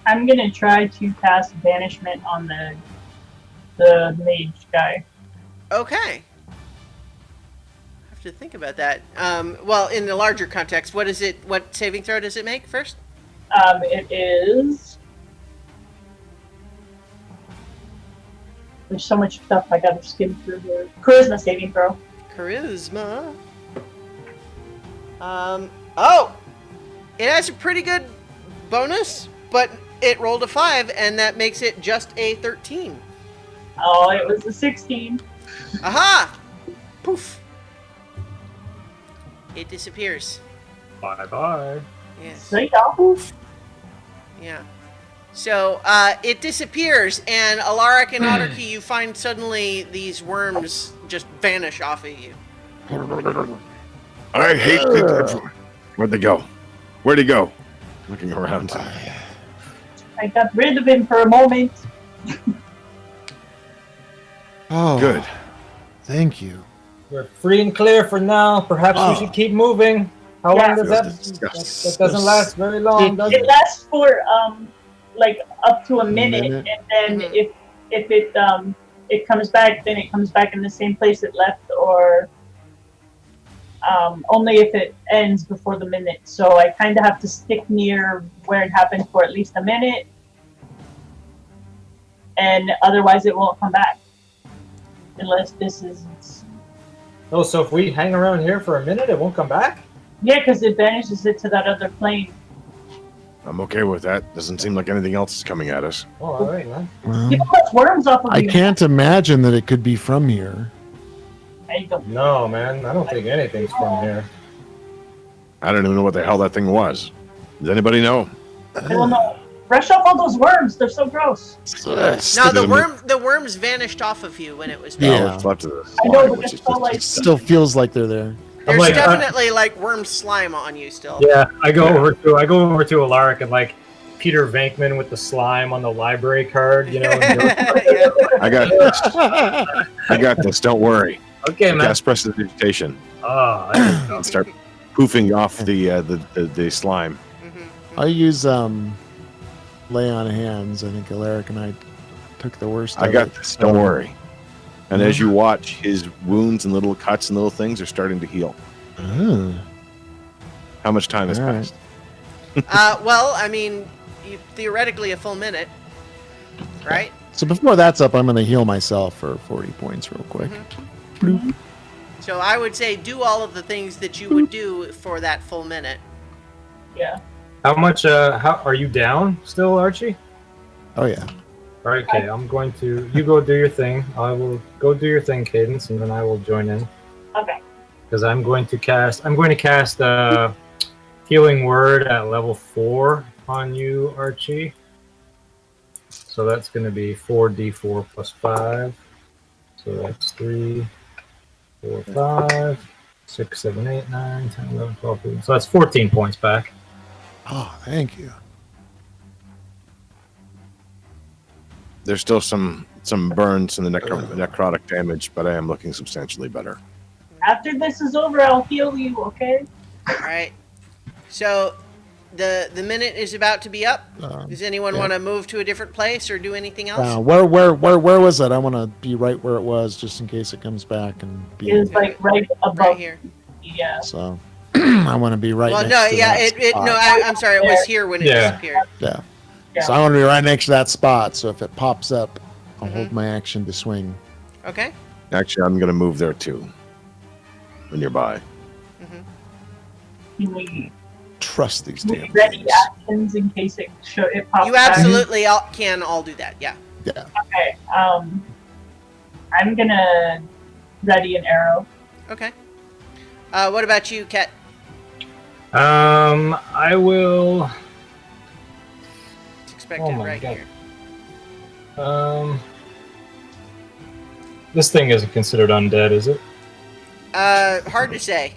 I'm gonna try to cast banishment on the mage guy. Okay. I have to think about that. Well, in the larger context, what saving throw does it make first? It is. There's so much stuff I gotta skim through here. Charisma saving throw. Charisma. Oh! It has a pretty good bonus, but it rolled a 5, and that makes it just a 13. Oh, it was a 16. Aha! Poof. It disappears. Bye-bye. Yes. So y'all. Yeah. So, it disappears, and Alaric and Otterkey, you find suddenly these worms just vanish off of you. I hate it. Where'd they go? Where'd he go? Looking around. I got rid of him for a moment. Oh, Good. Thank you. We're free and clear for now. Perhaps we should keep moving. How long does that? That doesn't last very long, does It it? lasts for like up to a minute, and then Mhm. if it comes back, then it comes back in the same place it left, or only if it ends before the minute. So I kind of have to stick near where it happened for at least a minute, and otherwise it won't come back unless this is. Oh, so if we hang around here for a minute, it won't come back? Yeah, because it banishes it to that other plane. I'm okay with that. Doesn't seem like anything else is coming at us. Oh, all right, man. Well, People put worms off of I you. can't imagine that it could be from here. I don't. No, man. I don't think anything's from here. I don't even know what the hell that thing was. Does anybody know? I don't know. Brush off all those worms. They're so gross. No, Stick them in- the worms vanished off of you when it was No, back. Yeah. it's left of the I know, slime, but which it's is still like- just- Still feels like they're there. There's like, definitely like worm slime on you still. Yeah, I go over to Alaric and like Peter Venkman with the slime on the library card, you know. And Yeah. I got this. I got this. Don't worry. okay, man. Cast prestidigitation Oh, I didn't know. and start poofing off the slime. Mhm. I use lay on hands. I think Alaric and I took the worst. I of got it, this. so- Don't worry. And as you watch, his wounds and little cuts and little things are starting to heal. Ah, How much time has All right. passed? Well, I mean, theoretically a full minute, right? so before that's up, I'm going to heal myself for 40 points real quick. Bloop. So I would say do all of the things that you would do for that full minute. Yeah. How much? How are you down still, Archie? Oh yeah. All right, okay. I'm going to. You go do your thing. I will go do your thing, Cadence, and then I will join in. Okay. Because I'm going to cast Healing Word at level 4 on you, Archie. So that's going to be 4d4 plus 5. So that's 3, 4, 5, 6, 7, 8, 9, 10, 11, 12, 13. So that's 14 points back. Oh, thank you. There's still some burns and the necrotic damage, but I am looking substantially better. After this is over, I'll heal you. Okay. All right. So the minute is about to be up. Does anyone yeah. want to move to a different place or do anything else? Where was it? I want to be right where it was, just in case it comes back and be. It is like right above. Right here. Yeah. So I want to be right. Well, next no, to yeah, that it spot. no, I'm sorry, it was here when it Yeah. disappeared. Yeah. Yeah. So I want to be right next to that spot. So if it pops up, I'll hold my action to swing. Okay. Actually, I'm going to move there too. Nearby. Can we Trust these damn ready things. actions in case it pops You back? absolutely can all do that. Yeah. Yeah. Okay. I'm gonna ready an arrow. Okay. What about you, Ket? I will. It's expected my right God. here. This thing isn't considered undead, is it? Hard to say.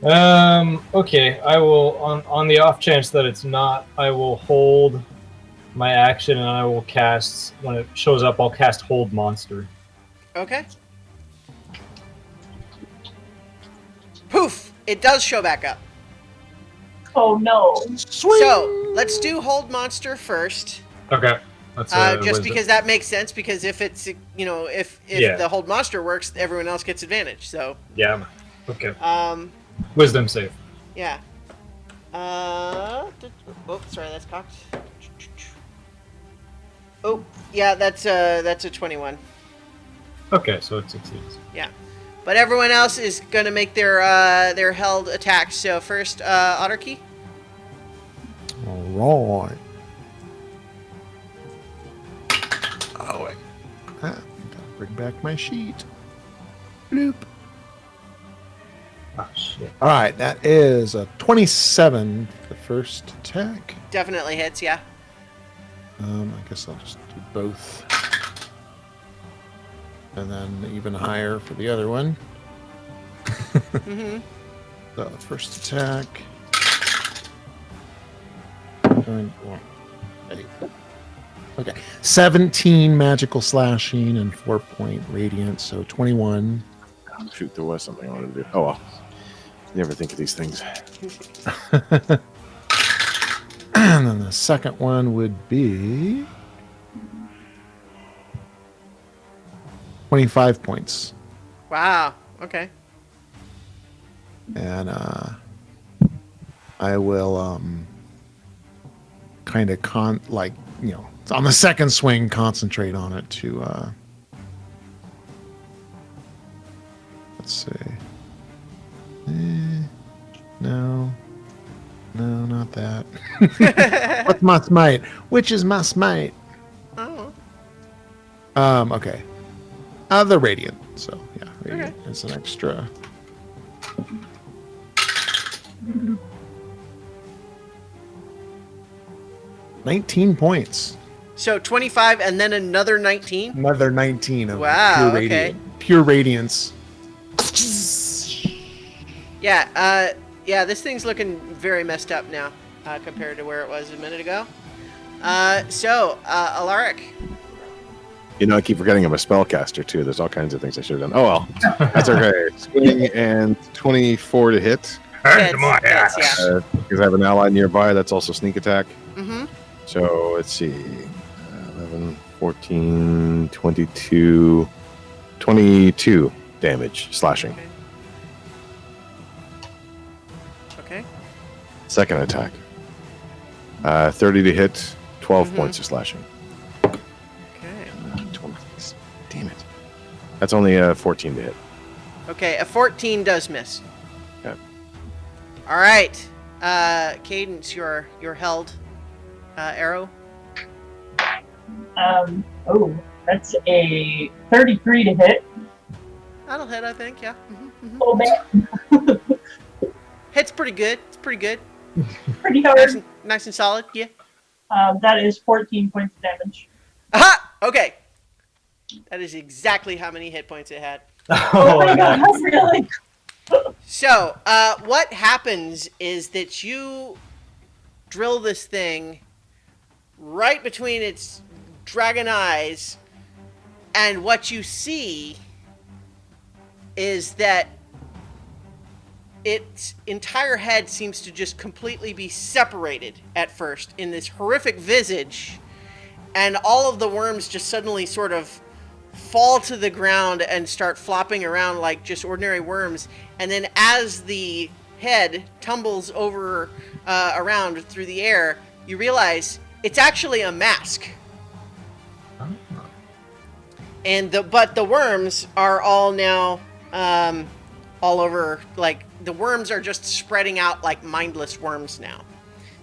Okay. I will, on the off chance that it's not, I will hold my action and I will cast, when it shows up, I'll cast Hold Monster. Okay. Poof! It does show back up. Oh no! Swing. So let's do Hold Monster first. Okay. That's Just wisdom. because that makes sense. Because if it's if Yeah. the Hold Monster works, everyone else gets advantage. So Yeah. Okay. wisdom save. yeah. Oh, sorry, that's cocked. Oh, yeah, that's a 21. Okay, so it succeeds. Yeah, but everyone else is gonna make their held attacks. So first, Otterkey. All right. Oh, wait. Gotta bring back my sheet. Bloop. Oh, shit. All right, that is a 27, the first attack. Definitely hits. Yeah. I guess I'll just do both. And then even higher for the other one. Mm-hmm. So, first attack. Okay. 17 magical slashing and 4-point radiant, so 21. Shoot, there was something I wanted to do. Oh, well. You never think of these things. And then the second one would be 25 points. Wow. Okay. And I will kind of on the second swing concentrate on it to let's see. No, not that. What's my smite? Which is my smite? Oh. Okay. The radiant. So yeah, radiant is an extra. $19 points. So 25 and then another 19. Another 19 of Wow, pure okay. radiant. Pure radiance. Yeah. Yeah. This thing's looking very messed up now compared to where it was a minute ago. Alaric. You know, I keep forgetting I'm a spellcaster, too. There's all kinds of things I should have done. Oh, well. That's okay. Swing and 24 to hit. Hits, yeah. Because I have an ally nearby. That's also sneak attack. Mm-hmm. So, let's see. 11, 14, 22... 22 damage, slashing. Okay. Second attack. 30 to hit, 12 points of slashing. Okay. 20. Damn it. That's only 14 to hit. Okay. A 14 does miss. Okay. All right. Cadence, your held arrow. That's a 33 to hit. That'll hit, I think. Yeah. Oh man, Hit's pretty good. It's pretty good. pretty hard. Nice and solid. Yeah. That is 14 points of damage. Aha! Okay. That is exactly how many hit points it had. Oh my god, really? So, what happens is that you drill this thing right between its dragon eyes, and what you see is that its entire head seems to just completely be separated at first in this horrific visage, and all of the worms just suddenly sort of fall to the ground and start flopping around like just ordinary worms. And then as the head tumbles over around through the air, you realize it's actually a mask. Oh. And but the worms are all now all over. Like the worms are just spreading out like mindless worms now.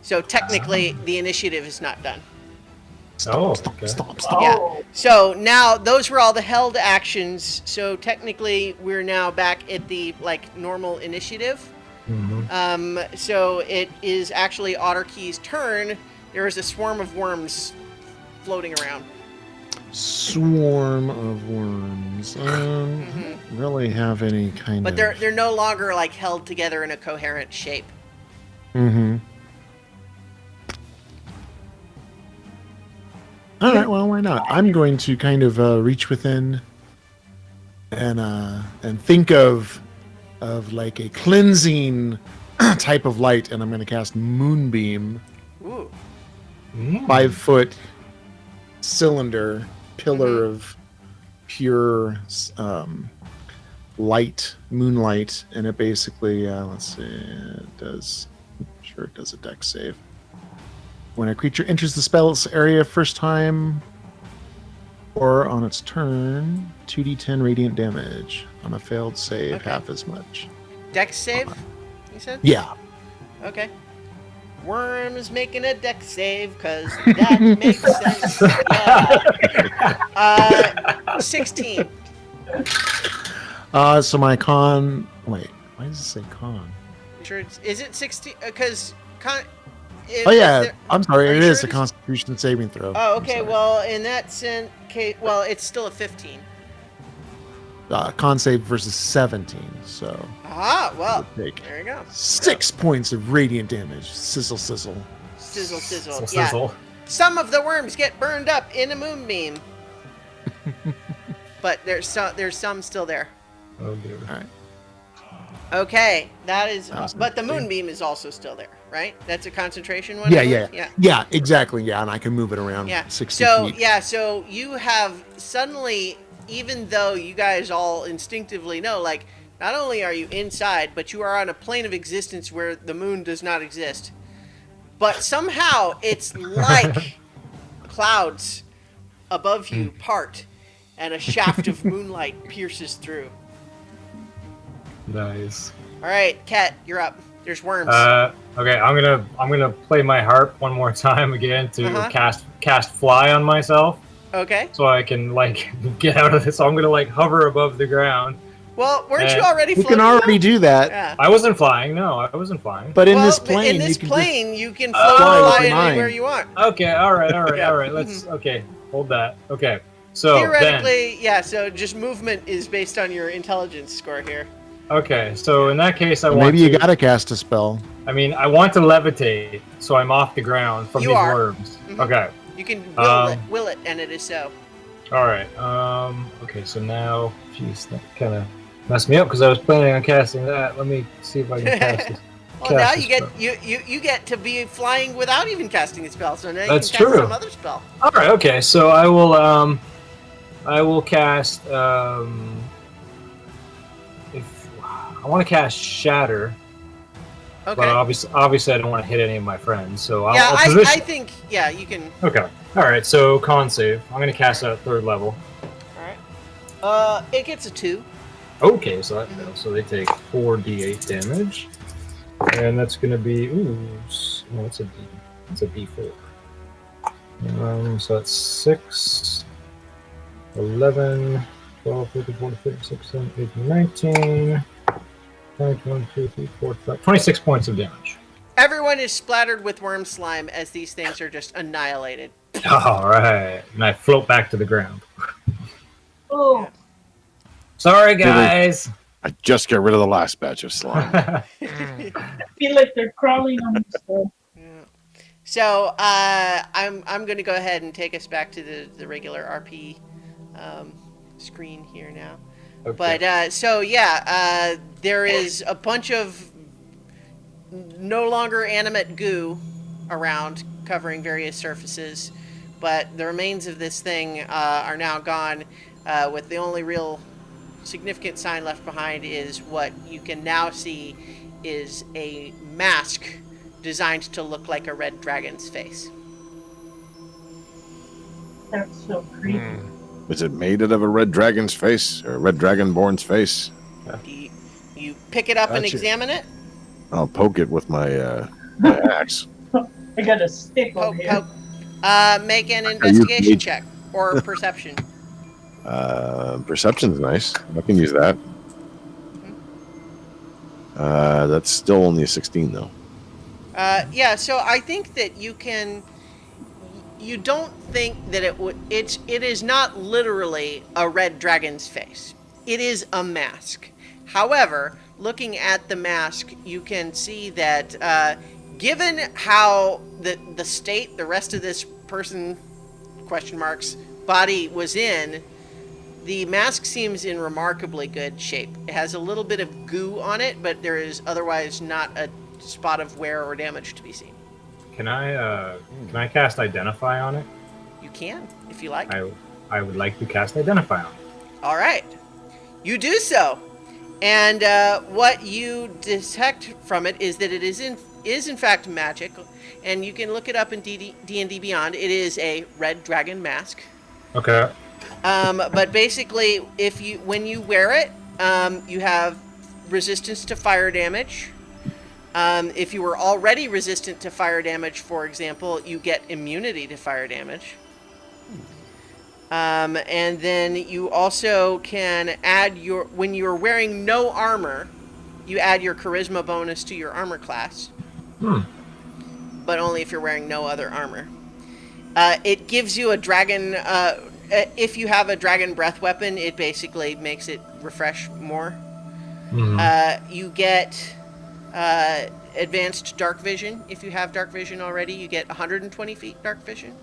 So technically, the initiative is not done. Stop. Oh. Yeah. So now those were all the held actions. So technically, we're now back at the like normal initiative. So it is actually Otterkey's turn. There is a swarm of worms floating around. Swarm of worms. Don't really have any kind But of. they're no longer like held together in a coherent shape. Mm-hmm. All right. Well, why not? I'm going to kind of reach within and think of like a cleansing type of light, and I'm going to cast Moonbeam. Ooh. 5-foot cylinder pillar of pure light, moonlight, and it basically let's see, it does a dex save. When a creature enters the spell's area first time or on its turn, 2d10 radiant damage. On a failed save, Okay. half as much. Dex save, you said? Yeah. Okay. Worms making a dex save, because that makes sense. Yeah. 16. So my con. Wait, why does it say con? Sure, is it 16? Because con. Oh yeah, I'm Are sorry. you It sure is it a is? Constitution saving throw. Oh, I'm okay. sorry. Well, in that sense, well, it's still a 15. Con save versus 17. So Ah, well, take there you go. 6 points of radiant damage. Sizzle, sizzle. Sizzle, sizzle. Sizzle, Yeah. sizzle. Some of the worms get burned up in a moonbeam. But there's some still there. Oh dear. All right. Okay, that is. Awesome. But the moonbeam is also still there, right? That's a concentration one. Yeah, exactly. Yeah, and I can move it around Yeah. 60 So feet. yeah, so you have suddenly, even though you guys all instinctively know, like, not only are you inside, but you are on a plane of existence where the moon does not exist. But somehow it's like clouds above you part, and a shaft of moonlight pierces through. Nice. All right, Kat, you're up. There's worms. Okay, I'm gonna play my harp one more time again to Uh-huh. cast fly on myself, Okay. so I can like get out of this. So I'm gonna like hover above the ground. Well, weren't you already You floating? can already do that, Yeah. I wasn't flying. No, I wasn't flying. but in Well, this plane, in this you can plane, you can Oh, float and fly with mine. anywhere you want. Okay, all right. Yeah. Let's hold that. Okay, so Theoretically, yeah. So just movement is based on your intelligence score here. okay, so in that case, I Just, want maybe you to. gotta cast a spell. I mean, I want to levitate, so I'm off the ground from You these are. worms. Mhm. Okay. You can Um, will it, and it is so. All right. Okay. So now, jeez, that kind of messed me up because I was planning on casting that. Let me see if I can cast this. Well, now cast you a get spell. you get to be flying without even casting a spell. So now you That's can cast true. some other spell. All right. Okay. So I will cast if I want to cast Shatter, Okay. but obviously I don't want to hit any of my friends. So yeah, I'll I position. think you can. Okay. All right. So con save. I'm gonna cast that at 3rd level. All right. It gets a 2. Okay, so that fails. So they take 4d8 damage, and that's going to be no, it's a D. It's a D4. So that's 6, 11, 12, 13, 14, 15, 16, 18, 19, 20, 22, 23, 24, 25, 26 points of damage. Everyone is splattered with worm slime as these things are just annihilated. All right, and I float back to the ground. Oh, Sorry, guys. I just got rid of the last batch of slime. I feel like they're crawling on the stuff. So I'm going to go ahead and take us back to the regular RP screen here now. Okay. But there is a bunch of no longer animate goo around, covering various surfaces, but the remains of this thing are now gone. With the only real significant sign left behind is what you can now see is a mask designed to look like a red dragon's face. That's so creepy. Is it made out of a red dragon's face or a red dragonborn's face? You pick it up and Gotcha. examine it. I'll poke it with my axe. I got a stick over Poke, here. poke. Make an investigation made- check or perception. Perception's nice. I can use that. That's still only a 16 though. Yeah, so I think that you don't think that it is not literally a red dragon's face. It is a mask. However, looking at the mask, you can see that given how the state the rest of this person body was in, the mask seems in remarkably good shape. It has a little bit of goo on it, but there is otherwise not a spot of wear or damage to be seen. Can I cast Identify on it? You can, if you like. I would like to cast Identify on it. All right. You do so. And what you detect from it is that it is in fact magic, and you can look it up in D&D Beyond. It is a red dragon mask. Okay. But basically, when you wear it, you have resistance to fire damage. If you were already resistant to fire damage, for example, you get immunity to fire damage. And then you also can add when you're wearing no armor, you add your charisma bonus to your armor class. But only if you're wearing no other armor. It gives you a dragon, if you have a dragon breath weapon, it basically makes it refresh more. You get advanced dark vision. If you have dark vision already, you get 120 feet dark vision.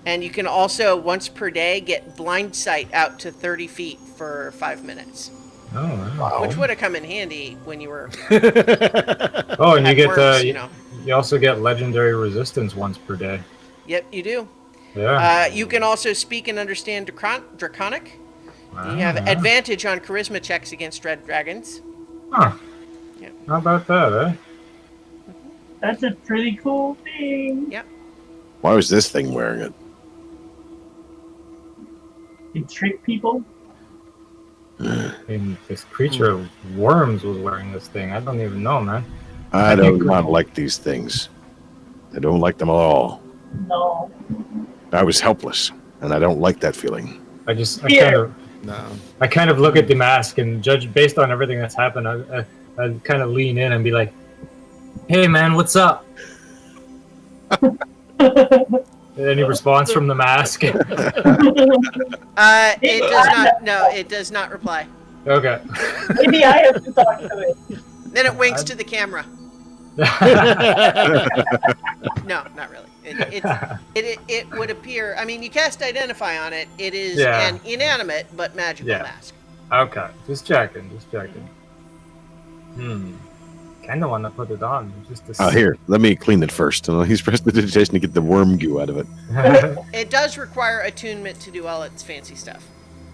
And you can also, once per day, get blind sight out to 30 feet for 5 minutes. Oh, wow. Which would have come in handy when you were... Oh, and you get worms, you also get legendary resistance once per day. Yep, you do. Yeah. You can also speak and understand Draconic. You have advantage on charisma checks against red dragons. Huh. Yep. How about that, eh? That's a pretty cool thing. Yep. Why was this thing wearing it? You trick people. And this creature of worms was wearing this thing. I don't even know, man. I do not like these things. I don't like them at all. No. I was helpless, and I don't like that feeling. I No. kind of look at the mask and judge based on everything that's happened. I kind of lean in and be like, "Hey, man, what's up?" Any response from the mask? It does not. No, it does not reply. Okay. Maybe I have to talk to it. Then it winks to the camera. No, not really. It would appear. I mean, you cast Identify on it. It is an inanimate but magical mask. Okay, just checking. Kind of want to put it on. Just to Here, let me clean it first. He's prestidigitation to get the worm goo out of it. It does require attunement to do all its fancy stuff.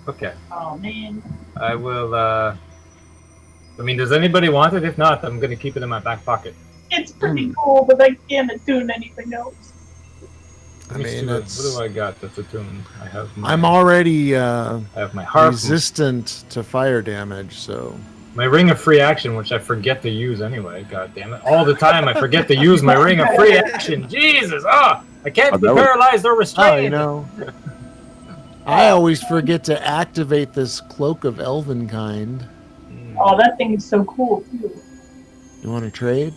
Okay. Oh man. I will. I mean, does anybody want it? If not, I'm gonna keep it in my back pocket. It's pretty cool, but I can't attune anything else. I Let me see mean, what do I got that's attuned? I have. I'm already I have my harp, resistant to fire damage, so my ring of free action, which I forget to use anyway. God damn it! All the time I forget to use my ring of free action. Jesus! I can't be paralyzed or restrained. I always forget to activate this cloak of elven kind. Oh, that thing is so cool too. You want to trade?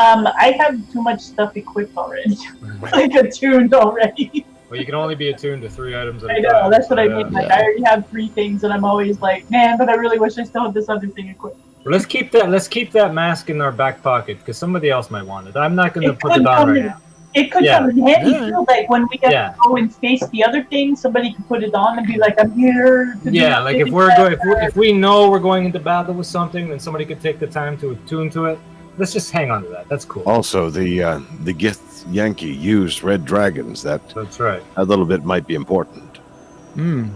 I have too much stuff equipped already. Like attuned already. Well, you can only be attuned to 3 items at a I time. know, that's what I mean. Like I already have 3 things, and I'm always like, man, but I really wish I still had this other thing equipped. Well, let's keep that mask in our back pocket because somebody else might want it. I'm not going to put it on right now. It could come in handy too. Like when we have Yeah. to go and face the other thing, somebody can put it on and be like, "I'm here." To do Yeah, like this, if we know we're going into battle with something, then somebody could take the time to attune to it. Let's just hang on to that. That's cool. Also, the Gith Yankee used red dragons. That's right. A little bit might be important.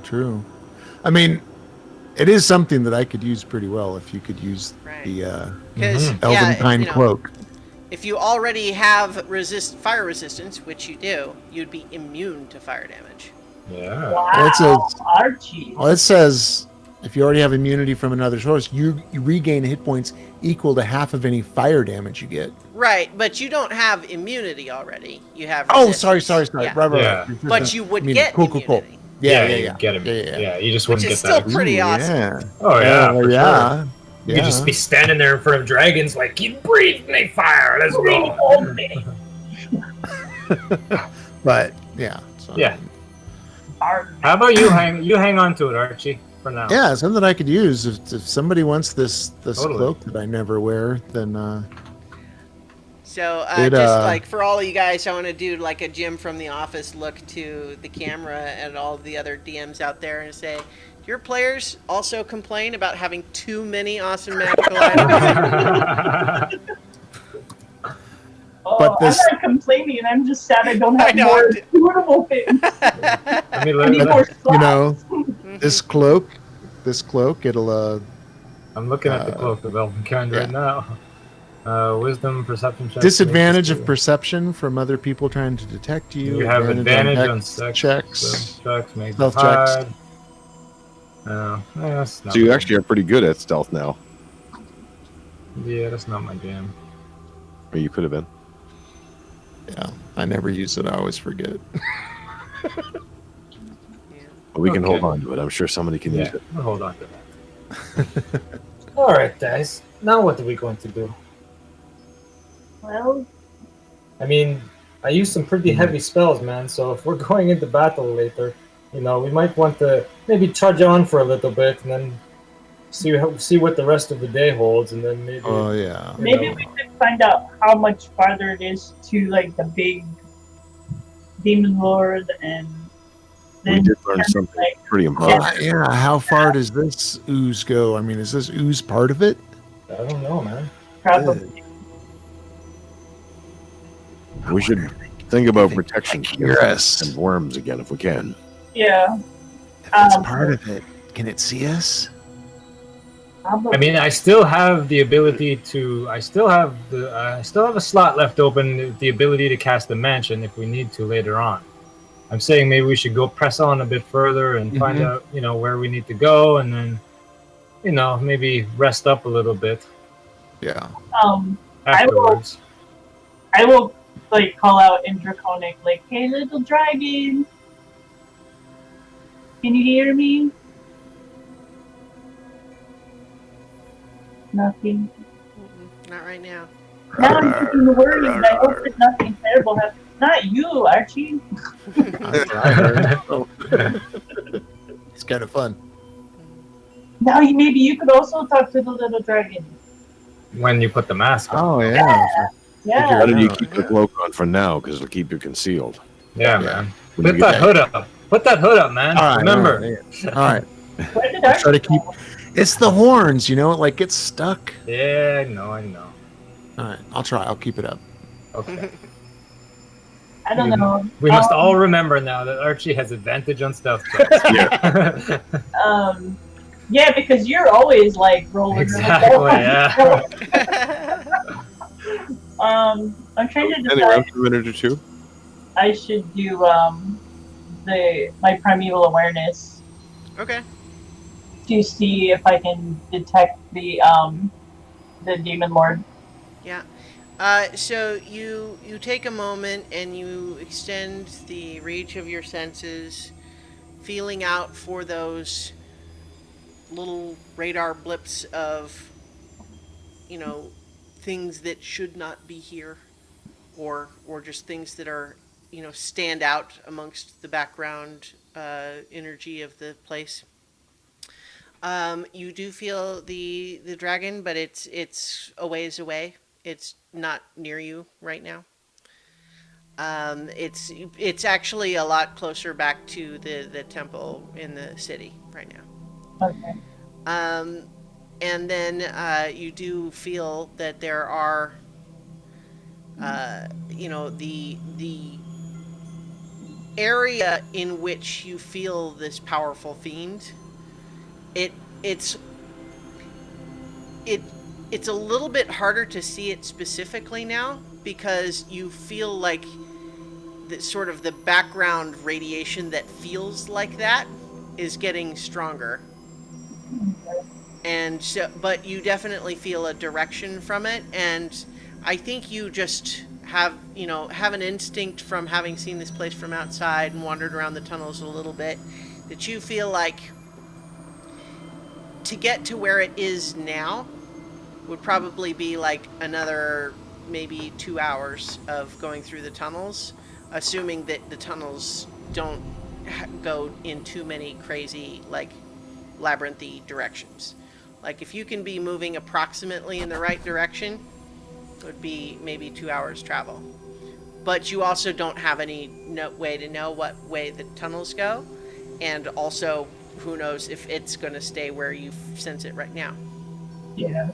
True. I mean, it is something that I could use pretty well if you could use the Because elven kind cloak. If you already have fire resistance, which you do, you'd be immune to fire damage. Yeah. Wow, It says- Archie. Well, it says if you already have immunity from another source, you regain hit points equal to half of any fire damage you get. Right, but you don't have immunity already. You have Oh, resistance. sorry. Yeah. Right. Yeah. But you would Immunity. get Cool. immunity. Yeah. You get him. Yeah. You just Which wouldn't is get that. still pretty awesome. Yeah. Oh yeah, for yeah. sure. You could just be standing there in front of dragons, like, you breathe me fire. Let's go. But yeah. So, Yeah. How about you hang on to it, Archie, for now? Yeah, something I could use if somebody wants this Totally. cloak that I never wear, then So It, just like for all of you guys, I want to do like a Jim from The Office look to the camera and all the other DMs out there and say, do your players also complain about having too many awesome magical items? Oh, But this- I'm not complaining. I'm just sad I don't I have know, more I'm suitable things. I mean, I need more slots. you know, this cloak, it'll I'm looking at the cloak of Elvenkind yeah. right now. Wisdom, perception checks. disadvantage of perception from other people trying to detect you. You have advantage on dex sex checks. checks, make Stealth hide. checks. That's not So you my actually are pretty good at stealth now. jam. Yeah, that's not my jam. Or you could have been. Yeah, I never use it. I always forget. But we can Okay. hold on to it. I'm sure somebody can use Yeah, it. we'll hold on to that. All right, guys. Now what are we going to do? Well, I mean, I used some pretty heavy spells, man. So if we're going into battle later, we might want to maybe trudge on for a little bit and then see what the rest of the day holds, and then maybe. Oh yeah. maybe we could find out how much farther it is to like the big demon lord, and We then did learn something like, pretty important. Yeah. How far does this ooze go? I mean, is this ooze part of it? I don't know, man. probably. We should think about protection Yes. and worms again if we can. Yeah. If it's Um, part of it, can it see us? I mean, I still have the ability to. I still have a slot left open, the ability to cast a mansion if we need to later on. I'm saying maybe we should go press on a bit further and find out, where we need to go, and then, maybe rest up a little bit Yeah. afterwards. I will like call out in Draconic, like, "Hey, little dragon, can you hear me?" Nothing. Not right now. Now I'm getting worried. And I hope that nothing terrible happens. Not you, Archie. It's kind of fun. Now maybe you could also talk to the little dragon. When you put the mask on. Oh yeah. Yeah. Why don't you Yeah. keep the cloak on for now? Because it'll keep you concealed. Yeah, Yeah. man. When you Put get that hood up. Put that hood up, man. All right. Remember. All right. Where did I'll Archie try to keep. go? It's the horns, it like gets stuck. Yeah, I know. All right. I'll try. I'll keep it up. Okay. I don't know. We must all remember now that Archie has advantage on stealth checks. Yeah. Yeah, because you're always like rolling. Exactly, yeah. I'm trying to Any decide. round for a minute or two? I should do my primeval awareness Okay. to see if I can detect the demon lord. Yeah. So you take a moment and you extend the reach of your senses, feeling out for those little radar blips of, things that should not be here, or just things that are, stand out amongst the background energy of the place. You do feel the dragon, but it's a ways away. It's not near you right now. It's actually a lot closer back to the temple in the city right now. Okay. And then you do feel that there are, the area in which you feel this powerful fiend. It it's a little bit harder to see it specifically now because you feel like sort of the background radiation that feels like that is getting stronger. And so, but you definitely feel a direction from it, and I think you just have an instinct from having seen this place from outside and wandered around the tunnels a little bit, that you feel like to get to where it is now would probably be like another maybe 2 hours of going through the tunnels, assuming that the tunnels don't go in too many crazy, like, labyrinthy directions. Like, if you can be moving approximately in the right direction, it would be maybe 2 hours travel. But you also don't have any way to know what way the tunnels go, and also who knows if it's going to stay where you sense it right now. Yeah.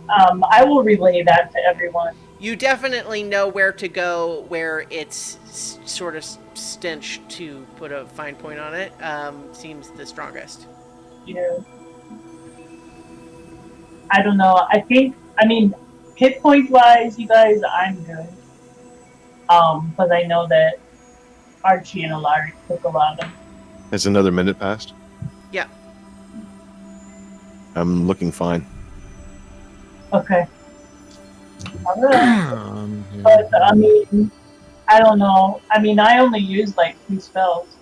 I will relay that to everyone. You definitely know where to go, where it's sort of stench, to put a fine point on it, seems the strongest. Yeah. I don't know. I mean, hit point wise, you guys, I'm good. But I know that Archie and Alaric took a lot of. Has another minute passed? Yeah. I'm looking fine. Okay. Alright. Yeah. But, I mean, I don't know. I mean, I only used like 2 spells.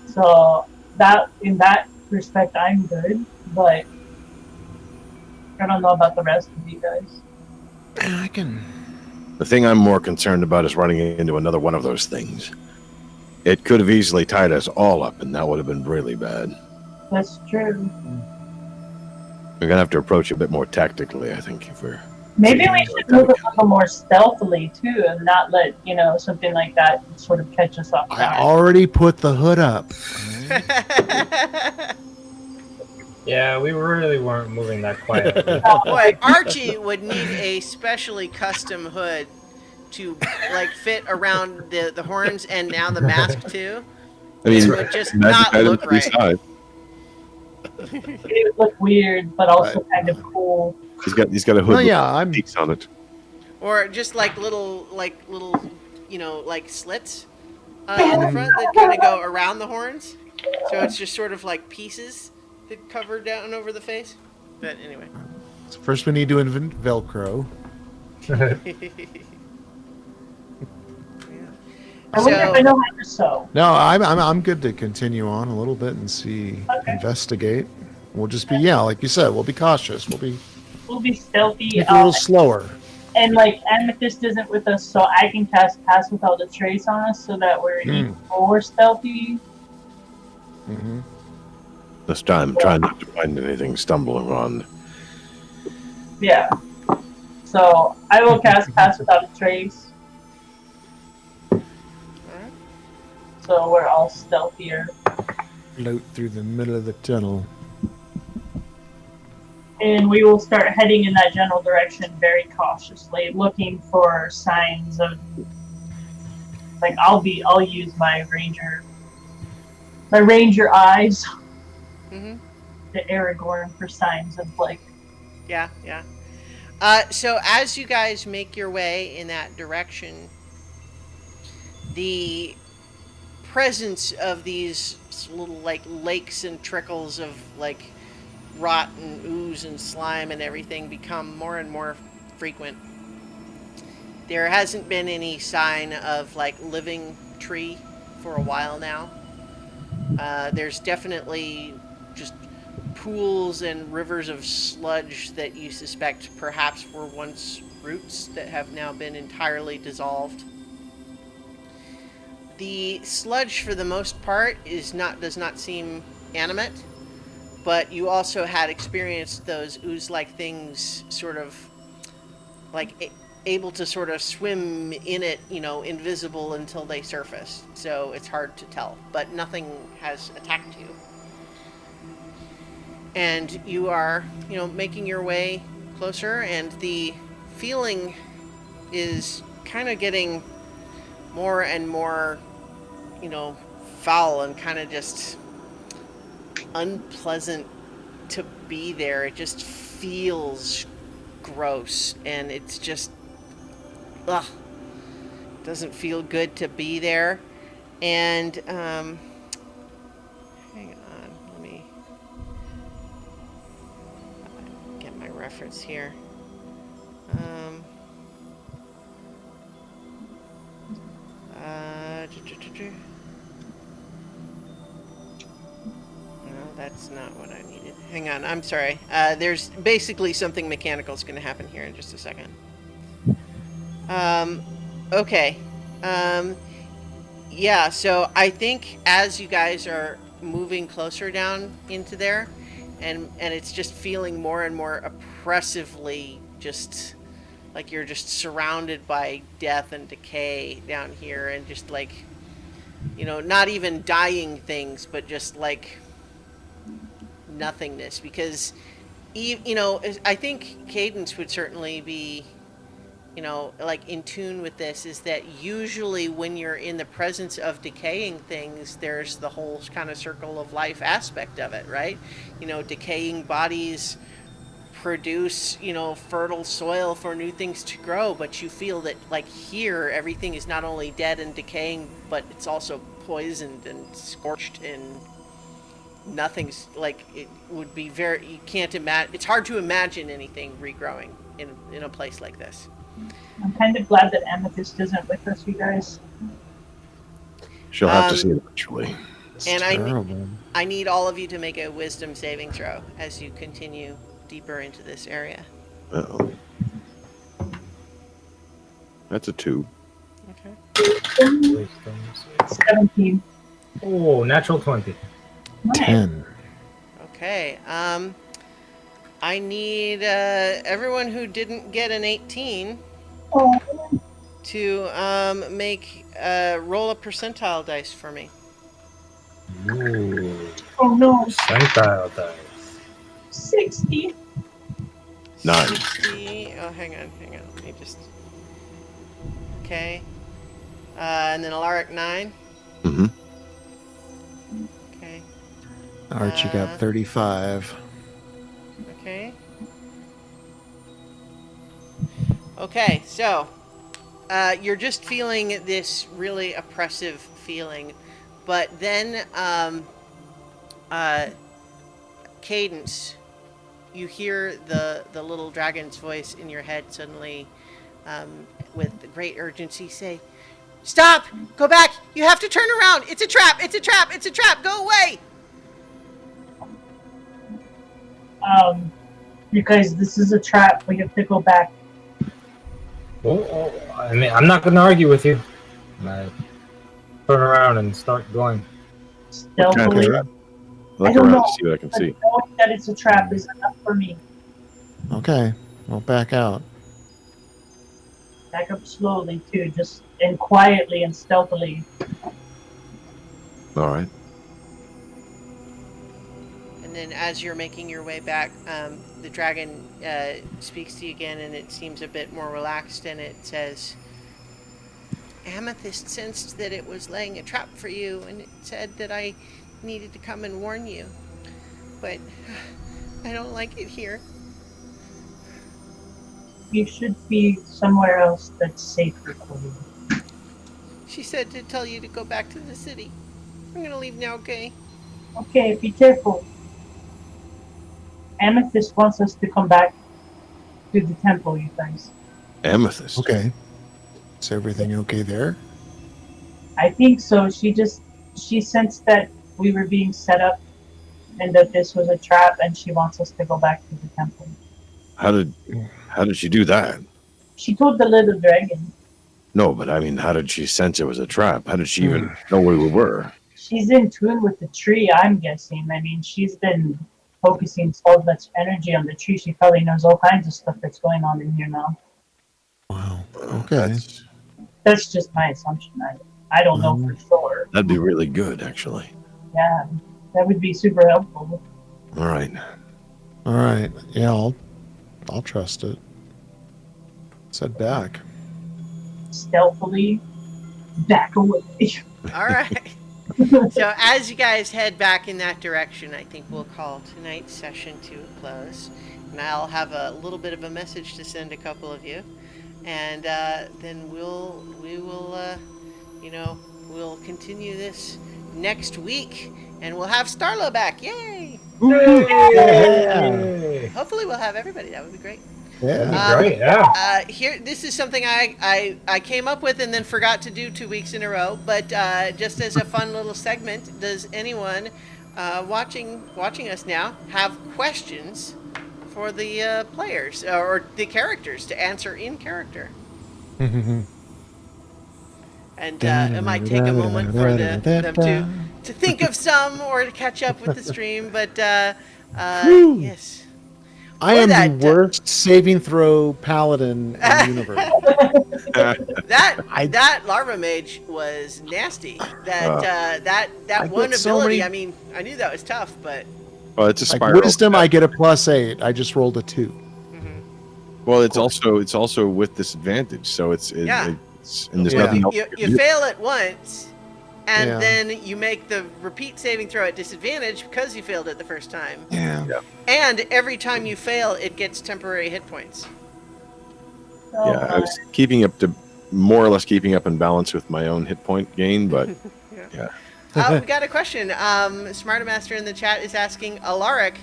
So, in that respect, I'm good. But, I don't know about the rest of you guys. I can. The thing I'm more concerned about is running into another one of those things. It could have easily tied us all up, and that would have been really bad. That's true. We're gonna have to approach it a bit more tactically, I think, if we're... Maybe we should move a little more stealthily, too, and not let, something like that sort of catch us off I guard. already put the hood up. Yeah, we really weren't moving that quietly. Boy, Archie would need a specially custom hood to, like, fit around the horns and now the mask too. I mean, It would just not look right. It would look weird, but also kind of cool. He's got a hood Well, yeah, with I'm. peaks on it. Or just like little, like slits in the front that kind of go around the horns. So it's just sort of like pieces that cover down over the face. But anyway. So first, we need to invent Velcro. I wonder if I know how to sew. No, I'm good to continue on a little bit and see, investigate. We'll just be, like you said, we'll be cautious. We'll be stealthy. a little slower. And like Amethyst isn't with us, so I can cast Pass Without a Trace on us, so that we're even more stealthy. Mm-hmm. This time, trying not to find anything stumbling on. Yeah. So I will cast Pass Without a Trace. So we're all stealthier. Float through the middle of the tunnel. And we will start heading in that general direction very cautiously, looking for signs of, like, I'll use my ranger eyes, Mm-hmm. to Aragorn for signs of, like. Yeah. So as you guys make your way in that direction, the presence of these little, like, lakes and trickles of, like, rot and ooze and slime and everything become more and more frequent. There hasn't been any sign of, like, living tree for a while now. There's definitely just pools and rivers of sludge that you suspect perhaps were once roots that have now been entirely dissolved. The sludge, for the most part, does not seem animate, but you also had experienced those ooze-like things sort of like able to sort of swim in it, invisible until they surface. So it's hard to tell, but nothing has attacked you. And you are, making your way closer, and the feeling is kind of getting more and more, foul and kind of just unpleasant to be there. It just feels gross, and it's just, ugh, doesn't feel good to be there. And hang on, let me get my reference here. Um, uh, No, that's not what I needed. Hang on, I'm sorry. There's basically something mechanical is going to happen here in just a second. Okay. Um, yeah, so I think as you guys are moving closer down into there, and it's just feeling more and more oppressively just like you're just surrounded by death and decay down here, and just like, not even dying things, but just like nothingness. Because I think Cadence would certainly be, like in tune with this, is that usually when you're in the presence of decaying things, there's the whole kind of circle of life aspect of it, right? Decaying bodies produce, fertile soil for new things to grow, but you feel that like here everything is not only dead and decaying, but it's also poisoned and scorched, and nothing's like, it would be very, you can't imagine, it's hard to imagine anything regrowing in a place like this. I'm kind of glad that Amethyst isn't with us, you guys. She'll have to see it eventually. It's And terrible. I need all of you to make a wisdom saving throw as you continue deeper into this area. Uh-oh. That's a 2. Okay. 17. Oh, natural 20. 10. Okay. I need everyone who didn't get an 18 to make roll a percentile dice for me. Ooh. Oh no. Percentile dice. 60. 9. 60. Oh, hang on. Let me just. Okay. And then Alaric 9. Mm-hmm. Okay. Archie got 35. Okay. Okay, so you're just feeling this really oppressive feeling, but then Cadence, you hear the little dragon's voice in your head suddenly, with great urgency, say, "Stop! Go back! You have to turn around! It's a trap! It's a trap! It's a trap! Go away!" Because this is a trap, we have to go back. Oh, I mean, I'm not going to argue with you. I turn around and start going. Stealthily. Look I don't around know, to see what I can but see. knowing that it's a trap is enough for me. Okay, I'll back out. Back up slowly too, just and quietly and stealthily. All right. And then as you're making your way back, the dragon speaks to you again, and it seems a bit more relaxed, and it says, "Amethyst sensed that it was laying a trap for you, and it said that I needed to come and warn you. But I don't like it here. You should be somewhere else that's safer for you. She said to tell you to go back to the city. I'm gonna leave now, okay?" Okay, be careful. Amethyst wants us to come back to the temple, you guys. Amethyst. Okay. Is everything okay there? I think so. She sensed that we were being set up and that this was a trap, and she wants us to go back to the temple. How did she do that? She told the little dragon. No, but I mean, how did she sense it was a trap? How did she even know where we were? She's in tune with the tree, I'm guessing. I mean, she's been focusing so much energy on the tree, she probably knows all kinds of stuff that's going on in here now. Wow. Okay. That's just my assumption. I don't know for sure. That'd be really good, actually. Yeah, that would be super helpful. All right. All right. Yeah, I'll trust it. Said back. Stealthily back away. All right. So as you guys head back in that direction, I think we'll call tonight's session to a close. And I'll have a little bit of a message to send a couple of you. And then we'll continue this next week. And we'll have Starlo back. Yay! Yay! Hopefully we'll have everybody. That would be great. That'd be Yeah. great, yeah. This is something I came up with and then forgot to do 2 weeks in a row. But just as a fun little segment, does anyone watching us now have questions for the players or the characters to answer in character? And it might take a moment for them to think of some or to catch up with the stream. But yes. I am the worst saving throw paladin in the universe. That larva mage was nasty. That one get so ability. many- I mean, I knew that was tough, but Well, it's a Like spiral. wisdom, I get a +8. I just rolled a 2. Well, it's also with disadvantage, so it's and there's Yeah. nothing else. you fail it once, and Yeah. then you make the repeat saving throw at disadvantage because you failed it the first time. Yeah. And every time you fail, it gets temporary hit points. So, Yeah, I was more or less keeping up in balance with my own hit point gain, but We got a question. Smarter Master in the chat is asking, Alaric,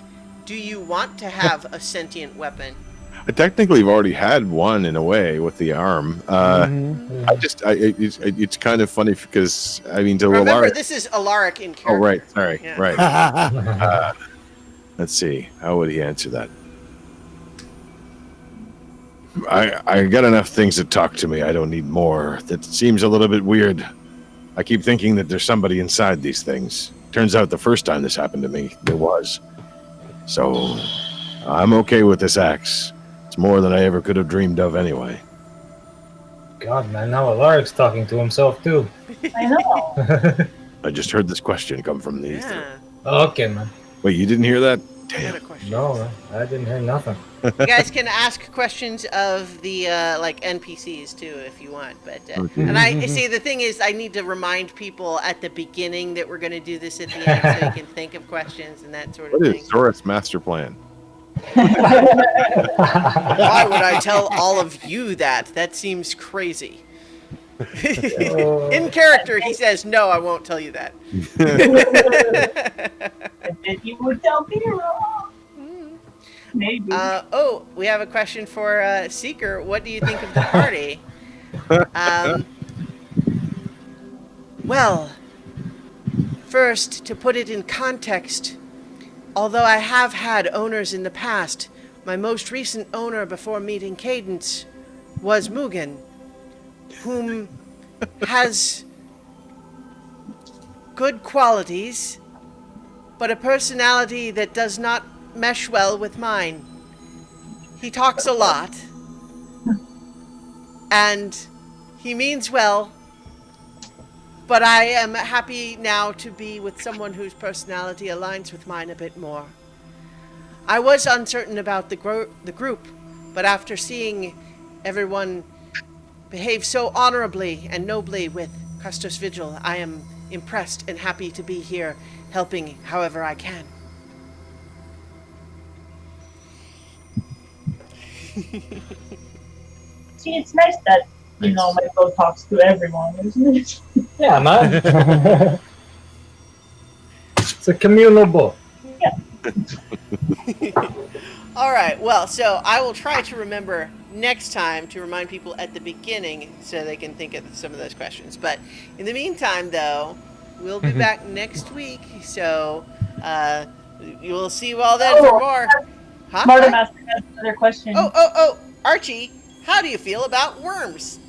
do you want to have a sentient weapon? I technically have already had one in a way with the arm. It's kind of funny because I mean to Remember, Alaric. this is Alaric in Oh character. right, sorry, Yeah. right. Let's see, how would he answer that? I got enough things that talk to me. I don't need more. That seems a little bit weird. I keep thinking that there's somebody inside these things. Turns out the first time this happened to me, there was. So I'm okay with this axe. It's more than I ever could have dreamed of anyway. God, man, now Alaric's talking to himself, too. I know. I just heard this question come from the ether. Yeah. Okay, man. Wait, you didn't hear that? I got a Damn. question. No, man, I didn't hear nothing. You guys can ask questions of the like NPCs too if you want, but Okay. and I see the thing is I need to remind people at the beginning that we're going to do this at the end so you can think of questions and that sort of What thing. is Zora's master plan? Why would I tell all of you that? That seems crazy. In character, he says, "No, I won't tell you that." And then you would tell me wrong. Maybe. We have a question for Seeker. What do you think of the party? Well, first, to put it in context, although I have had owners in the past, my most recent owner before meeting Cadence was Mugen, whom has good qualities, but a personality that does not mesh well with mine. He talks a lot, and he means well, but I am happy now to be with someone whose personality aligns with mine a bit more. I was uncertain about the group, but after seeing everyone behave so honorably and nobly with Custos Vigil, I am impressed and happy to be here, helping however I can. See, it's nice that, Michael talks to everyone, isn't it? Yeah, man. It's a communal book. All right, well, so I will try to remember next time to remind people at the beginning so they can think of some of those questions. But in the meantime, though, we'll be back next week, so you'll see you all then for more. Huh? Smarter Master has another question. Oh, Archie, how do you feel about worms?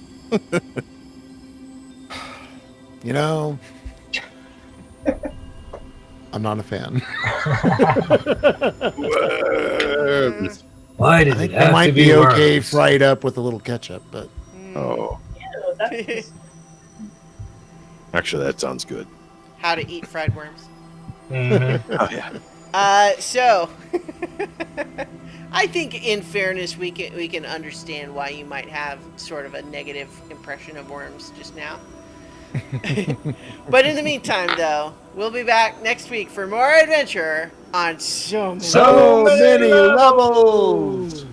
I'm not a fan. Why I did think it they have might to be be okay worms? fried up with a little ketchup, but Oh, Ew, that's actually, that sounds good. How to eat fried worms. Mhm. Oh yeah. So I think in fairness we can understand why you might have sort of a negative impression of worms just now. But in the meantime, though, we'll be back next week for more adventure on so many. So many levels.